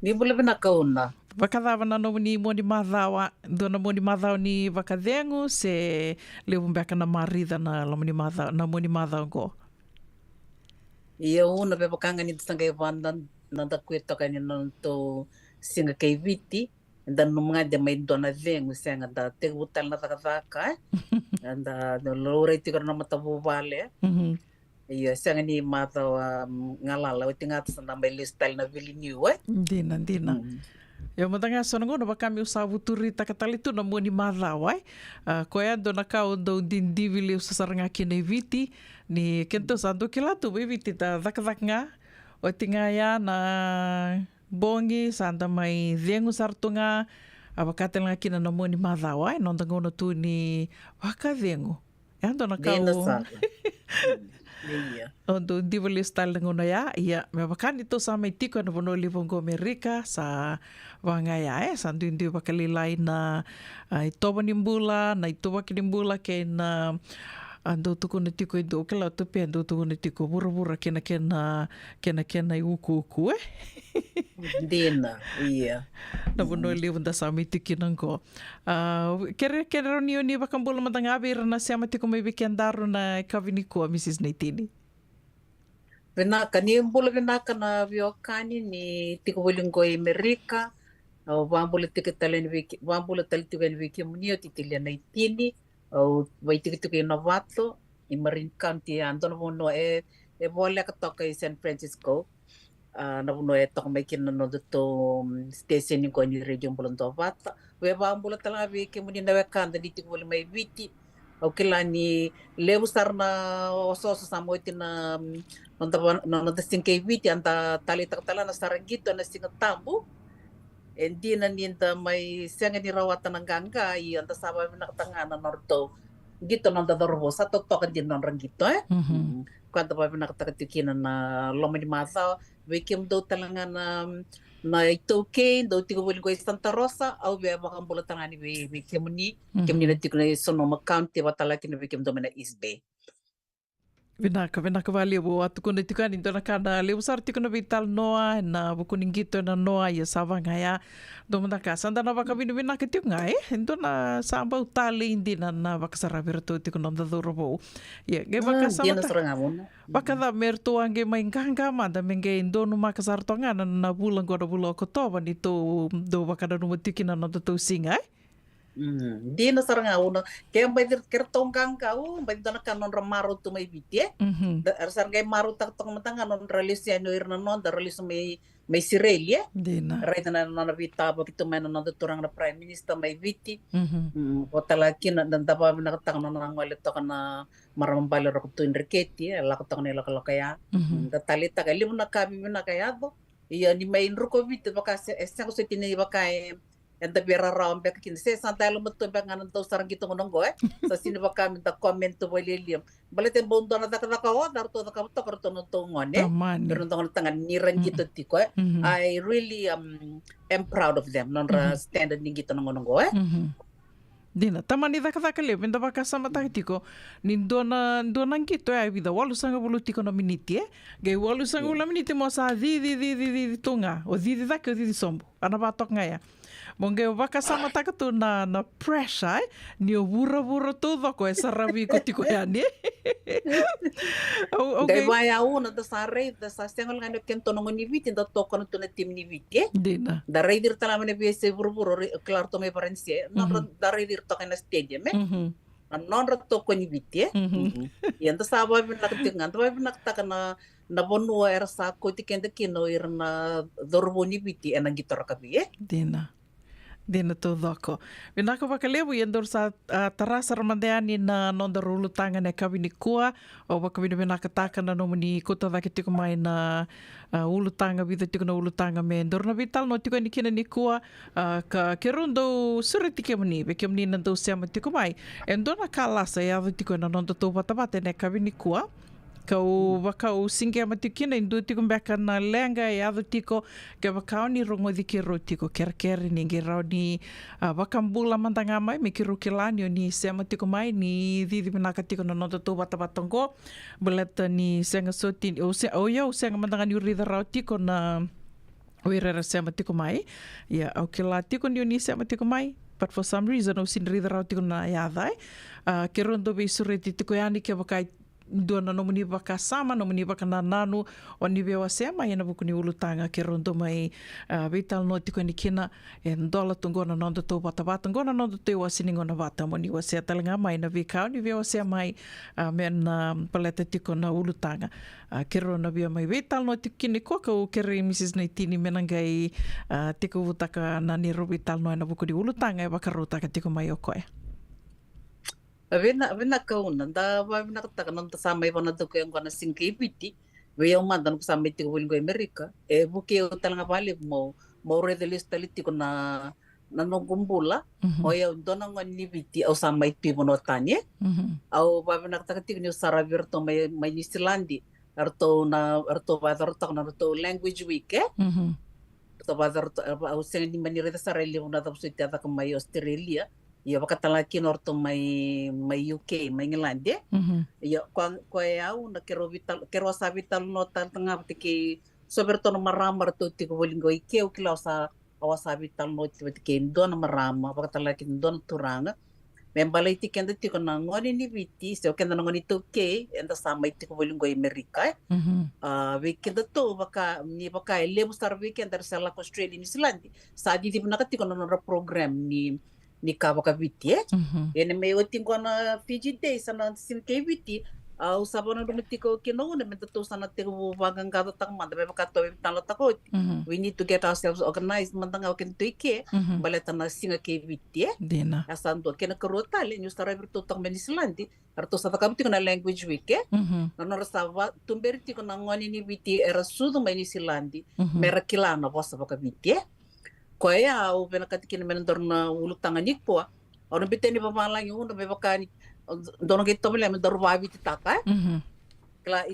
Ni bula bina kauna. Vakadava na no ni moni madhawa, dona moni madhawa ni vakadhengu se leo mbeka na marida na moni madhawa na moni madhawa go. Ia una pe pakanga ni tsangai vanda na da kuetoka ni no to singa kei viti, dan no mga de mai dona dhengu senga da te butal na takataka, anda no lore tikar na matabu vale. Iya, saya ni mata ngalala, tinggal atas nambah listal na vili new, Dina. Ya matanga sonongo no bakami usavu turi takatali tu namu ni madawai. Koya do nakau do dindi vili usasaranga kine viti ni kento santo kilatu viti ta dakanga. O tinga ya na bongi sanda mai dengu sartunga abakatelanga kina namu ni madawai nondango no tu ni wakadengu. Ya do nakau. Ondo divali style ngono ya me bakani to sa mai tiko na bono livongo Amerika sa wanga ya sa ndu bakali lai na itoba nimbula na itoba kinimbula ke na ando tuku na tiko indo kala to pe ando tuku na tiko bura kena i uku Dina iya na bono livonda sa mai tiki nango kere ni bakambula matanga abir na siama tiko mai weekendaru na kavini ko Mrs. Naitini. Venaka ni mbula venaka na viokani ni tiko bolingo Amerika au vambula tiko talen wiki vambula tiko wiki munio Titilia Naitini au vai tiko Novato i Marin County ando no bono e vole ka toka i San Francisco na bono e toka mai kina no to station ni ko ni radio bulan Novata we vambula tala wiki munio na wekanda ni tiko mai viti au kila ni lebu sarna oso samoiti na nonta singkei viti anta tali takatala na sarangito na singatambu endi na ninta mai senga ni rawatan ng gangga i anta saba na katangana norto gito nonta dorbo sa totokan din non rangito kwanta pa nakatakatikina na lomani masa wekim do talanga na ito okay do tigo boli ko Santa Rosa au be bakang bulatangani we kemuni na tigo na Sonoma County watalaki na wekim do na East Bay. Vinaka vali bo atu kuna tikani dona kana leu sar tikuna vital noa na bukuning gito na noa ya savanga ya domanda casa anda na vakavini vinaka tiunga dona samba utali indi na vakasara virtu tikuna ndadoro bo ya ge vakasama vakada merto ange mainganga manda menge indonu makasar tonga na bulan goda bulo kotoba ni to do vakada no tikina na to singa Di na sarang uno kaya bay kertong kau bay dana kanon ramaro tu may biti sarang kay maro tak tong matang kanon release ano irna non da release may sirelia right na non vita ba kito man non turang na prime minister may biti hotalaki na danda pa nakatang non ang walit to kana maramambalo ro to Enriqueti la ko nila kaya da talita kay limo na kabi na kaya do iya ni may inruko biti baka sa ko sa tinay baka enda biara raam beka kin se santalo mutto beka nan to sarang gitu ngongo sa sino ba kami ta comment to bolilium balete bondo na dakada ko dar to ka to karto no to ngone pero to tangan niran gitu tiko I really am proud of them non standard ni gitu ngongo Dina, tamani dakada le benda baka sama tiko ni dona ngito ai vida walu sanga bulu tiko na miniti ge walu sanga ula miniti mo sa di tunga o di daka di sombo ana batok ngaya Mongge baka sama takatu na pressure ni bura tudo ko esa rabi ko tiko yani. Okay. Gaya una da sare da sa sengol ngano kento no ni viti da to kono to na tim ni viti. Dina. Da raidir tala mane bese buru klar to me parense. Na da raidir to kana stadium non rato ko ni biti yanda saba binaktingan to binakta na bonua era sa ko tikende kino irna dorboni biti ena gitar kabi Dina to doko. Vinaka wakalewu yendur sa tarasa ramandeani na nonda rulu tanga ne kawini kua o wakawini vinaka taka na nomuni kota vaki tiko mai na ulu tanga vida tiko na ulu tanga me endur na vital no tiko ni kina ni kua ka kerundo suri tike mani veke mani na do sema tiko mai endur na kalasa ya tiko na nonda to vatabate ne kawini kua kau wakau singe matikina indu tiko mbeka na lenga e ado tiko ke wakau ni rongo di kero tiko kere ni ngerau ni wakambula mantanga mai me kero kilani o ni sema tiko mai ni didi menaka tiko na nonta to watabatongo beleta ni senga soti o senga mantanga ni urida rau tiko na oirera sema tiko mai ya au kila tiko ni sema tiko mai but for some reason o sinrida rau tiko na yadai kero ndo be sureti tiko yani ke wakai dona no muni baka sama no muni baka nananu o ni bewa sema ina buku ni ulutanga ke rondo mai vital no tiko ni kina e ndola tungona nondo to bata ngona nondo te wasini ngona bata moni wase talanga mai na vikau ni bewa sema mai men paleta tiko na ulutanga ke rondo bia mai vital no tiko ni koka o kere Mrs. Naitini menangai tiko utaka na ni vital no ina buku ni ulutanga e baka rotaka tiko mai okoe Avena kauna da vavina kataka nanta sama ivana tuku yang kona singke piti ve eu mandan ku sama tiko bolingo Amerika e buke o talanga vale mo redelis taliti kona nanong kumbula o eu dona ngani piti au sama itu monotanye au vavina kataka tiko ni usara virto mai New Zealand arto language week arto vadar au sengi ni manire da sareli una da suite da mai Australia ia wakatalaki norto mai UK mai England ia ko au na kero sa vital no tanga tiki soberto no marama to tiko bolingo ike o kila sa awasa vital no tiki ndona marama wakatalaki ndona turanga membalai tiki anda tiko na ngoni ni viti se o kenda ngoni to ke enda sama tiko bolingo Amerika weekend to baka lebu star weekend dar sala ko Australia New Zealand sa di na tiko na program ni kawaka viti ene me o tingo na Fiji Day sana sinke viti au sabona dumitiko kino ne metato sana teko waganga tak manda be bakato talo takot we need to get ourselves organized mandanga ken tuike baleta na singa ke viti dina asando ken karota le new star virtu tak menislandi arto sa takabti na language week no rasava tumberti ko na ngoni ni viti era sudu menislandi merakilana bosa baka viti ko ya o bena katikin menendor na ulutanga nikpo ono biteni pamalang yung be bakani dono gito bele menendor wabi titaka kala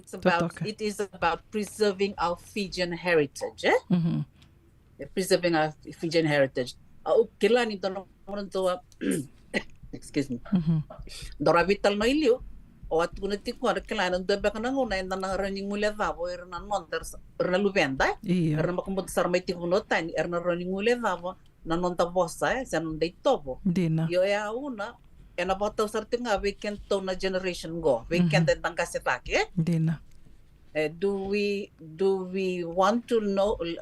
it is about preserving our Fijian heritage preserving our Fijian heritage au kila ni dono to excuse me dora vital no ilio o atuna tiko kala nan dobe kana nguna enda na running mule vavo erna nonder erna luvenda erna makumut sarmai tiko no tani erna running mule vavo na nonta bossa san dei tobo dina yo ya una ena bota sartinga weekend to na generation go weekend tanga setake dina do we want to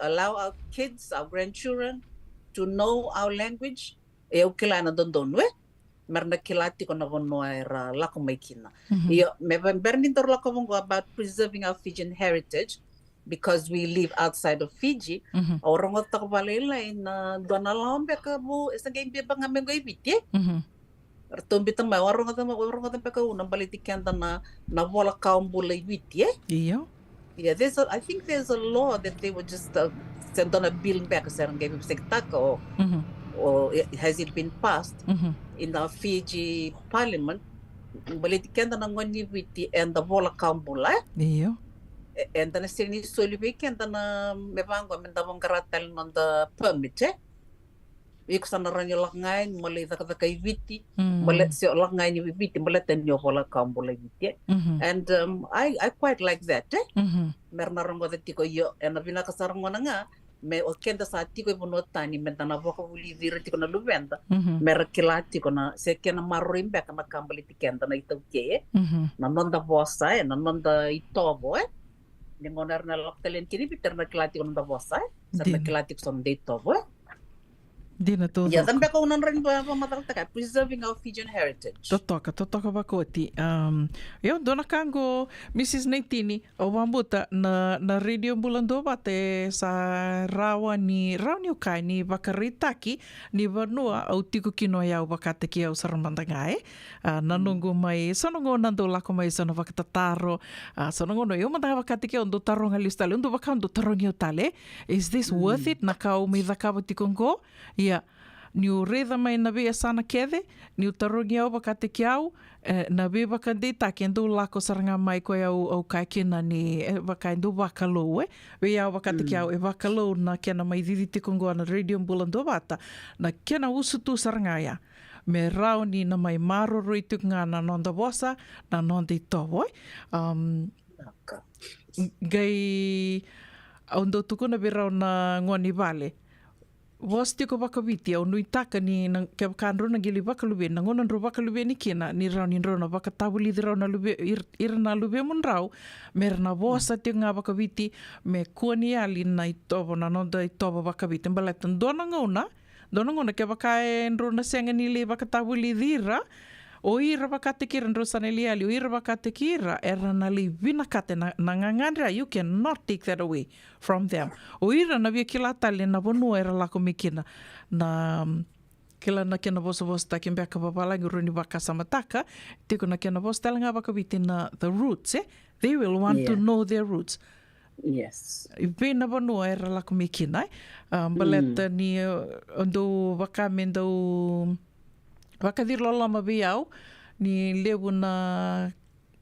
allow our kids our grandchildren to know our language eu kila na dondonwe merna kilati ko na vono era lako maikina yo me bernin tor lako vongo about preserving our Fijian heritage because we live outside of Fiji orang otak balela na dona lombe ka bu esangay be banga mengo ibiti ertombi tama orang otak peka una balitikan na vola kaumbula ibiti iyo yeah I think there's a law that they would just send on a bill back serangay sekta or has it been passed in the Fiji Parliament? Balitikan na ngoni viti and the vola kambula. Iyo. And then sini solibi kan na mebango mendabong karatal non the permit. Ikusan na ranyo langain malay da kay viti malet si langain ni viti maleten yo vola kambula viti. And I quite like that. Merna rongo tiko yo and abina kasarong nga me o kenda sa tiko ibunotani mentana voka uli vira tiko na luvenda merakila tiko na se kena maruim beka na kambali tikenda na itauke na nonda bossa na nonda itobo ningonar na loktelen kini biter na kilati ko nonda bossa sa na kilati ko sonde itobo Dina todo. Ya também com não ren para matar tá preserving our Fijian heritage. Totoka bakoti. Eu dona kango Mrs. Neitini o bambuta na radio bulando bate sa rawa ni ukai ni bakaritaki ni vanua au tiku kino ya bakate ki au saramandangai. Nanungu mai sonongo nando lako mai sono bakatataro. Sonongo no eu manda bakate ki ondo taronga listale ondo bakando taronga tale. Is this worth it? Nakau mi dakaba tikongo? Yeah. Ni o reda mai na vea sana kede, ni o tarongi au bakate ki au, na vea bakande take endo lako saranga mai koe au kaikena ni bakaindo bakalo vea au bakate ki au bakalo na kena mai didi te kongoa na radio mbulando bata, na kena usutu saranga ia. Me rao ni na mai maroro i tukunga na nonda wasa, na nonda i tawoi. Gai au ndo tukuna be rao na ngoni vale. Was tiko bakawiti au nui taka ni ke kan rona gili bakalube na ngona ro bakalube ni kina ni rau ni rona bakatawuli rau na lube irna lube mun rau merna vosa te nga bakawiti me koni ali na itobo na nonda itobo bakawiti balatan dona ngona ke bakae rona senga ni le bakatawuli dira o ira bakate kira ro saneli ali o ira bakate kira era na li vina kate na ngangandra you cannot take that away from them o ira na via kila tali na bonu era la komikina na kila na kena vosa ta kimbe ka babala nguruni baka samataka tiko na kena vosa talanga baka bitina the roots they will want to know their roots. Yes. Vena bonu era la komikina baleta ni ondo baka mendo wakadir lama biau ni lebu na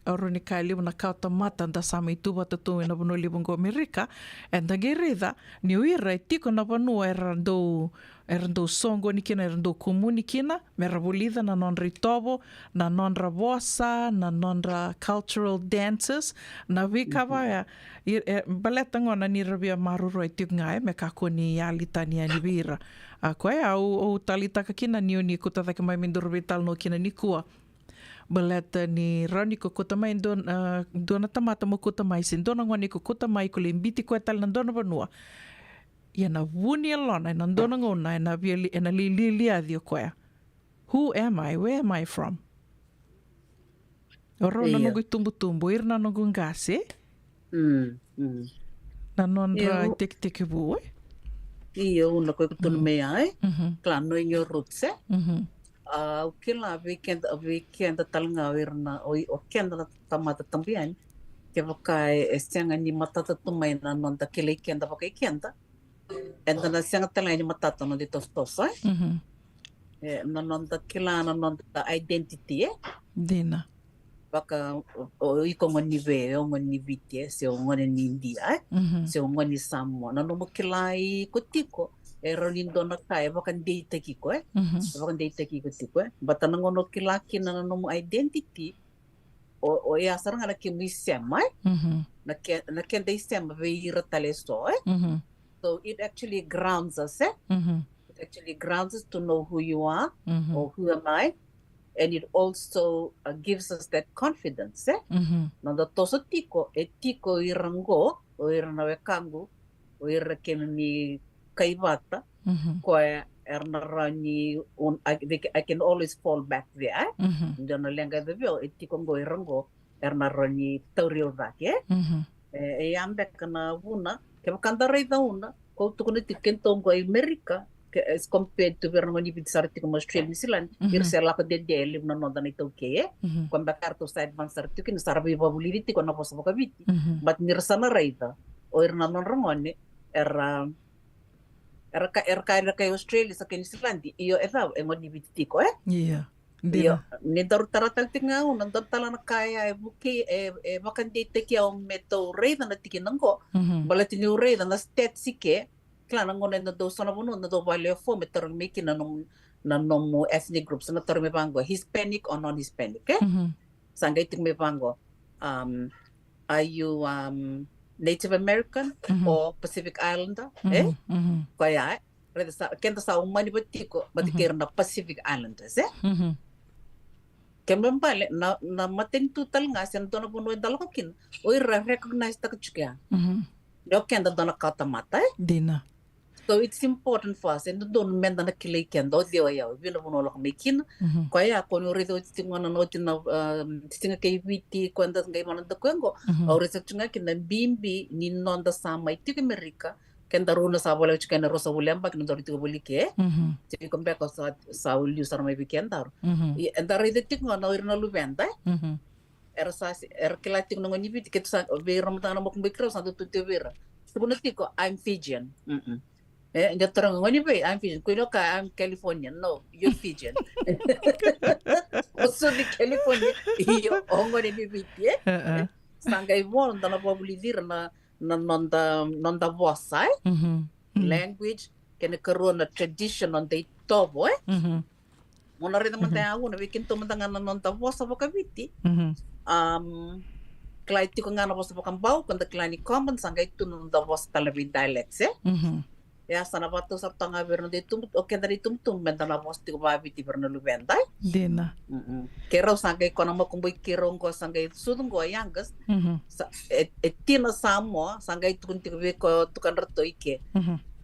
oroni kai lebu na kauta mata da sama itu bata tu na bono lebu ngo Amerika and the gerida ni uira tiko na bono erando songo ni kina erando komuni kina merabolida na non ritobo na non rabosa na non cultural dances na vikava baleta ngona ni rabia maruro tiko ngai me kakoni alita ni anibira koe au talita ka kina ni oni ko tataka mai mendoro vital no kina ni kua baleta ni rani ko kota mai dona tamata mo kota mai sin dona ngoni ko kota mai ko limbiti ko tal dona banua ia na wuni alona na dona ngona na viali na li adio koe who am I, where am I from oro na no tumbu irna no ngase na non ra tek bu Iyo una koe kutunu mea klano inyo roots o kila weekend talanga wirna o kenda na tamata tambian ke vakai sianga ni matata tumai na nonda kile kenda vakai kenda enda na sianga talanga ni matata no ditos tosa na nonda kila na nonda identity dina baka o iko ngoni ve o ngoni vitie se o ngoni India se o ngoni Samoa na no kilai kutiko e rolindo na kai baka date kiko baka date kiko tiko bata na ngono kilaki na no identity o e asara ngala ki misema na ken dei sema ve ira tale so it actually grounds us it actually grounds us to know who you are or who am I. And it also gives us that confidence. Nanda toso tiko, tiko irango, o iranawe kangu, o irakeni kaivata, koe ernarani, I can always fall back there. Ndana lenga de vio, tiko ngo irango, ernarani tauril vaki. E ambe kana una, ke makanda reida una, ko tukune tikentongo Amerika, as compared to verangoni bidsarti como Australia New Zealand irse la ko de dele no no dani to ke kon bakar to side van sarti kin sarbi babuliti kon no so ka viti but nirsana reida o irna non rangoni era ka Australia sa New Zealand io eva e ngoni biti ko io ne darutara tal tinga un ndar tala na kaya e buki e bakandite ki o meto reida na tikinango balatini reida na stetsike Klana ngone na do sona bono na do value for meter making na no ethnic groups na tor me bango Hispanic or non-Hispanic sangay ting me bango are you Native American or Pacific Islander kaya reda sa kenta sa umani batiko batikir na Pacific Islanders kembali na matentu tal nga sen do na bono dalakin o recognize ta kchukia do kenda do na kata mata dina So it's important for us. And don't mend na kilay kendo dia ya. Bila puno lok mekin. Kaya kono redo tinga no tina tinga kay witi kwanda ngay mananda kwengo. Au reso tinga kinda bimbi ni nonda sama itu ke Amerika. Kenda runa sa bola chikena rosa wulemba kenda dori tiga boli ke. Jadi kompe ko sa uli usar mai weekendar. Enda redo tinga no irna lubenda. Era kila tinga ngoni biti ke sa be ramadana mo kumbikra sa tu vera. Sebenarnya ko I'm Fijian. Dia terang ngoni be I'm Fijian. Kuino ka I'm Californian. No, you're Fijian. Also di California iyo ngoni bibiti Sangai bon dana populidir na nonda vosa language kene corona tradition on the tobo Mona reda mantaya una bikin to mantanga nonda vosa bokabiti. Klai tiko ngana vosa bokambau kanda klani common sangai tu nonda vosa talabi dialects Ya sana batu sartanga berno de tum o kendari tum bentana vosa tiko babiti berno lubendai. Dina. Kero sangai kona makumbu kero ngo sangai sudung go yangas. Etina samo sangai tukun tiko be ko tukan reto ike.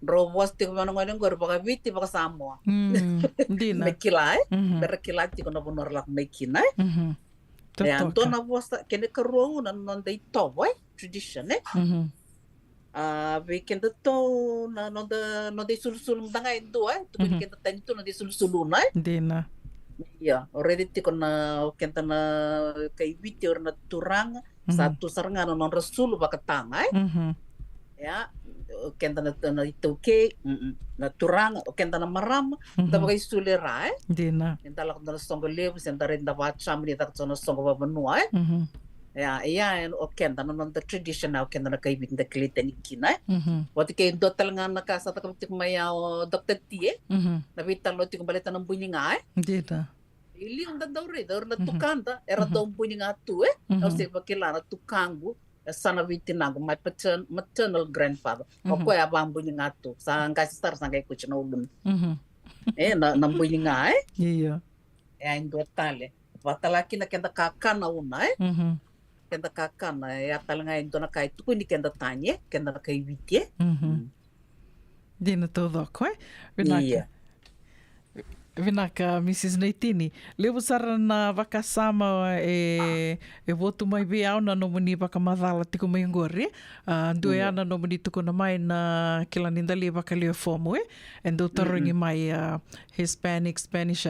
Ro vosa tiko mano ngone ngor babiti baka samo. Dina. Mekilai, berekilai tiko na bonor lak mekinai. Ya antona vosa kene kero na nonda itobo tradition Weekend to na nonda sul mtanga indo tukun kenta tanto nonda sul Dina. Ya, already tiko na kenta na kay witi or na turang satu saranga non rasul baka tanga Ya, kenta na itoke na turang kenta na maram tabagay sulera Dina. Kenta lak na songo lebu senta rinda wacham ni tak sono songo babenua Ya, o kenta na non the traditional kenta na kay witi na klita ni kina Wati kay do talaga na kasa takam tik maya o Dr. T na bitalo tik baleta ng bunyinga Dina. Ili ang dadawre daw na tukanda era daw bunyinga tu o se bakilana tukangu sana vitinago my maternal grandfather o ko ya bang bunyinga tu sa ngasi star sa kay kuchina ulun na bunyinga Iya. Indo tale watalaki na kenda kakana una kenda kakana ya talanga indo na kay tu ni kenda tanye kenda na kay witie Dina todo ko Iya. Vinaka Mrs. Neitini, levo sara na vakasama e votu mai be au na no muni vakamadhala tiko mai ngori. Due ana no muni tuko na mai na kilaninda le vakaleo fomu and do taringi mai Hispanic, Spanish,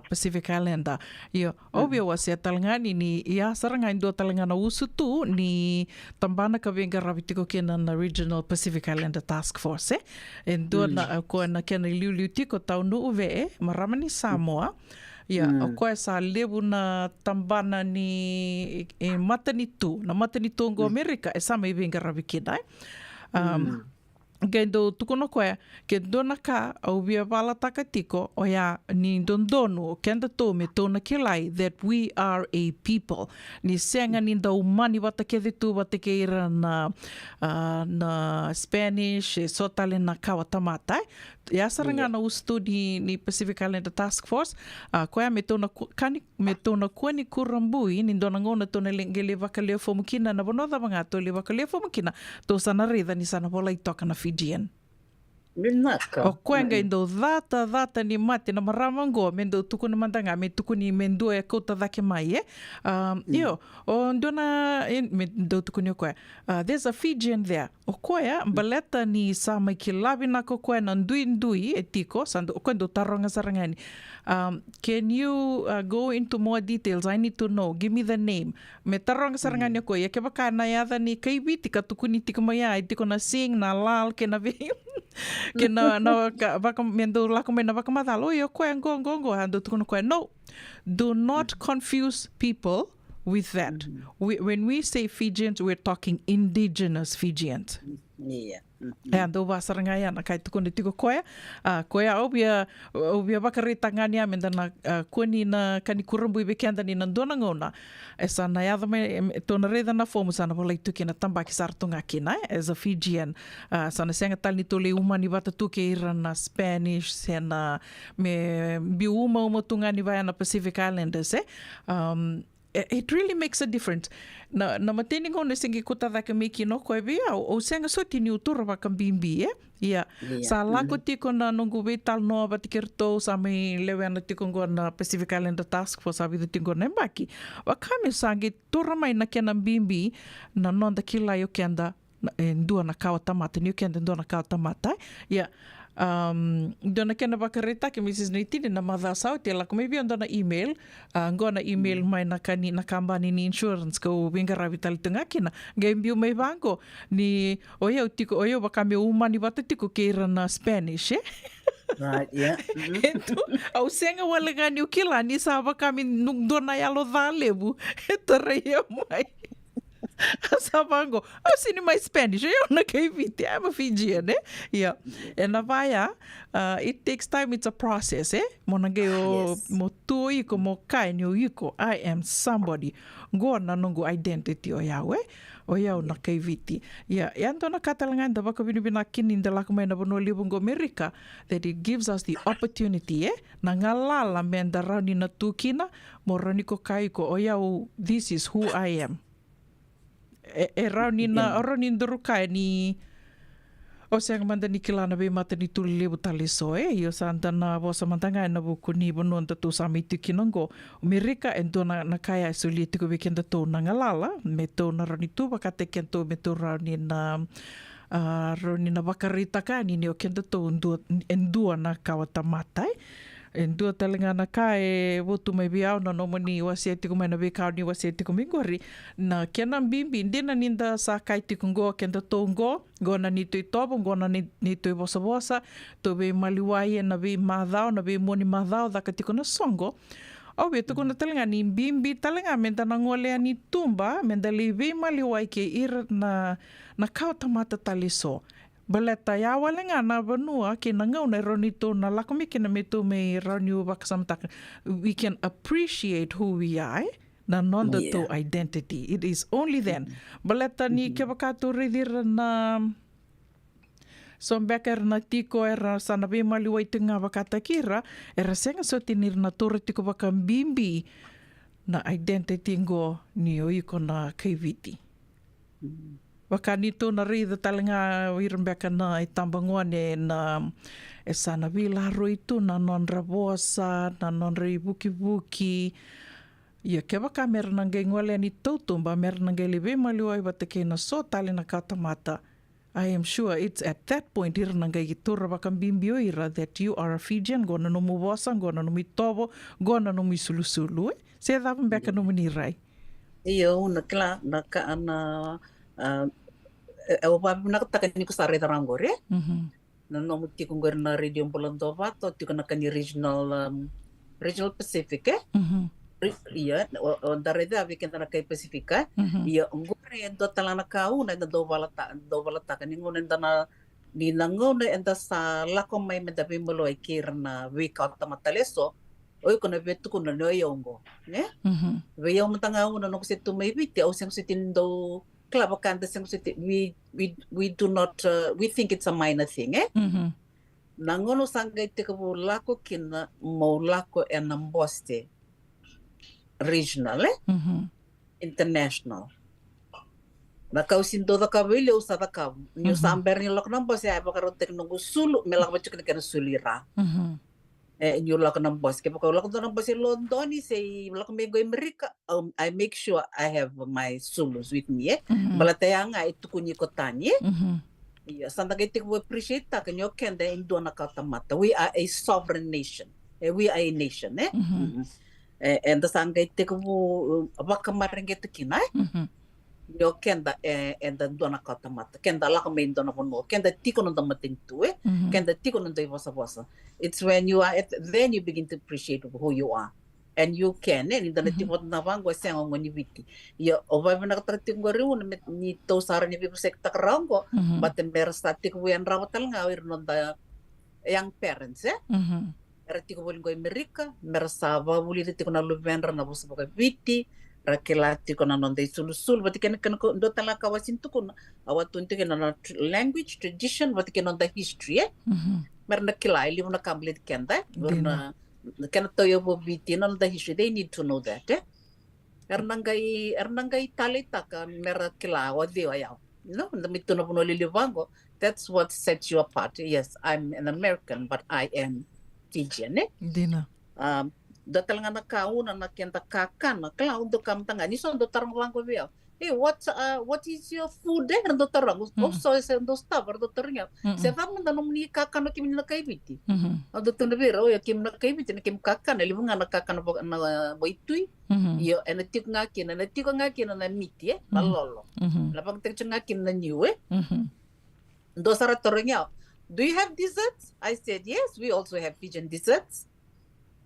Pacific Islander. Ia obvio wasi talangani ni ia saranga indo talangana usu tu ni tambana ka venga ravitiko kena na Regional Pacific Islander Task Force and do na ko na kena liu tiko tau no uve Ramani Samoa. Ia, o koe sa lebu na tambana ni matanitu, na matanitu ngo Amerika, sama i venga ravi kina. Gendo tukono koe, ke dona ka au via wala takatiko o ya ni dondonu o kenda tō me tōna kilai that we are a people. Ni senga ni da umani wata kethi tu wata ke ira na Spanish, sotale na kawa tamatai. Ia saranga na ustu ni Pacific Islander Task Force, koe me tōna kuani kurambui, ni dona ngona tōna lengele wakaleo fomukina na wanodha mga tō le wakaleo fomukina, tō sana reda ni sana wola i toka na Fijian. Minaka. O kuenga indo data ni mate na maramango mendo tuku na mandanga me tuku ni mendo e kota dake mai Yo, o ndona mendo tuku ni koe. There's a Fijian there. O koe baleta ni sa mai ki labi na ko koe na ndui e tiko sando o koe ndo taronga sarangani. Can you go into more details? I need to know. Give me the name. Me taronga sarangani koe. Ke baka na yada ni kaibi tika tuku ni tika mai ai tiko na sing na lal ke na vi. Que baka mendo lako me na baka madalo yo koe ngongo ando tukono koe. No, do not confuse people with that. When we say Fijians, we're talking indigenous Fijians. Yeah. Ando wasaranga ya na kai tukono tiko koe. Koe obia baka ritangani ya menda na kuani na kani kurambu ibe kianda ni nandona ngona. Esa na yada me tona reda na fomu sana vola ituki na tambaki sartunga kina as a Fijian. Sana senga tal ni tole umani wata tuke ira na Spanish sena me bi uma tunga ni vaya na Pacific Islanders it really makes a difference. Na matini ngone singi kuta daka miki no koe bia o senga so tini utura waka bimbi ia sa lako tiko na nungu wetal no ba tikirto sa me lewe ana tiko na Pacific Islander Task Force abi tiko na mbaki wakame sangi tura mai na kena bimbi na nonda kila yo kenda ndua na kawa tamata ni kenda ndua na kawa tamata ia dona kena bakareta ke Mrs. Naitini na madha sao te lako maybe na email ngona email mai na kani na kambani ni insurance ko winga ravital tunga kina game mai bango ni oyo tiko oyo bakame umani bata tiko keira na Spanish Right, yeah. Então, ao senga wala gani ukila ni sa bakame nung dona yalo dhalebu tare mai Sabango, eu sini mais Spanish, eu não quero vir, I'm a Fijian, yeah. And avaya, it takes time, it's a process, Monageo motu iko mokai ni iko, I am somebody. Go na nungu identity o yawe, o yau na kaiviti. Yeah, yanto na katalangan da baka binibina kinin da lakumay na bono libungo Amerika, that it gives us the opportunity, na ngalala menda rauni na tukina, morani ko kaiko, o yau, this is who I am. Rauni na rauni ndorukai ni o senga manda ni kilana be mata ni tuli lebu tali so yo santa na bosa mantanga na buku ni bono anta tu sami tukinongo Amerika endo na kaya suli tiko bekenda to na ngalala me to na rauni tu bakate kento me to rauni na bakarita ka ni o kenda to endua na kawatamata Endua talinga na ka wotu mai biao na nomani wasi tiko mai na be ka ni wasi tiko mingori na kena bimbi ndina ninda sa kai tiko ngo kenda tongo go na ni toi tobo go na ni toi bosa bosa to be maliwai na be madao na be moni madao da ka tiko na songo au be tiko na talinga ni bimbi talinga menta na ngole ni tumba menda libe maliwai ke ir na kau tamata taliso Baleta ya walenga na banua ke na ngau na ronito na lakomi ke na meto me roniu bakasamtak. We can appreciate who we are na nonda to identity. It is only then. Baleta ni ke bakato ridir na sombeka na tiko era sana be maliwai tunga bakata kira era senga so tinir na toro tiko bakambimbi na identity ngo ni oiko na kaiviti. Waka nito na rida talinga wirambeka na itambangone na sana vila roitu na non rabosa na non buki ya ke waka mer nangai ngole ni tautumba mer nangai libe maliwai batake na so tali na katamata. I am sure it's at that point ira nangai gitura waka bimbio ira that you are a Fijian gona no mubosa gona no mitobo gona no misulusulu se davam beka no minirai. Iyo na kla na ka na eu nakataka ni ko sa Rango re na no muti ko na radio Bulandova to ti ko na kani regional Pacific iya on dareda vi kenta na kay Pacifica iya ngore endo talana kau na do balata kani ngone na ni nangone enda sa lako mai medabi molo ikirna vi ka tamataleso oi ko na betu ko na no yongo ne ve yo mtanga una no se tu mai biti au seng sitindo Klabakanda we do not we think it's a minor thing nangono sanga te ko lako kina mo lako en namboste regional international na kausindo da kabile usada ka new samber ni lok namboste ay bakaro teknongo sulu melak bacuk kana sulira you look on bus ke pako look on bus in London say look me go America I make sure I have my Zulus with me balataya nga itu kunyi ko tani yeah santa kete ko appreciate ta kanyo kende indo na katamata we are a sovereign nation we are a nation and the sanga kete ko bakamarenge tukina yo kenda and the dona katamata kenda la kame dona bono kenda tiko no damating tu kenda tiko no dai bosa it's when you are then you begin to appreciate who you are and you can in the tipo na bango sengo ngoni biti yo ova na katrati ngori un ni to sar ni bibu sekta rango but ember static we and rawatal nga wir no da young parents erti ko bolgo America mersava buli tiko na luvenra na bosa biti rakilati ko na nonde sulusul bati ken do tala kawasin to kun awatunti ken na language tradition bati ken on the history merna kilai li na complete kenda na ken to yo biti on the history they need to know that ernangai talitaka mera kila wadiwa yao. Namito na puno liliwango. That's what sets you apart. Yes, I'm an American, but I am Fijian. Dina. Datal nga nakauna na kenta kakana. Kala undo kam tanga. Niso undo tarang lango biao. Hey, what is your food there? Ando tarang. Also, is ando staff. Ando tarang. Sa fama na nung ni kakano kim na kaibiti. Ando tunabiro. Ya kim na kaibiti na kim kakana. Libo nga nakakana na boitui. Yo, enatik nga kin. Enatik nga kin na miti. Malolo. Lapang tekcho nga kin na new. Ando sara tarang. Do you have desserts? I said, yes, we also have Fijian desserts.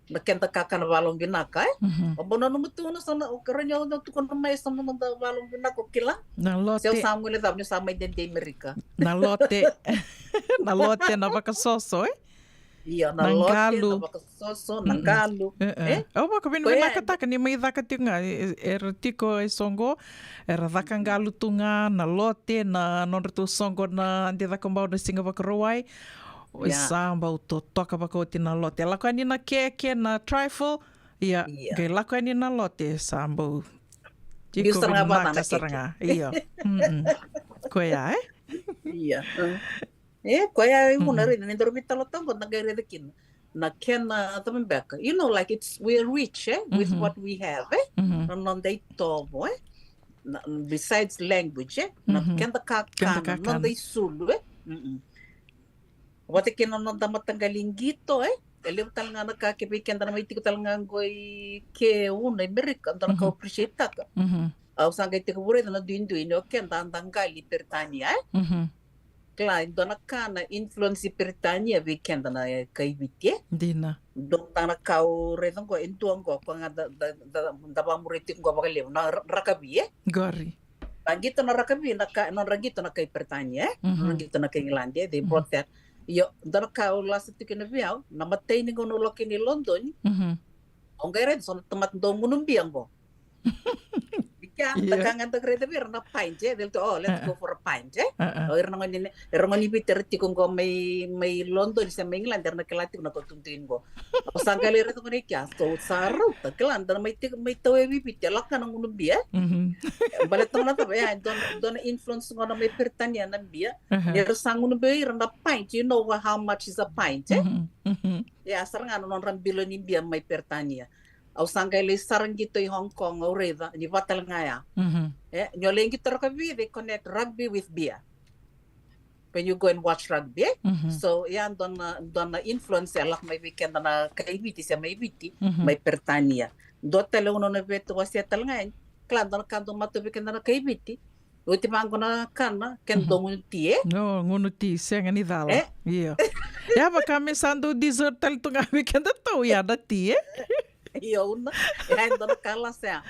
Nakenta kakana balong binaka Obono no mutuno sana ukaranya no tukon mai sama nanda balong binaka kila. Na lote. Seu samu le dab sama de Amerika. Na lote. Na lote na bakasoso Iya na lote na bakasoso na galu. Baka bino nakataka ni mai daka tinga tiko songo era daka galu tunga na lote na nonretu songo na ande daka mbau na singa bakaroai. O samba o to toka baka o tina lote. Lako ani na keke na trifle. Ia. Kaya lako ani na lote samba o. Tiko binaka saranga. Ia. Koya Iya. Koya muna rin. Nindoro bitalo tango nagayre dekin. Na kena tamembeka. You know, like we're rich with what we have. Non day tomo besides language. Na kenda kakana. Non day sulu. Wate kino no damatanggaling gito Eliw talaga nakakibigyan na may tiko talaga ngoy ke una Amerika na ka-appreciate ka. Sangay tiko bure na duin-duin okay ang tanggali Britania Kla do nakana influence Britania weekend na kaibitye. Dina. Do tanakaw retong ko entuang ko nga da ba mo retik ko bakaliw na rakabi Gori. Ragito na rakabi na ragito na kay Britania ragito na kay Englandia they brought that Yo, dara ka last tikin na biyaw, namatay ni kono loki ni London. Ang gayret so tamat do ngunum biyang bo. Bigyan takangan ta grade bir na pint del to let's go for a pint O erno ni Peter tikong ko may London sa England na kalati na ko tuntuin ko. O sanggali reto ko ni kya so saraw ta kalan da may tawe bibit lak ka nang ngunum biya. Balit na ta ba don influence ko na may Britania na biya. Sang ngunum biya na pint you know how much is a pint Ya sarang ano non ran bilo ni biya may Britania. Au sanggali sarang gito i Hong Kong o reda ni batal nga ya. Nyoleng gito rakabi they connect rugby with beer. When you go and watch rugby. So yan don na influence alak may weekend na kaibiti sa may biti may Britania. Do tala uno na beto wasi tal nga klan don kando matubi na kaibiti. Uti mango na kana ken donguti No ngunuti senga ni dala. Iya. Ya ba kami sandu dessert tal tunga weekend to ya dati Iyo na. Yan doon kalas ya.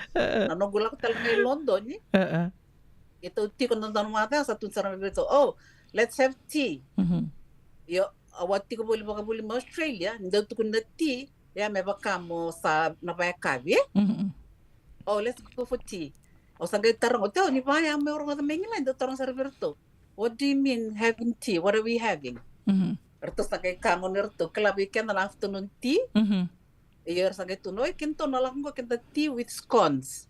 Nanugulak talaga ngay London Ito tiko na doon mata sa tunsarang bito. Oh, let's have tea. Yo, awat tiko buli mo Australia. Hindi ko na tea. Ya may baka mo sa napayakabi. Oh, let's go for tea. O sa gaya tarang. O tao, ni ba yung may orang na England. Ito tarang sa Roberto. What do you mean having tea? What are we having? Erto sa gaya kamo nirto. Kalabi ka na afternoon tea. Iyo sa gaya tunoy. Kinto na lang ko kinta tea with scones.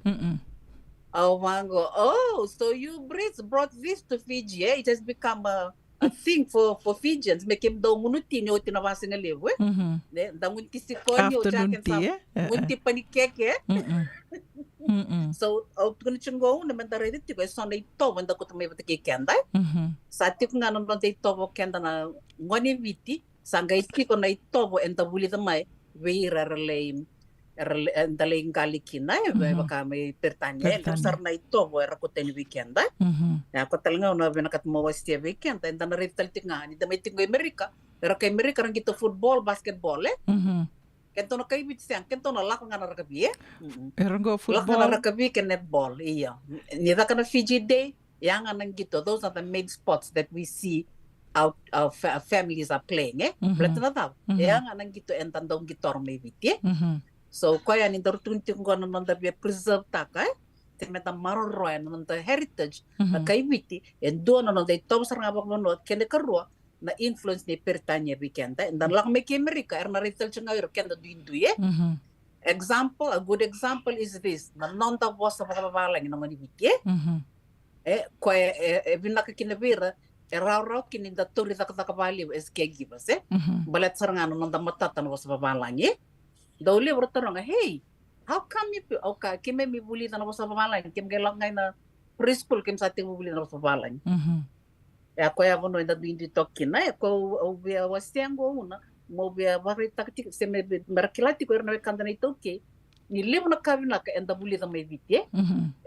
Oh, mango. Oh, so you Brits brought this to Fiji. It has become a thing for Fijians. Make him daw ngunuti nyo tinawasin na liwe. Da ngunti si konyo. Afternoon tea Ngunti panikeke. So, kung chungo naman da rin ito. So, na ito, wanda ko tumay batiki kenda. Sa ati ko nga nung ito mo kenda na ngoni viti. Sangay ko na ito mo enta buli tamay. Weira relay daling galikina baka may Britania lusar na ito era ko ten weekend ko talaga na binakat mo was the weekend and na rin taltik nga ni damay tingo Amerika pero kay Amerika rang gito football basketball kento na kay bitsang kento na lak nga narakabi erang go football lak nga narakabi ken netball iya ni da kana Fiji Day yang anang gito those are the main spots that we see our families are playing Belat na daw yang anang gito entan daw gitor may biti So, kaya ni dartunti ko na nanda biya preserve taka, temeta maroroy na nanda heritage na kaibiti, and doon na nanda ito sa nga bakmanot, kaya karua na influence ni Britania bikenta, and dan lang may Amerika, na retail siya ngayon, kaya na duin-duye, A good example is this. Na nonta vosa pakabalang na manibike. Binaka kinabira, rau kininda turi takabali as caregivers, Balet sarangano nonda matatan was babalang, Daw libro tanong, hey, how come you, okay, kime mi buli na was babalang, kim gelangay na preschool kim sa ating buli na was babalang. Ako ya vono inda duindi tokina, ako obia wasiango una, mo bia barita kiti se me markilati ko erna kanda na itoke. Ni limo na kabina ka enda buli da may vitye.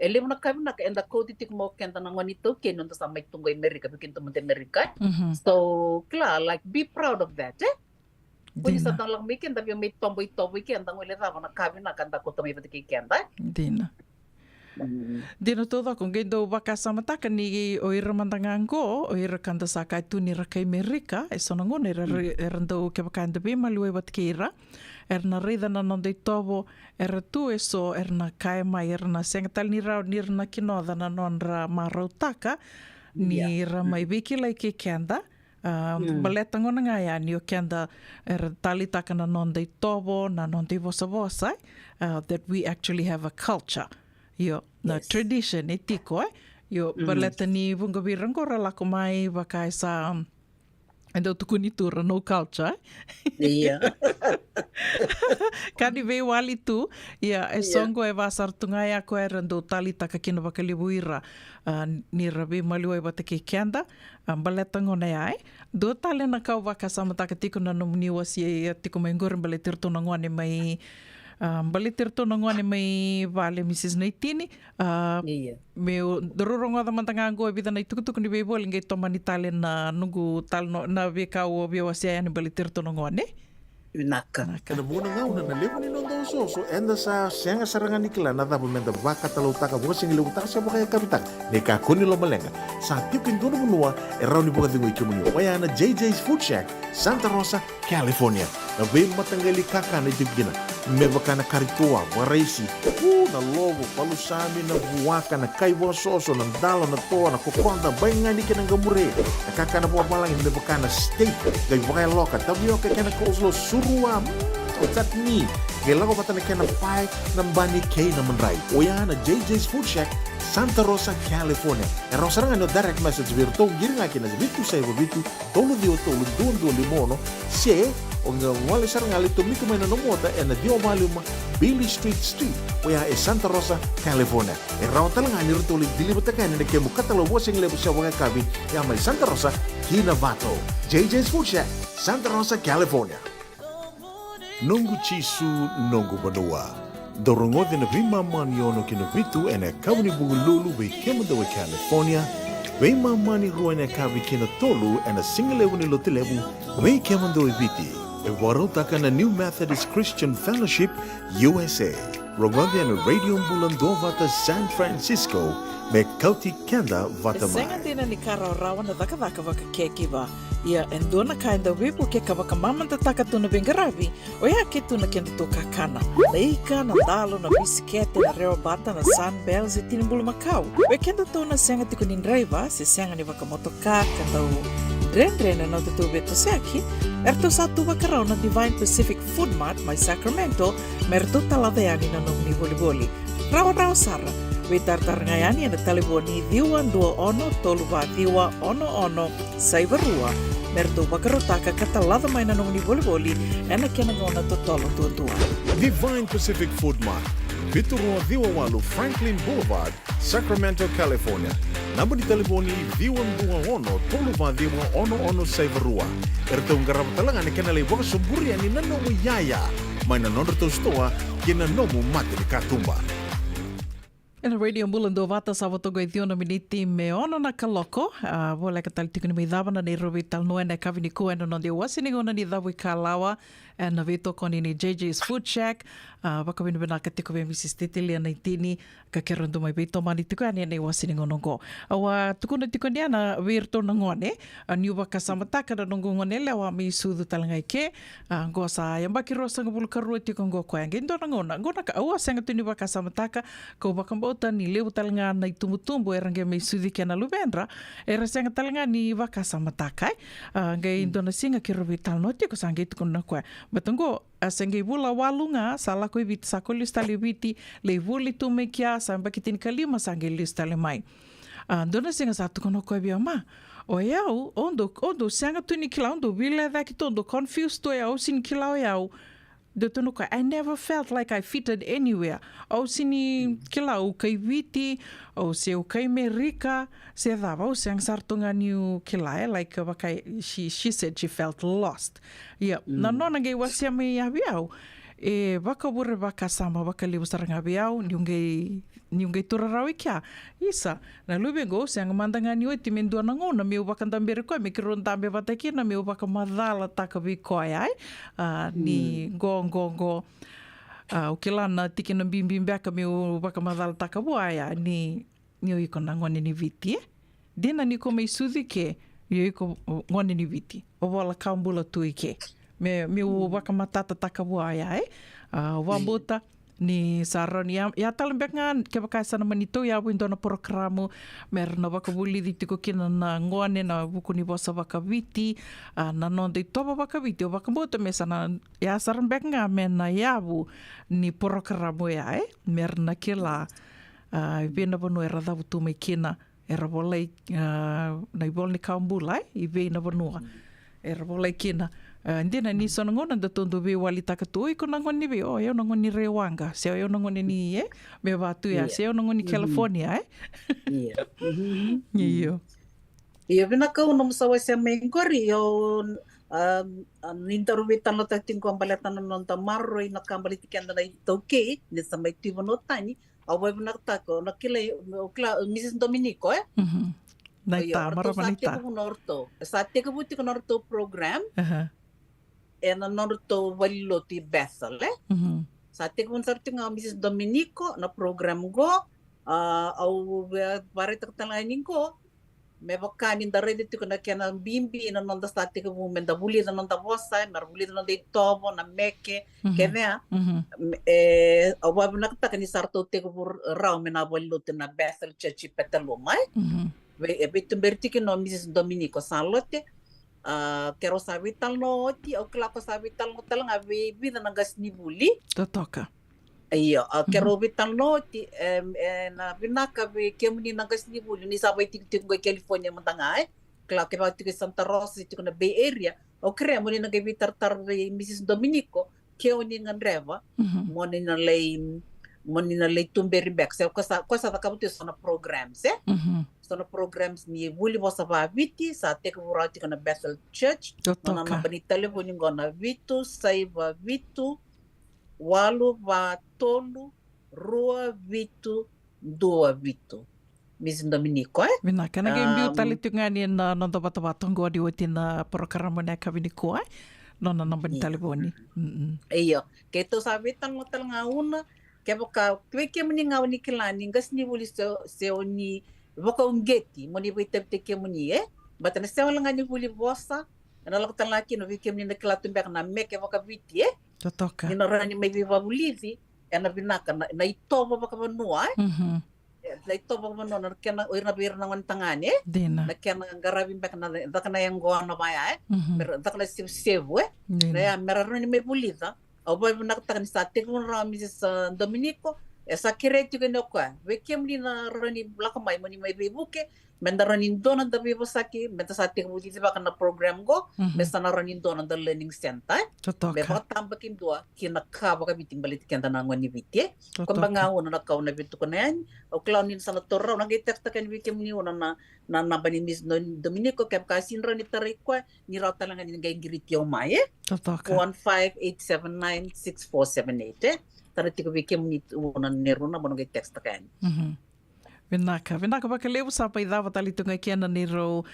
Limo na kabina ka enda ko titik mo kenda na ngonito ke nonto sa may tunggoy Amerika bikin to monte Amerika. So kla like be proud of that. Pwede sa tang lang mikin da may tomboy ke enda ngole da na kabina kanda ko to may vitike kenda. Dina. Dino todo kung gendo wakasamata ni o ira mandangango o ira kanda sa kai tuni ra kai Amerika e sonangon era ndo ke bakanda be malue batkira erna rida na nondei tovo era tu eso erna kai mai erna sengatal ni na kinoda na nonra marautaka ni ra mai biki lai ke kenda baleta ngona ngaya ni o kenda era talitaka na nondei tovo na nondei vosa that we actually have a culture. Yo, na tradition etiko yo baleta ni bunga birango ra ko mai bakai sa ando tukunitura no culture. Kani ve wali tu ya esongo e vasar tungaya ko erando talita ka kino bakalibuira ni rabi malua e batake kenda baleta ngona ai do tale na kau vakasama takatiko na nomni wasi tiko mengor baletir to ngone mai balitir to ngone mai vale Mrs. Naitini meu dororong da mantangango e vida na tukutuk ni bebol ngai to manitale na nungu tal na veka o biawasi ani balitir to ngone Naka. Kana muna ngau na levo ni nondo so enda sa senga sarangan ikla na dabu menda baka talau taka bo sing levo taka sa baka kapitak ne ka koni lo malenga sa tipin dono munua e rauni boka dingo ikimuni waya na JJ's Food Shack Santa Rosa California na be matangali kaka na dibgina me baka na karitua waraisi na logo palusami na buwaka na kaibo soso na dalo na toa na kokonda bayangani kinang gamure na kaka na buwa malang me baka na steak gai baka loka tabioka kana kozlo surua otat ni gelago patana kena pai nambani kei na menrai oya na JJ's Food Shack Santa Rosa California e rosaranga no direct message virto giringa kina bitu sai bitu tolu dio tolu do limono se o nga wale saranga lito miko mai na mota e na dio maluma Billy Street oya e Santa Rosa California e rawtalanga ni rutoli dilibata kana ne kemu katalo washing lebu sa wanga kabi ya mai Santa Rosa Kinabato JJ's Food Shack Santa Rosa California. Nungu chisu nungu banua. Dorongo de na vima mani ono kina vitu ene kawani bungu lulu we kemada we California. Vima mani rua ene kawi kina tolu ene singalewu ni lotilewu we kemada we viti. E warotaka na New Methodist Christian Fellowship USA. Rongode ene Radio Bulandovata San Francisco me kauti kenda vatamai. Senga dina ni kara rawa na daka waka kekiwa. Ia endona kainda wipu ke kawaka mamanta taka tuna bengaravi o ia ke tuna kenda to kakana leika na dalo na bisikete na reo bata na sunbells e tinimbulu makau we kenda tuna senga tiko ni driver se senga ni waka motoka kanda u drendre na te tu beto seki erto satu wakarao na Divine Pacific Food Mart mai Sacramento merto talaveani na nomni boli rawa sara we tartarangayani na taliboni diwa dua ono toluwa diwa ono saivarua merto bakarotaka katalada mai na nomni boli ena kena ngona totolo tua Divine Pacific Food Mart Viturua Diwa Walu Franklin Boulevard Sacramento California Namba di taliboni diwa dua ono toluwa diwa ono saivarua erto ngarap talangan ne kena lebo suburi ani nanomu yaya mai na nondro tostoa kena nomu mate ni katumba. Ena Radio Mulando vata sa watogo idhiona miniti me ono na kaloko. Wole ka talitiko ni midhava na Nairobi tal noe na kavini kua ena nonde wasini ngona ni dhavu ikalawa. Ena vito koni ni JJ's Food Shack. Waka vino bina katiko ve Mrs. Titili na itini. Ka kerandu mai vito mani tiko ani ena wasini ngonongo. Awa tukuna tiko ni ana virto na ngone. Ni waka samataka na nongo ngone lewa mi sudhu talangai ke. Ngoa sa yambaki rosa ngabulu karua tiko ngo kwa. Ngendo na ngona. Ngona ka awa senga tuni waka samataka. Ko waka mbo ota ni leu talanga na tumbutumbu range mai sudi kena lubendra senga talanga ni vakasa matakai ngai indona singa ki rovi talnoti ko sangai tukuna kwa batungo asengai bula walunga sala ko vit sakoli stali viti le vuli tu me kia samba kitin kalima sangai listale mai dona singa satu kono ko biama o yau ondo sanga tu ni kila ondo vile that ondo confused to yau sin kila yau I never felt like I fitted anywhere. O sini kila o kai viti, o se o kai merika, se dava o se ang sartunga niu kila like wakai, she said she felt lost. Yeah, na nona ngai wasia me abiau. E waka bure waka sama waka liu saranga abiau, niungay turarawi kia. Isa, na lubengo se ang mandanga niu iti mendua na ngona miu waka ndambere koe, me kiron tambe wataki na miu waka madala takawi koe ai. Ni go o kila na tiki na bimbaka miu waka madala takawa ai ni iko na ngone ni viti. Dena ni ko mai sudi ke, iko ngone ni viti. O wala kaumbula tui ke. Me waka matata takawa ai wabota ni saroni ya talembek ngan ke baka sana manito ya windo na programu mer na baka buli di tiko kina na ngone na buku ni bosa baka viti na non de toba baka viti o baka bota me sana ya sarembek nga men na yabu ni programu ya mer na kila vena bono era da butu me kina era bolai na ibol ni kaumbula i vena bono era bolai kina ndina ni sono ngona da tondo be wali takatu iko nangoni be yo nangoni rewanga se yo nangoni ni me batu ya se yo nangoni California iyo bina ka uno msawa se mengori yo nintarubitan lo tating ko ambalatan non tamaro ina kambali tikanda na itoke ni sa mai tivo no tani awa bina tako na kile Mrs. Dominico naita maramanita sa te ka buti ko norto program e na norto waliloti Bethel sa te ko sarti nga Mrs. Dominico na program go au bare taktalangin ko me bakanin da ready ko na kena bimbi na nonda sa te ko menda buli na nonda bosa mar buli na nonda tobo na meke kevea awa nakta kani sarto te ko raw me na waliloti na Bethel Church Petalomai Betumberti que no Mrs. Dominico Salote, quero saber tal no ti, o claro saber tal no tal ave vida na gas ni buli. Totoka. Iyo, quero ver tal no ti, na vinaka ve que muni na gas ni buli, ni sabe ti ti go California mantangai, claro que vai ti Santa Rosa ti na Bay Area, o cremo ni na gavi tartar Mrs. Dominico, que o ni nganreva, moni na lei tumberi back, se cosa da kabuti sona programs, Sono programs ni wuli bosa va viti sa te ko rati kana Bethel Church na na bani telefoni ngona vitu saiva vitu walu va tolu rua vitu dua vitu Mrs. Dominico Vina kana game biu tali tungani na nonto bata ngo di wati na programa na kabini ko nona na bani telefoni iyo keto sabitan mo tal ngauna ke boka kweke mni ngawni kilani ngas ni wuli se oni Boka ungeti, moni bita teke moni Bata na sewa lang ni buli bosa. Na lang talaki no vikem ni nakilatumbek na meke boka viti Totoka. Ni rani may viva bulivi. Na binaka na itoba boka manua Na itoba manua na kena oir na bir na wantangan Dina. Na kena garabin bek na dakana yang goa na baya Mer dakana sevu Na ya merarani may buliza. Au boy binaka ni sa tekun rami sa Dominico Esa kireti ko no kwa. Wekem ni na rani blakamay mani may bibuke. Menda rani dona da bibosaki. Menda sa ating buti ba na program go. Mesta na rani dona da learning center. Totoka. Beba tambakin dua kinakaba ka biting balit kanda na ngoni biti. Kung bangaw na nakaw na bitu ko na yan. O klaw ni sa natorraw nagitext kan wekem ni una na bani Miss Dominico kaya kasin rani taray kwa ni raw talaga ni ngay girit yung may Totoka. 158796478 Tarati ko bikim ni una nero na bono text kan. Vinaka baka lewu sapa I dawa talitunga kiana ni ro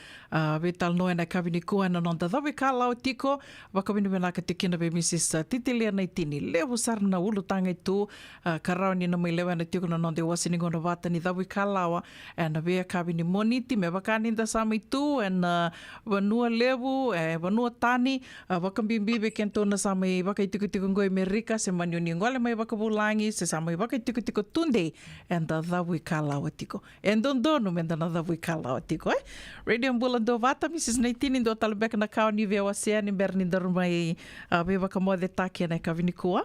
vital noe na kawini kua na nonda dawi ka lau tiko waka wini vinaka te kina be Mrs. Titilia na itini lewu sarna na ulu tanga tu karau ni na mai lewa na tiko na nonde wasini ngona wata ni dawi ka lawa na vea kawini moniti me waka ninda sama tu na wanua lewu wanua tani waka bimbibe kento na sama waka itiko ngoi Amerika se manioni ngole mai waka bulangi se sama waka itiko tunde and dawi ka lawa tiko. En dono men dan da vui kala tiko Radio Mbulando Vata Mrs. Naitini do talbek na kau ni vea wasea ni berni darmai beba ka mode taki na kavini kua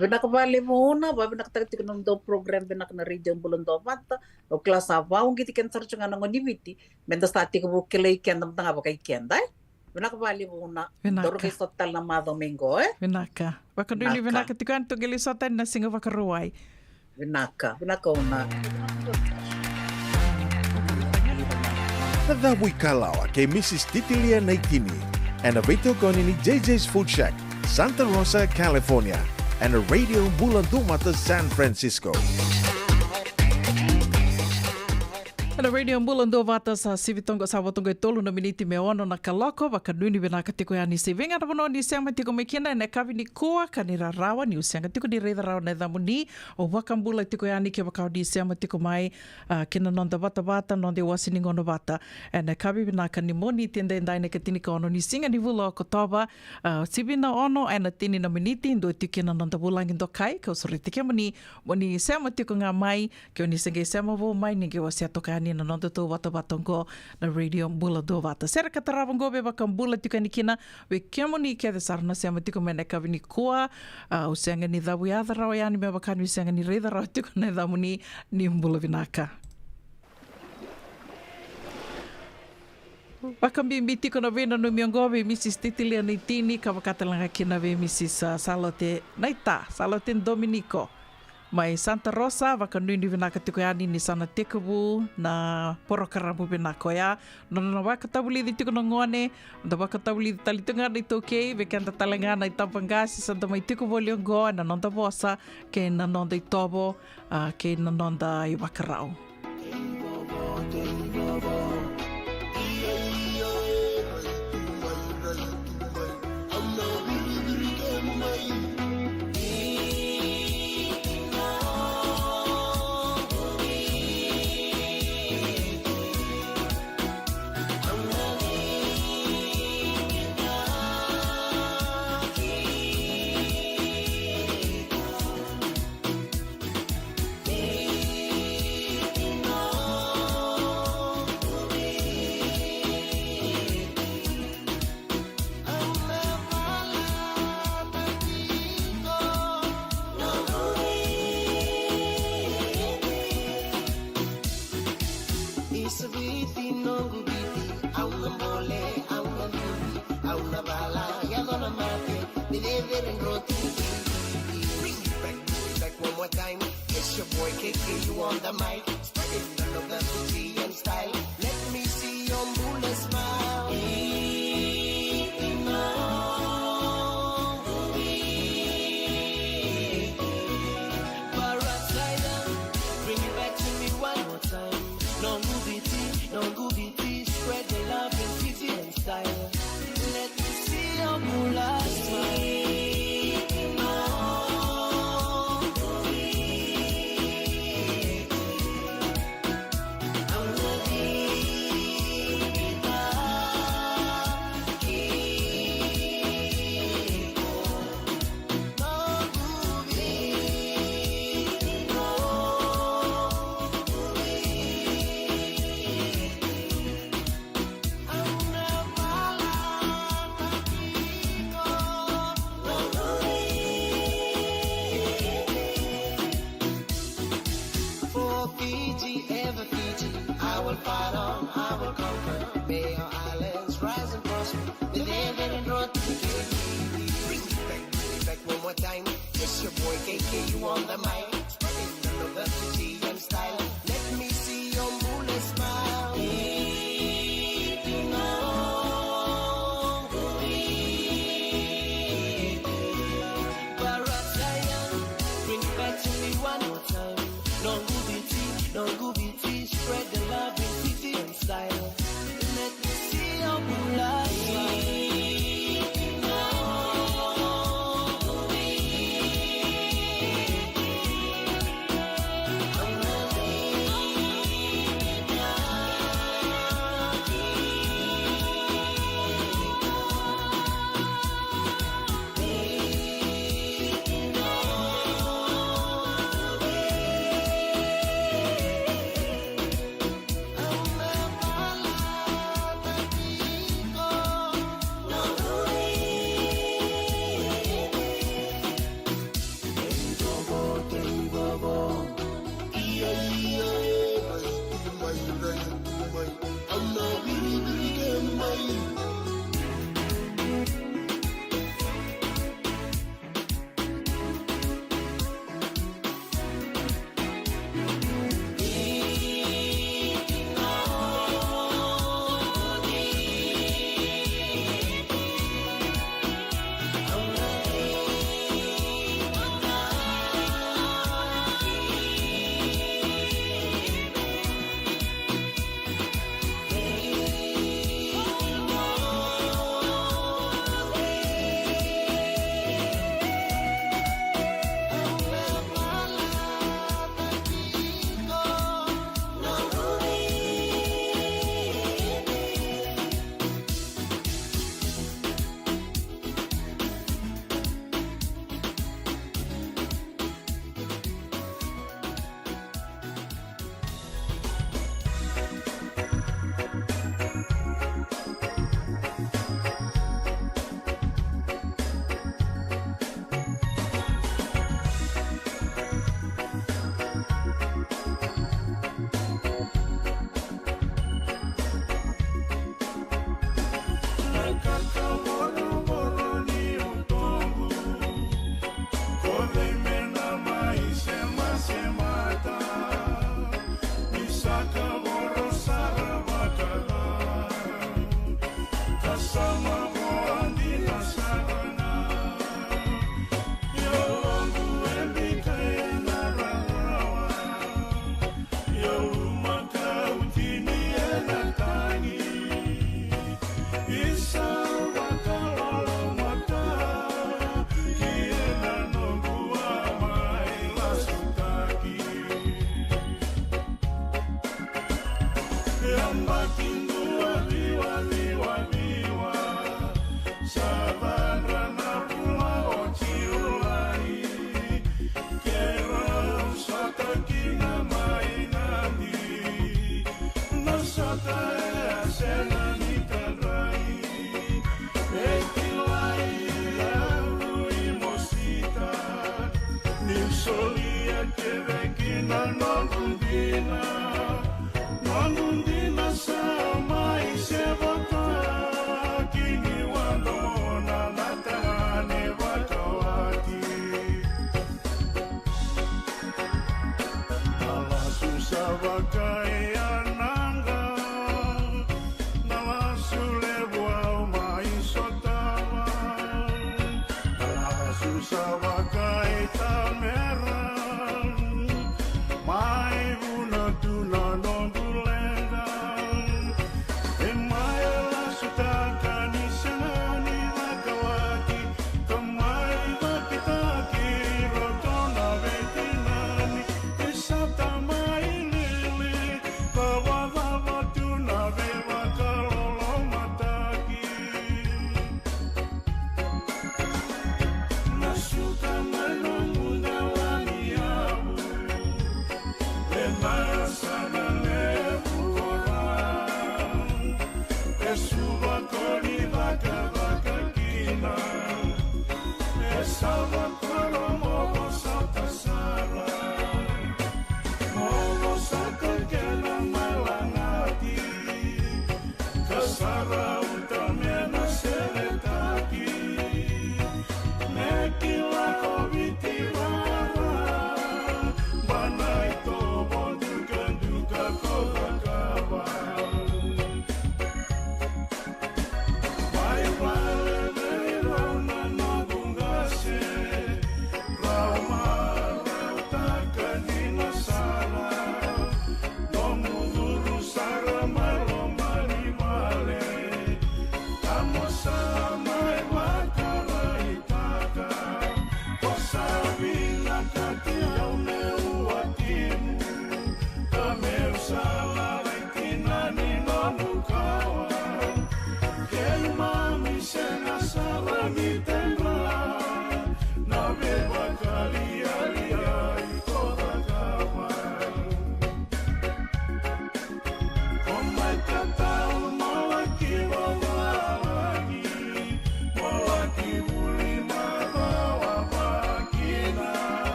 Bina ka vale mona ba bina ka tiko nom do program bina na Radio Mbulando Vata o klasa vaung giti ken sarcho ngana ngoniviti men da stati ko bukele ken dam tanga ba kai ken dai bina ka vale mona dor ke sotal na ma domingo Vinaka baka duli vinaka tiko anto geli sotal na singa baka ruai Vinaka una. Nadhawi Kalawa kay Mrs. Titilia Naitini and a Vito Konini JJ's Food Shack, Santa Rosa, California, and a Radio Bulandumata, San Francisco. Na Radio Mbulando Vata sa sivitonga sa watonga tolu na miniti me ono na kaloko waka nuni vena katiko ya ni sevinga na wano ni sema tiko mekina na kavi ni kua kanira rawa ni usianga tiko ni reida rawa na dhamuni o waka mbula tiko ya ni ke waka ni sema tiko mai kina nonda vata nonde wasini ngono vata na kavi vena kanimoni tiende ndai na katini ka ono ni singa ni vula o kotoba sivina ono na tini na miniti ndo tiki na nonda vulangi ndo kai ka usuri tike moni sema tiko nga mai ke ni senge sema vo mai ninge wasia toka na nonda to wata watongo na Radio Mbulando Vata. Sera kataravango be baka mbula tika nikina we kemoni ke de sarna sema tiko mena kavini kua usenga ni dhabu ya dharau yani me baka ni usenga ni reida rau tiko na dhamu ni mbula vinaka. Baka mbimbi tiko na vena no miongobe Mrs. Titilia Naitini kawakatalanga kina ve Mrs. Salote Naita, Salote Dominico. Mai Santa Rosa waka nui vinaka tiko yani ni sana tekabu na porokaramu vinako ya nona waka tabuli di tiko ngone da waka tabuli di talitunga ni toke vekanda talanga na itapangasi santa mai tiko voliongo na nonda bosa ke na nonda itobo ke na nonda iwakarau It's your boy KK, you on the mic. Spreading the love, the beauty and style. Let me see your moonlit smile. Bring it back to me one more time. No movie, spread the love and beauty and style. Let me see your moonlit smile. It's your boy KK, you on the mic. Spreading the love, the beauty and style. Let me see your moonlit smile. Bring it back to me one more time. No good, Sabakay